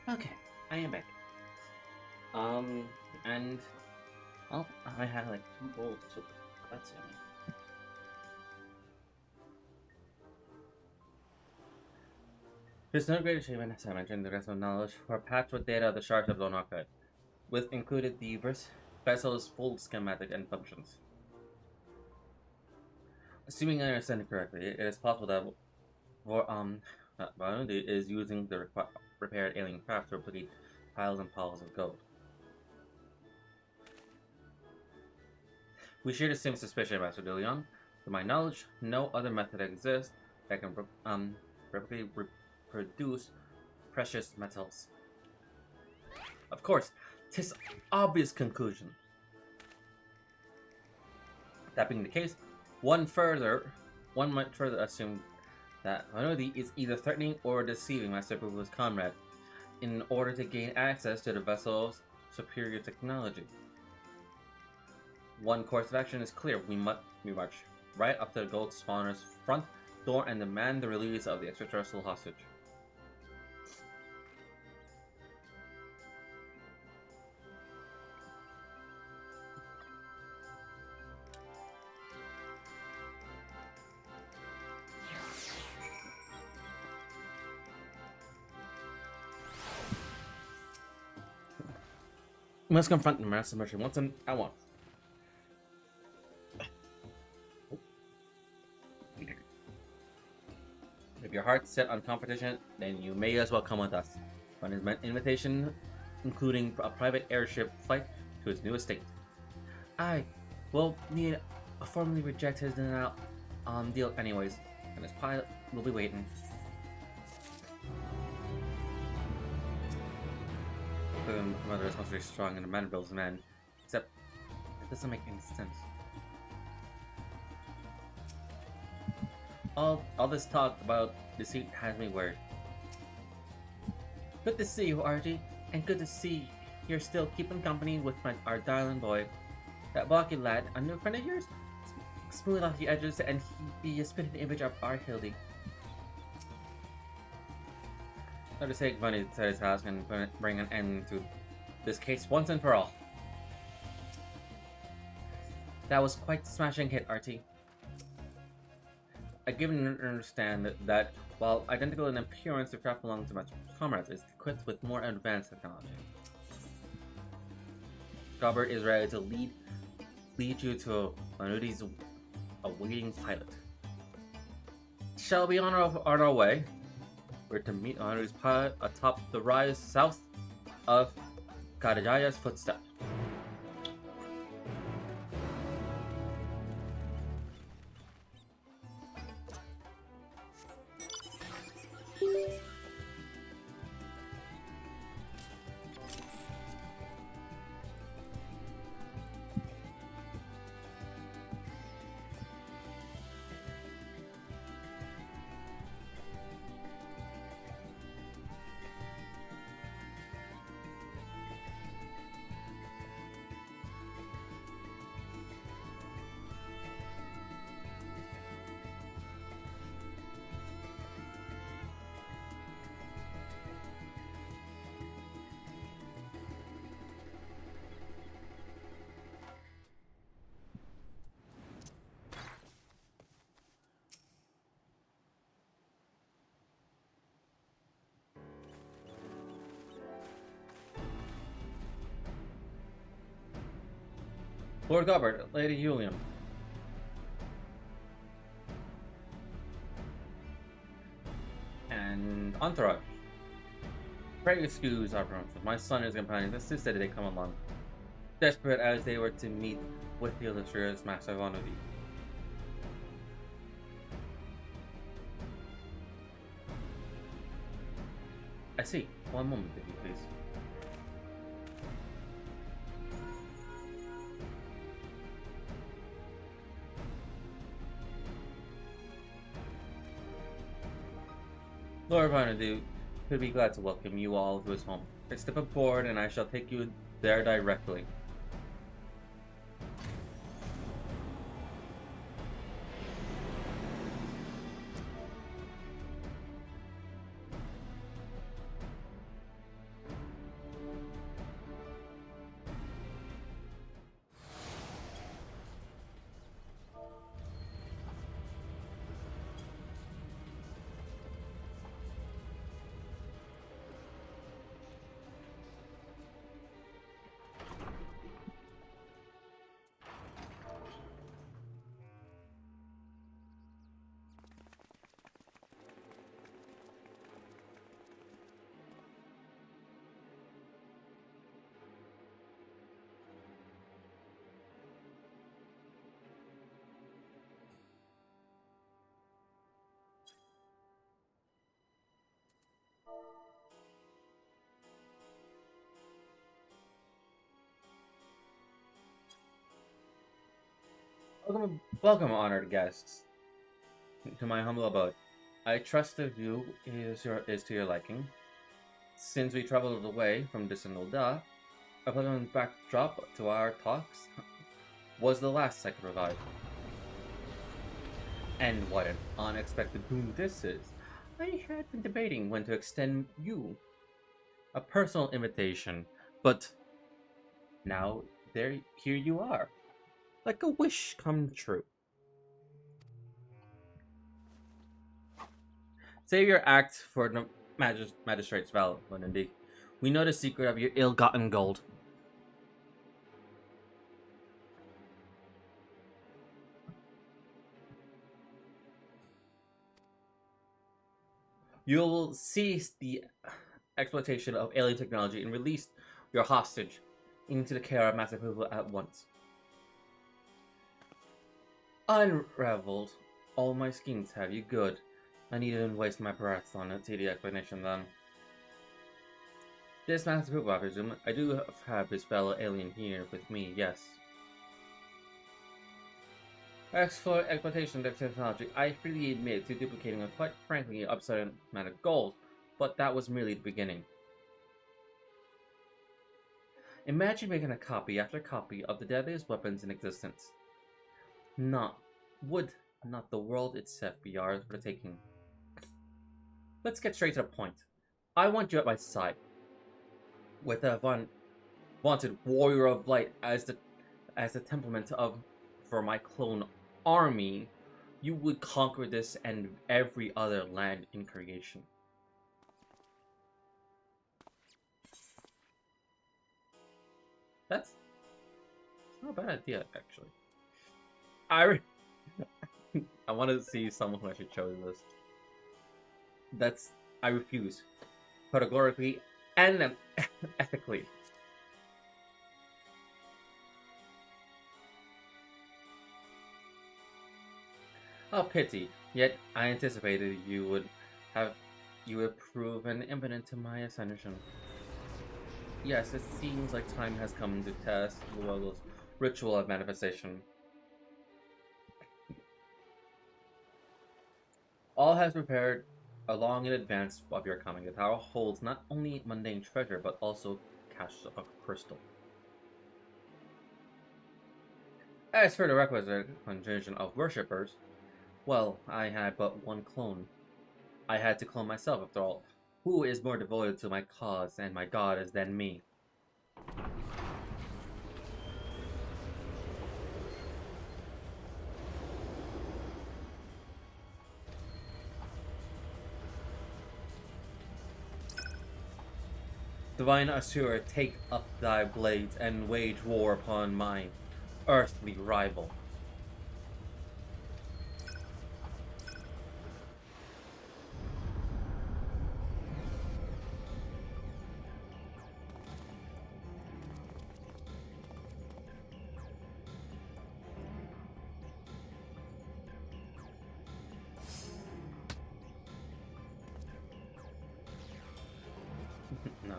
Okay, I am back. Um, and well, I had like 2 goals, so that's yummy. There's no great achievement, as I mentioned, the rest of knowledge were patched with data of the shards of Lone Archive, with included the vessel's full schematic and functions. Assuming I understand it correctly, it is possible that Vanundi is using the repaired alien craft to replicate piles and piles of gold. We share the same suspicion, Master DeLeon. To my knowledge, no other method exists that can replicate reproduce precious metals. Of course, 'tis obvious conclusion. That being the case, one might further assume that Hanodi is either threatening or deceiving Master Pupu's comrade in order to gain access to the vessel's superior technology. One course of action is clear. We march right up to the gold spawner's front door and demand the release of the extraterrestrial hostage. We must confront the master merchant once and at once. If your heart's set on competition, then you may as well come with us on his invitation, including a private airship flight to his new estate. I will need a formally reject his denial deal anyways, and his pilot will be waiting. The mother is mostly strong and the man builds man, except it doesn't make any sense. All this talk about deceit has me worried. Good to see you, Archie, and good to see you're still keeping company with our darling boy. That blocky lad, a new friend of yours? Smooth off the edges and he be a spitting image of our Hildy. Let us take money to his house and bring an end to this case once and for all. That was quite a smashing hit, Archie. I give and understand that while identical in appearance, the craft belongs to my comrades is equipped with more advanced technology. Gobert is ready to lead you to Manudi's awaiting pilot. Shall we on our way? We're to meet Manudi's pilot atop the rise south of Kadajaya's footsteps. Lord Gobert, Lady Julian. And entourage. Pray excuse our promises. My son and his companions insisted they come along, desperate as they were to meet with the illustrious Master Vanity. I see. One moment, if you please. Lord Vanadu would be glad to welcome you all to his home. Step aboard and I shall take you there directly. Welcome, honored guests, to my humble abode. I trust the view is to your liking. Since we traveled away from distant Olda, a pleasant backdrop to our talks was the last I could provide. And what an unexpected boon this is! I had been debating when to extend you a personal invitation, but now here you are, like a wish come true. Save your act for the magistrate's valid, indeed. We know the secret of your ill-gotten gold. You'll cease the exploitation of alien technology and release your hostage into the care of massive people at once. Unraveled, all my schemes have you good. I needn't even waste my breath on a tedious explanation then. This massive people, I presume. I do have his fellow alien here with me, yes. As for exploitation of technology, I freely admit to duplicating a quite frankly absurd amount of gold, but that was merely the beginning. Imagine making a copy after copy of the deadliest weapons in existence. Would not the world itself be ours for the taking? Let's get straight to the point. I want you at my side. With a vaunted warrior of light as the temperament for my clone army, you would conquer this and every other land in creation. That's not a bad idea, actually. I want to see someone who actually chose this. I refuse, categorically and ethically. Oh pity! Yet I anticipated you would prove an impotent to my ascension. Yes, it seems like time has come to test Luogo's ritual of manifestation. All has prepared long in advance of your coming. The tower holds not only mundane treasure, but also caches of crystal. As for the requisite contingent of worshippers, well, I had but one clone. I had to clone myself, after all. Who is more devoted to my cause and my goddess than me? Divine Asura, take up thy blades and wage war upon my earthly rival. No.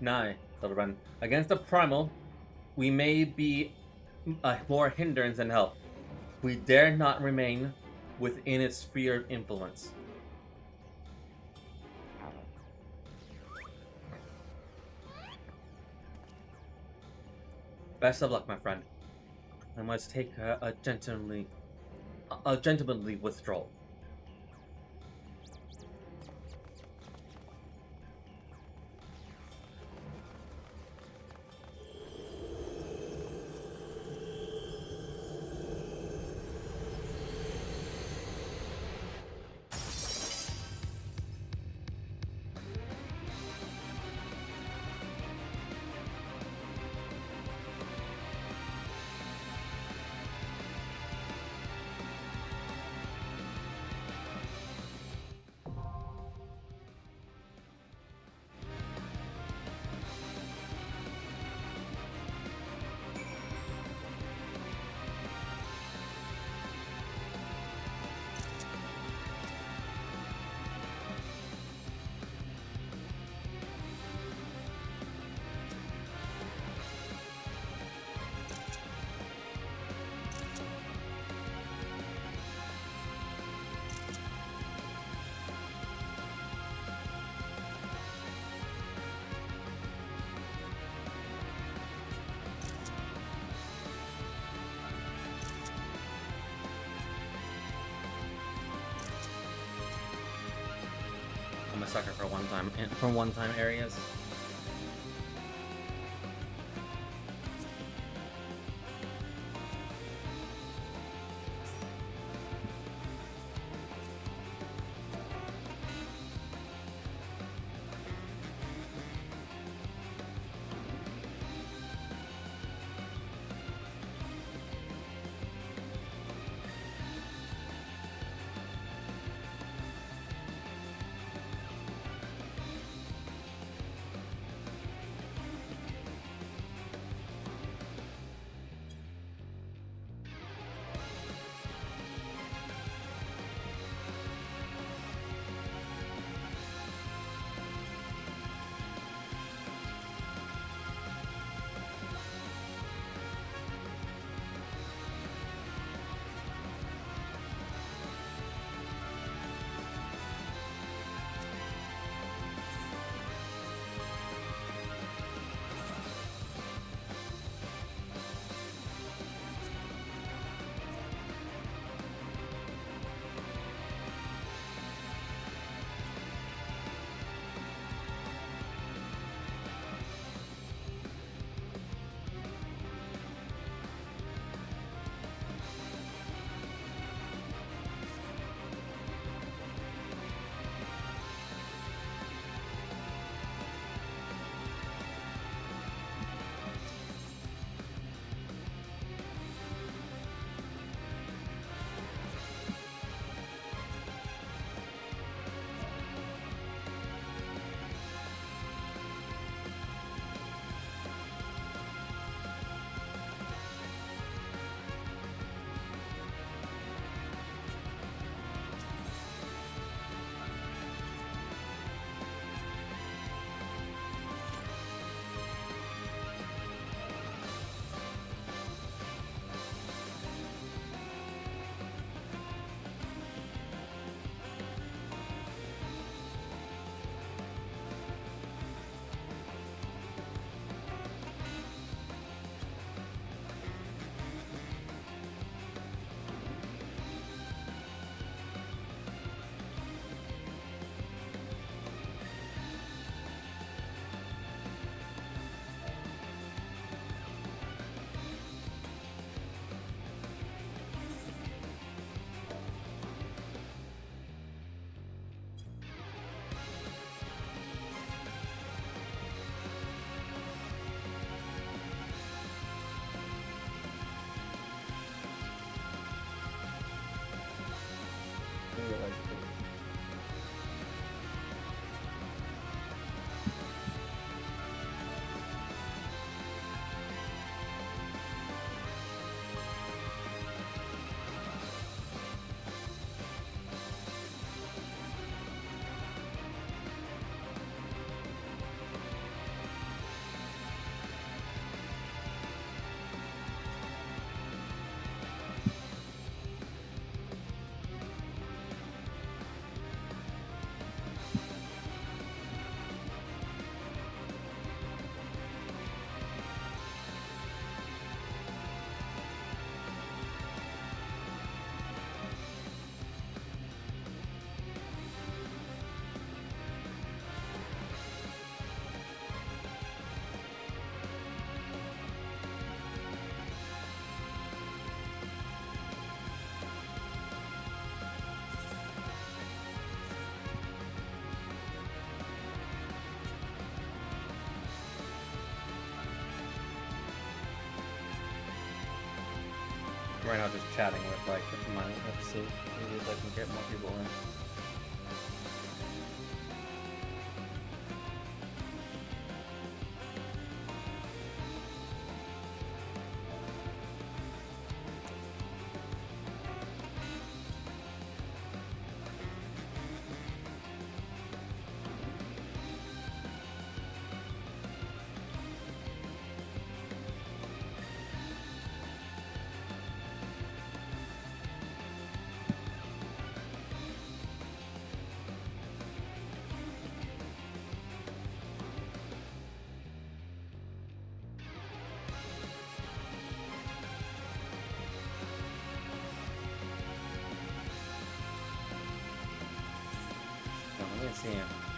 Nay, Hildabrand. Against the primal, we may be more hindrance than help. We dare not remain within its sphere of influence. Best of luck, my friend. I must take a gentlemanly withdrawal. I'm a sucker for one-time areas. Right now, just chatting with like my FC. Maybe if I can get more people in. Let me see.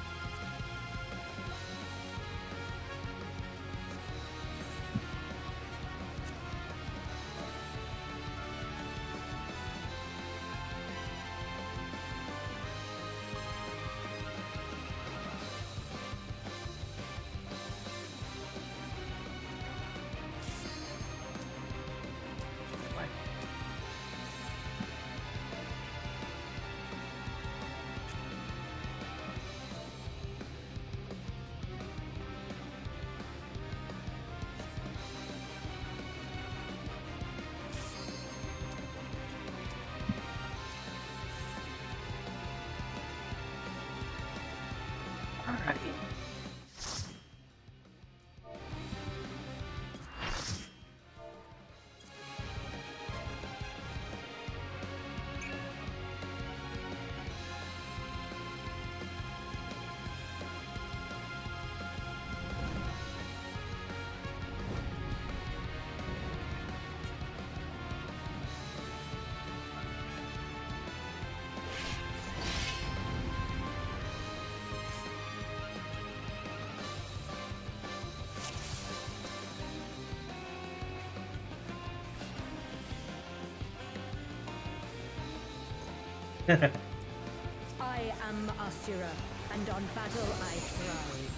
I am Asura, and on battle I thrive.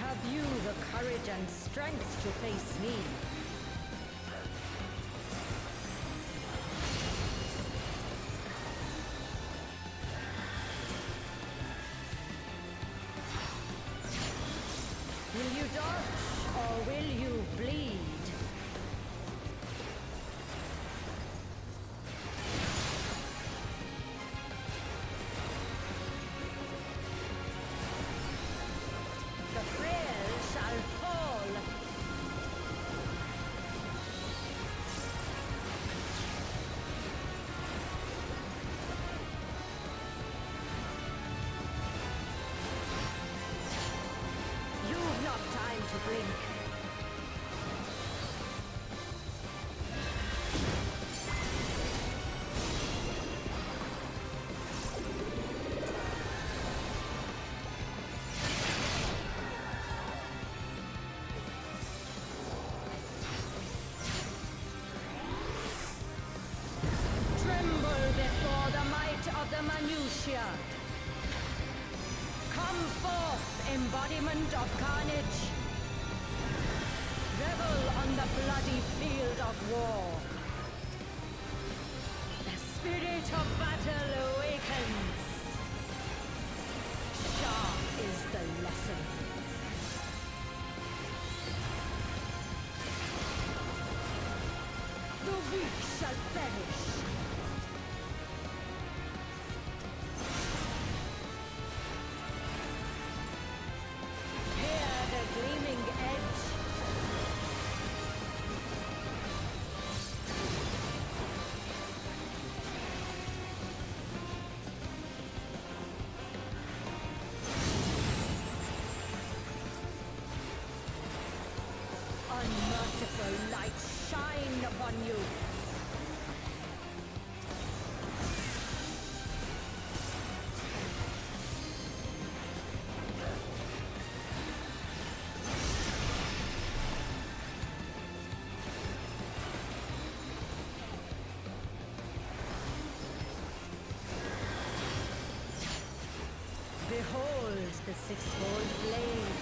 Have you the courage and strength to face me? Will you dodge, or will you bleed? The frail shall fall. You've not time to blink. Tremble before the might of the minutiae. Come forth, embodiment of carnage. Revel on the bloody field of war. The spirit of battle awakens. Sharp is the lesson. The weak shall perish. Hear the gleaming edge. Unmerciful light shine upon you. Behold the sixfold blade.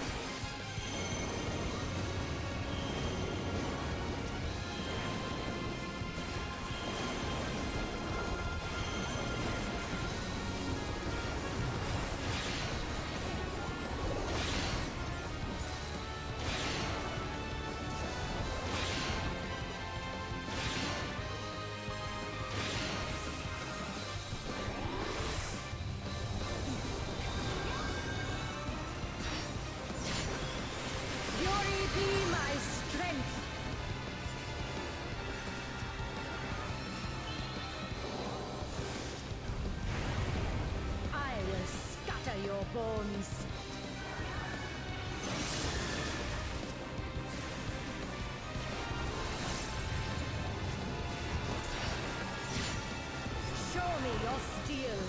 Fury be my strength. I will scatter your bones. Show me your steel.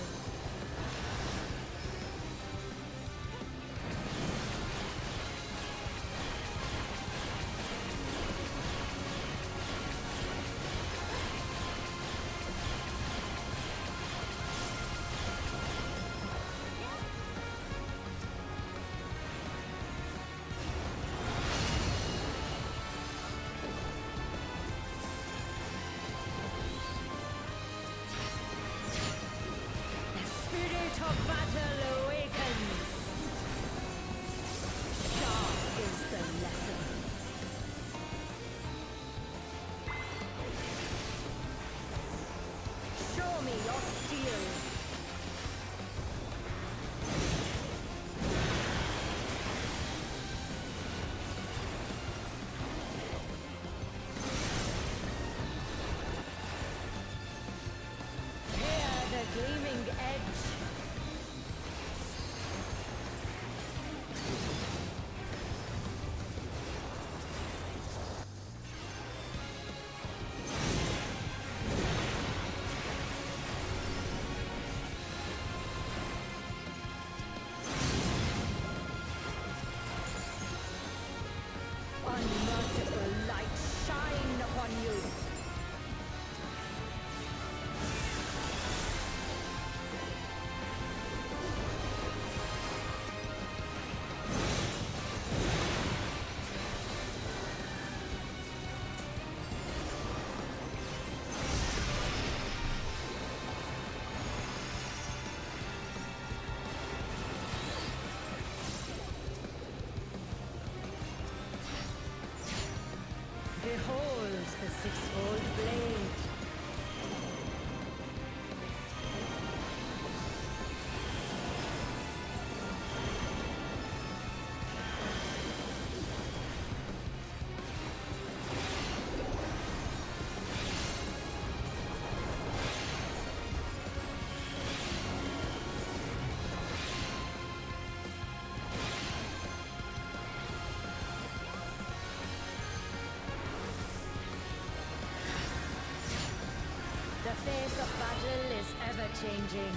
price of battle is ever changing.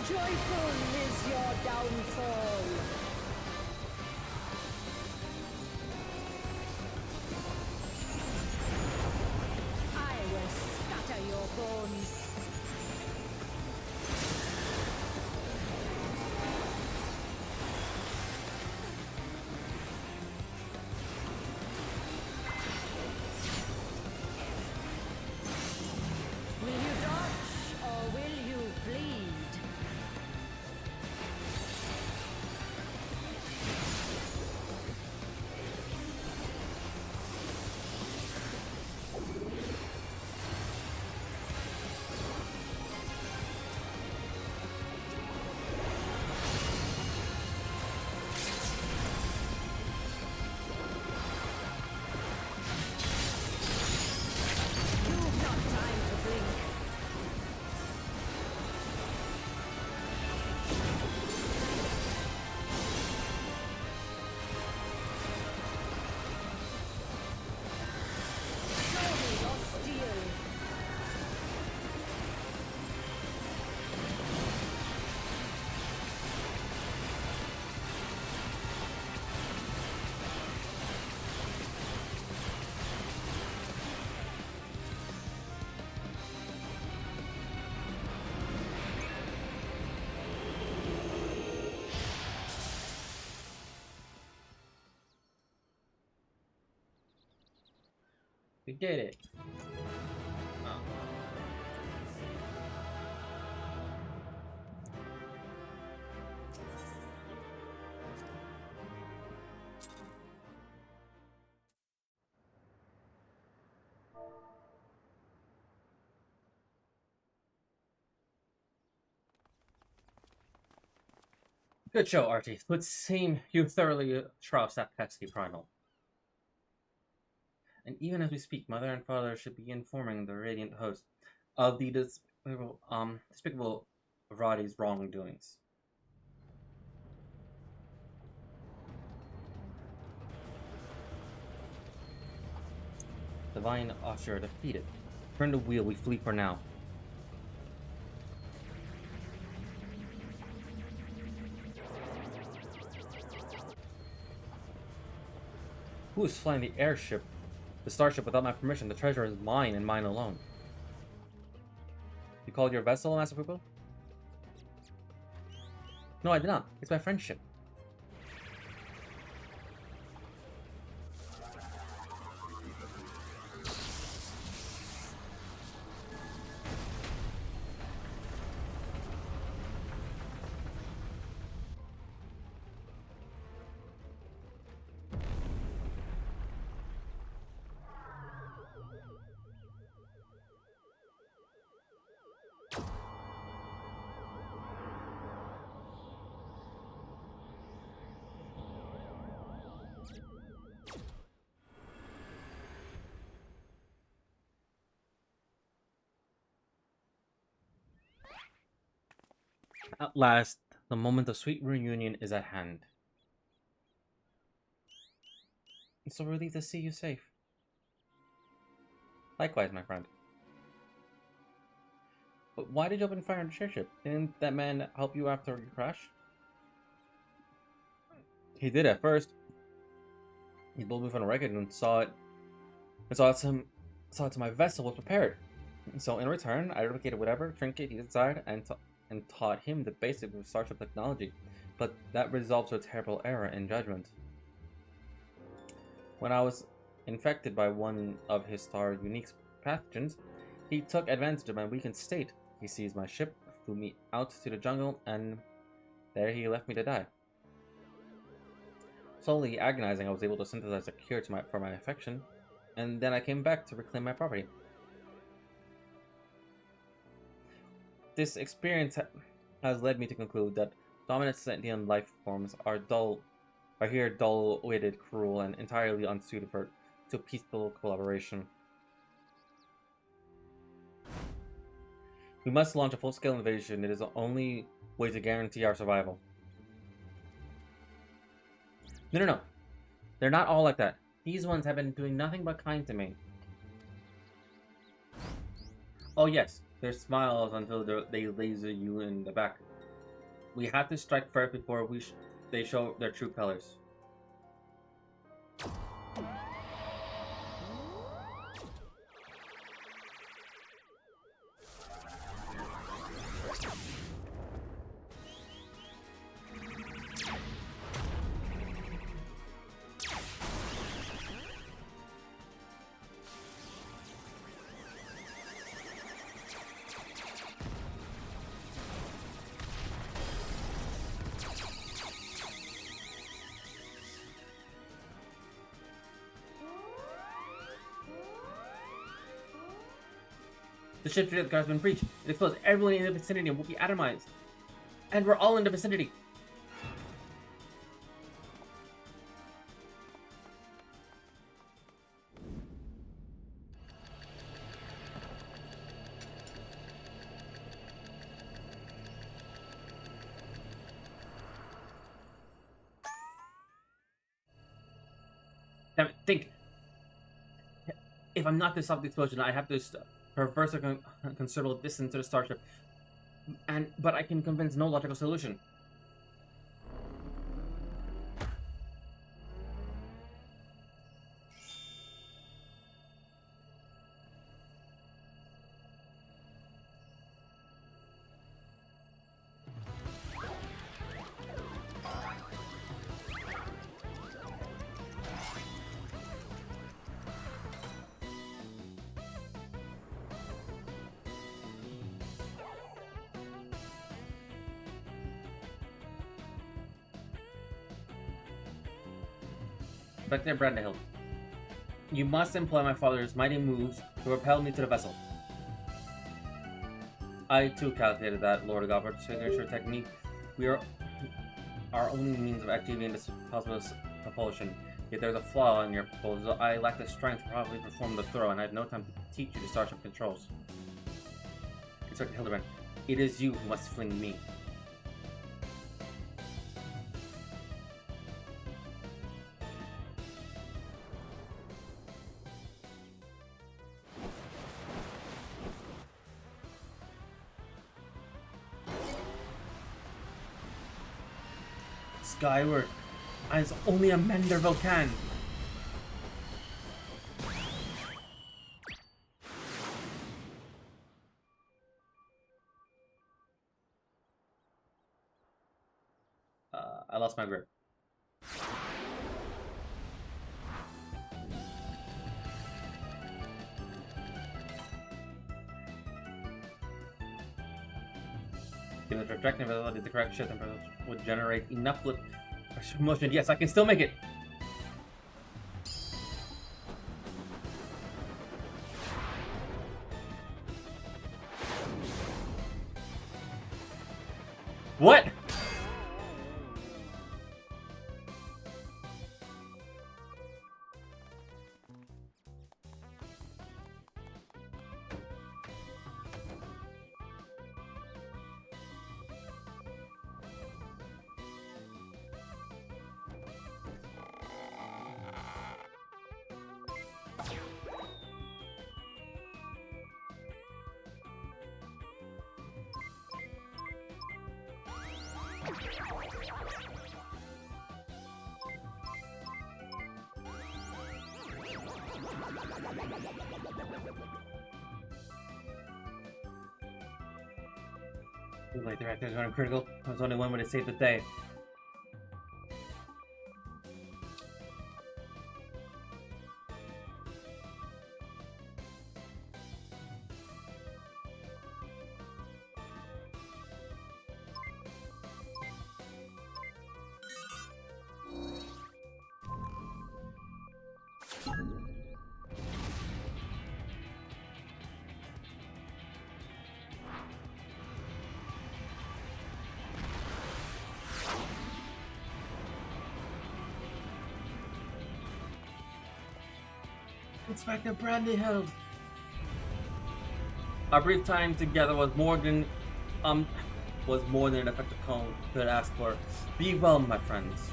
Joyful is your downfall. I will scatter your bones. Will you dodge or will you bleed? You've not time to blink. Show me your steel. We did it. Oh. Good show, Archie. Would seem you thoroughly trust that pesky primal. And even as we speak, Mother and Father should be informing the Radiant host of the despicable Vradi's wrongdoings. Divine Usher defeated. Turn the wheel, we flee for now. Who is flying the airship? The starship without my permission. The treasure is mine and mine alone. You called your vessel, Master Pupil? No, I did not. It's my friendship. At last, the moment of sweet reunion is at hand. I'm so relieved to see you safe. Likewise, my friend. But why did you open fire on the airship? Didn't that man help you after your crash? He did at first. He pulled me from the wreckage and saw it my vessel was prepared. So in return, I replicated whatever trinket he desired and taught him the basics of starship technology. But that resolved to a terrible error in judgment. When I was infected by one of his star's unique pathogens, he took advantage of my weakened state. He seized my ship, flew me out to the jungle, and there he left me to die. Slowly agonizing, I was able to synthesize a cure for my infection, and then I came back to reclaim my property. This experience has led me to conclude that dominant sentient life forms are here dull-witted, cruel, and entirely unsuited to peaceful collaboration. We must launch a full-scale invasion. It is the only way to guarantee our survival. No. They're not all like that. These ones have been doing nothing but kind to me. Oh yes, their smiles until they laser you in the back. We have to strike first before they show their true colors. The ship's radar has been breached. It explodes. Everyone in the vicinity will be atomized. And we're all in the vicinity. Damn it, think. If I'm not to stop the explosion, I have to traverse a considerable distance to the starship. But I can convince no logical solution. Inspector Brandahill, you must employ my father's mighty moves to propel me to the vessel. I too calculated that, Lord Gobbert's signature technique. We are our only means of activating this possible propulsion. Yet there's a flaw in your proposal. I lack the strength to properly perform the throw, and I have no time to teach you the starship controls. Inspector Hildabrand, it is you who must fling me. Skyward, and it's only a Menderville can. I lost my grip. Given the trajectory ability, the correct shift and would generate enough motion. Yes, I can still make it. What? Like the reactors running critical. There's only one way to save the day. Inspector Brandahill. Our brief time together was more than an effective call could ask for. Be well, my friends.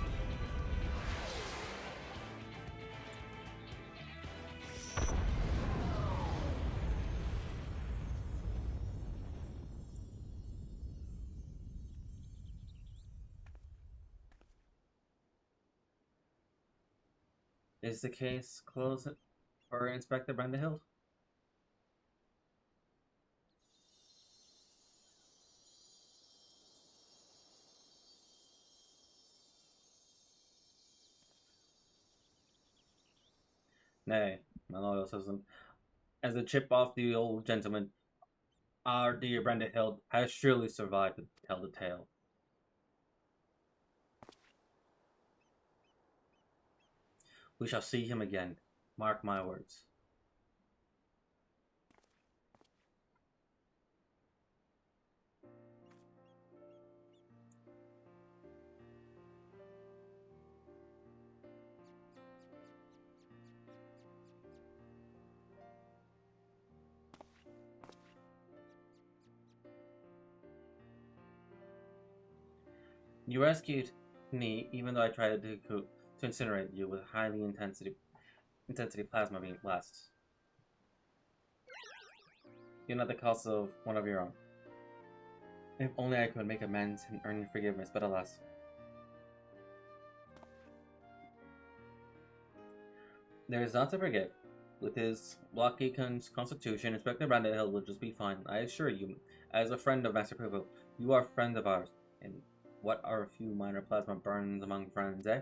Is the case closed for Inspector Brandehild? Nay, my loyal citizen. As a chip off the old gentleman, our dear Brandehild has surely survived to tell the tale. We shall see him again. Mark my words. You rescued me, even though I tried to incinerate you with highly intensity plasma beam blasts. You're not the cause of one of your own. If only I could make amends and earn your forgiveness, but alas. There is not to forgive. With his blocky constitution, Inspector Brandehill will just be fine. I assure you, as a friend of Master Pupil, you are a friend of ours. And what are a few minor plasma burns among friends, eh?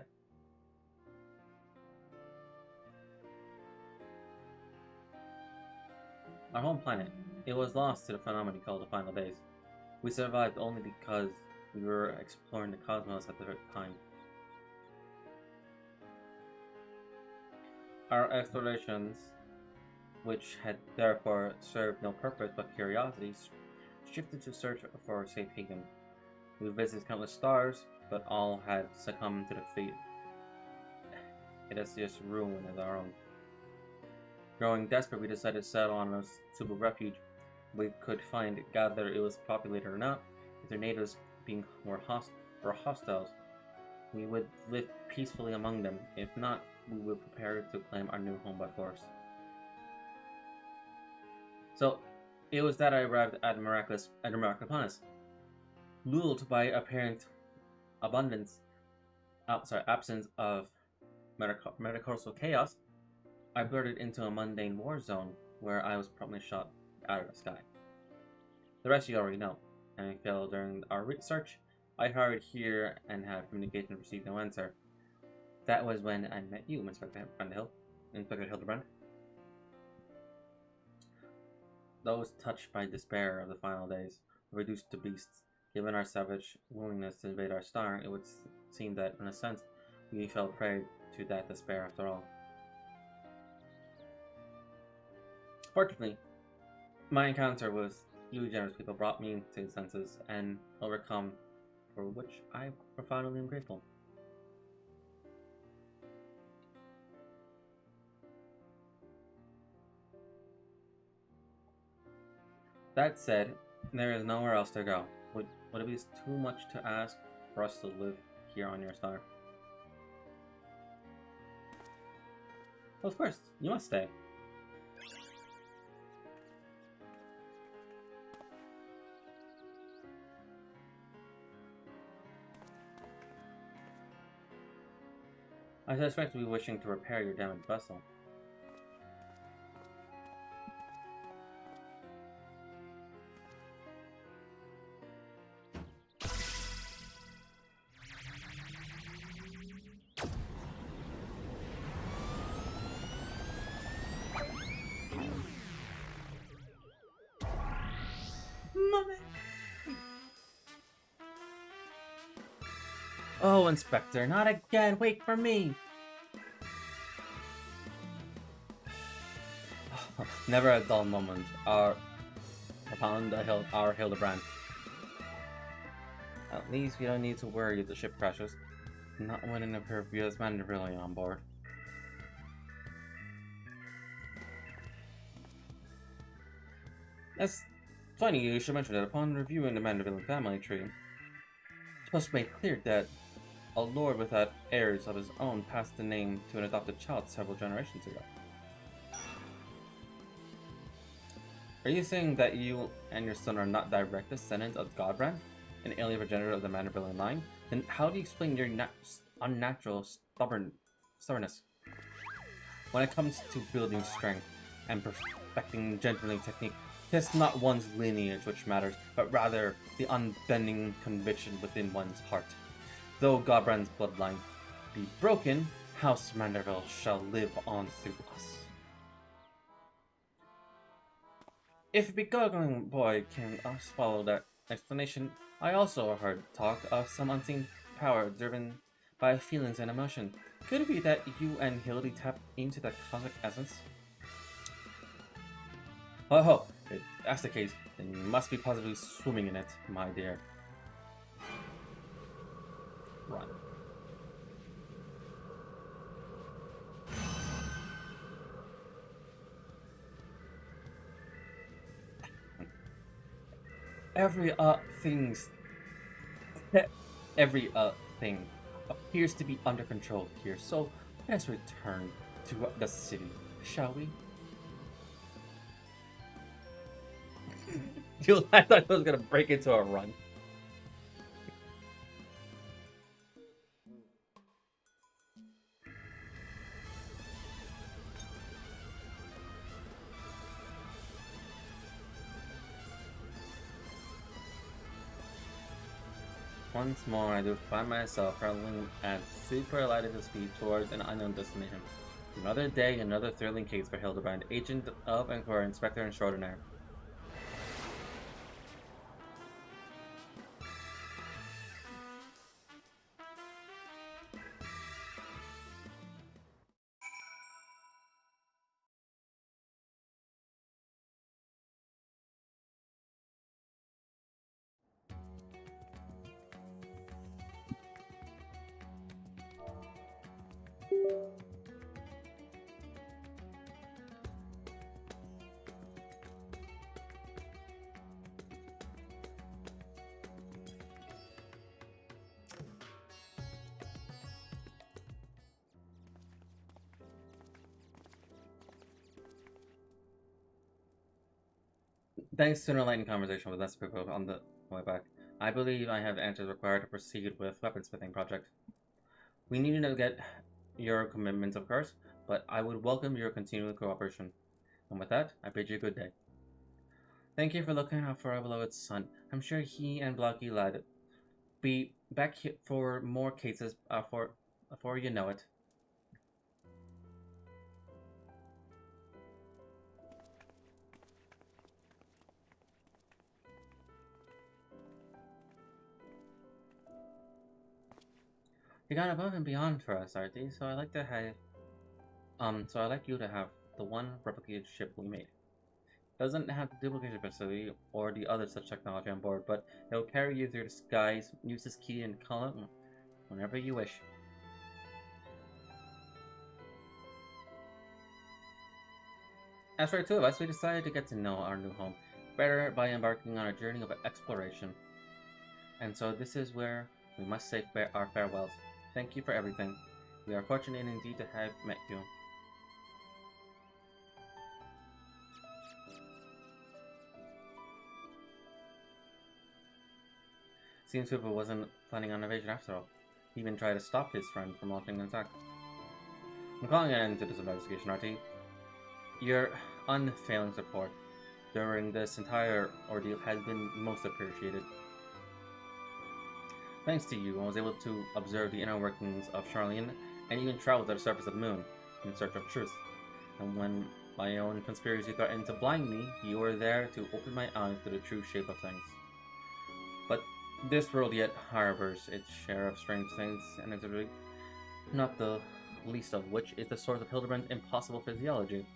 Our home planet, it was lost to the phenomenon called the Final Days. We survived only because we were exploring the cosmos at the time. Our explorations, which had therefore served no purpose but curiosity, shifted to search for a safe haven. We visited countless stars, but all had succumbed to the fate. It has just ruined as our own. Growing desperate, we decided to settle on a suitable refuge we could find, whether it was populated or not. If the natives were hostiles, we would live peacefully among them. If not, we would prepare to claim our new home by force. So, it was that I arrived at miraculous planets. Lulled by apparent absence of metacausal chaos, I blurted into a mundane war zone where I was promptly shot out of the sky. The rest you already know. Having failed during our research, I hurried here and had communication received no answer. That was when I met you, Inspector Hildabrand. Those touched by despair of the final days were reduced to beasts. Given our savage willingness to invade our star, it would seem that, in a sense, we fell prey to that despair after all. Fortunately, my encounter with you generous people brought me to senses and overcome, for which I profoundly am grateful. That said, there is nowhere else to go. Would it be too much to ask for us to live here on your star? Well, of course, you must stay. I suspect you wishing to repair your damaged vessel. Oh, Inspector, not again! Wait for me! Never a dull moment. Our Hildabrand. At least we don't need to worry if the ship crashes. Not when an impervious man really on board. That's funny you should mention that. Upon reviewing the Manderville family tree, it's supposed to make clear that a lord without heirs of his own passed the name to an adopted child several generations ago. Are you saying that you and your son are not direct descendants of Godbrand, an alien progenitor of the Manderville line? Then how do you explain your unnatural stubbornness? When it comes to building strength and perfecting gentling technique, it is not one's lineage which matters, but rather the unbending conviction within one's heart. Though Godbrand's bloodline be broken, House Manderville shall live on through us. If a beguiling boy can follow that explanation, I also heard talk of some unseen power driven by feelings and emotion. Could it be that you and Hildy tapped into that cosmic essence? Oh, if that's the case, then you must be positively swimming in it, my dear. Run. Every thing appears to be under control here, so let's return to the city, shall we? I thought I was gonna break into a run. Once more, I do find myself traveling at super light speed towards an unknown destination. Another day, another thrilling case for Hildabrand, agent of Inquiry, Inspector Extraordinaire. Thanks to an enlightening conversation with less people on the way back, I believe I have the answers required to proceed with weaponsmithing project. We need to get your commitments, of course, but I would welcome your continued cooperation. And with that, I bid you a good day. Thank you for looking out for our beloved son. I'm sure he and Blocky Lad be back here for more cases before you know it. You got above and beyond for us, Artie, so I like to have so I like you to have the one replicated ship we made. Doesn't have the duplication facility or the other such technology on board, but it'll carry you through the skies, use this key and call it whenever you wish. As for the two of us, we decided to get to know our new home better by embarking on a journey of exploration. And so this is where we must say our farewells. Thank you for everything. We are fortunate indeed to have met you. Seems Hoover wasn't planning on invasion after all. He even tried to stop his friend from launching an attack. I'm calling an end to this investigation, RT. Your unfailing support during this entire ordeal has been most appreciated. Thanks to you, I was able to observe the inner workings of Charlene and even travel to the surface of the moon in search of truth. And when my own conspiracy threatened to blind me, you were there to open my eyes to the true shape of things. But this world yet harbors its share of strange things, and inexorably, not the least of which is the source of Hildabrand's impossible physiology.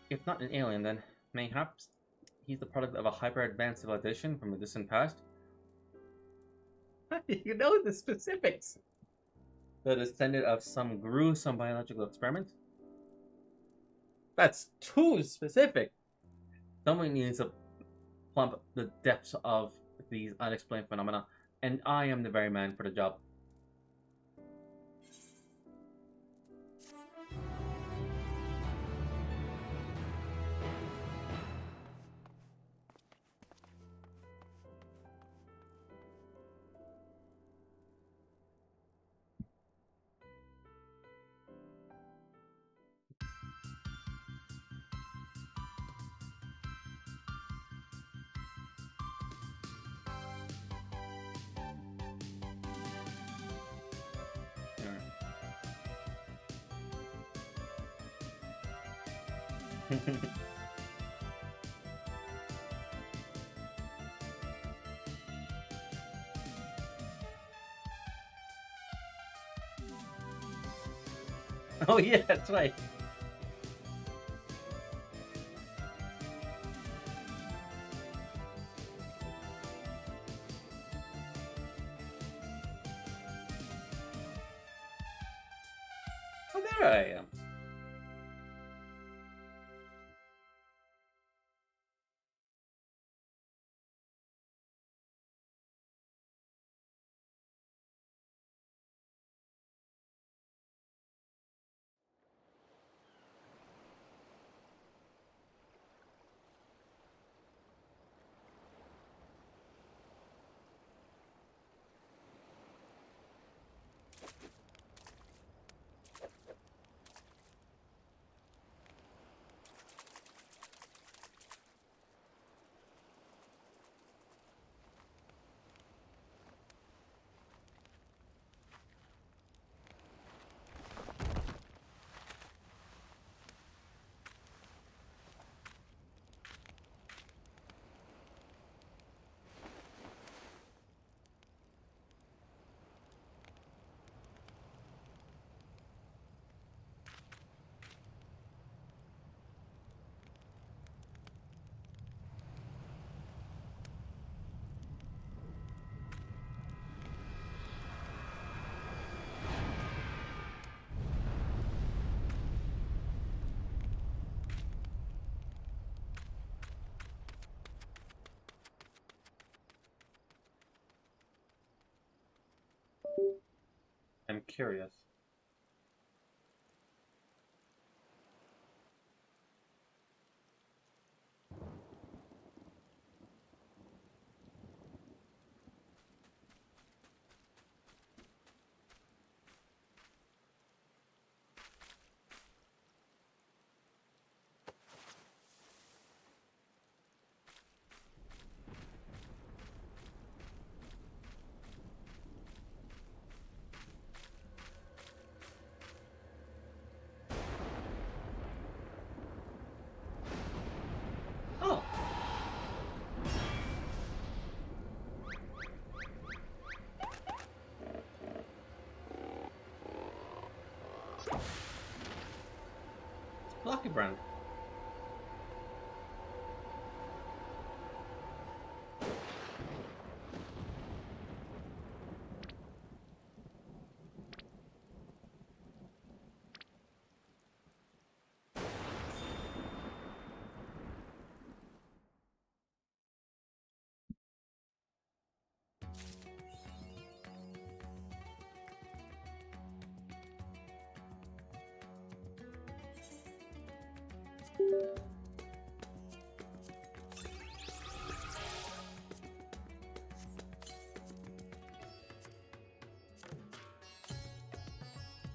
If not an alien, then mayhaps he's the product of a hyper-advanced civilization from a distant past? How do you know the specifics? The descendant of some gruesome biological experiment? That's too specific! Someone needs to plumb the depths of these unexplained phenomena, and I am the very man for the job. Oh yeah, that's right. Oh, there I am. I'm curious. Oh, it's Hildabrand.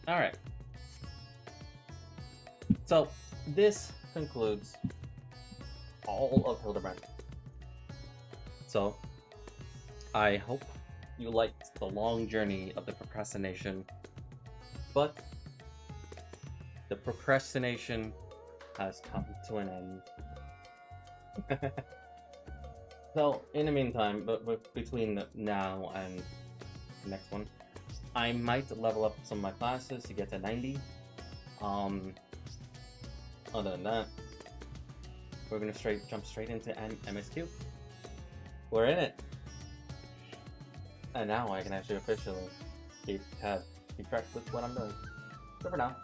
All right. So this concludes all of Hildabrand. So I hope you liked the long journey of the procrastination, but the procrastination has come to an end. So in the meantime, but between now and the next one, I might level up some of my classes to get to 90. Other than that, we're gonna jump straight into MSQ. We're in it, and now I can actually officially keep track with what I'm doing. So for now,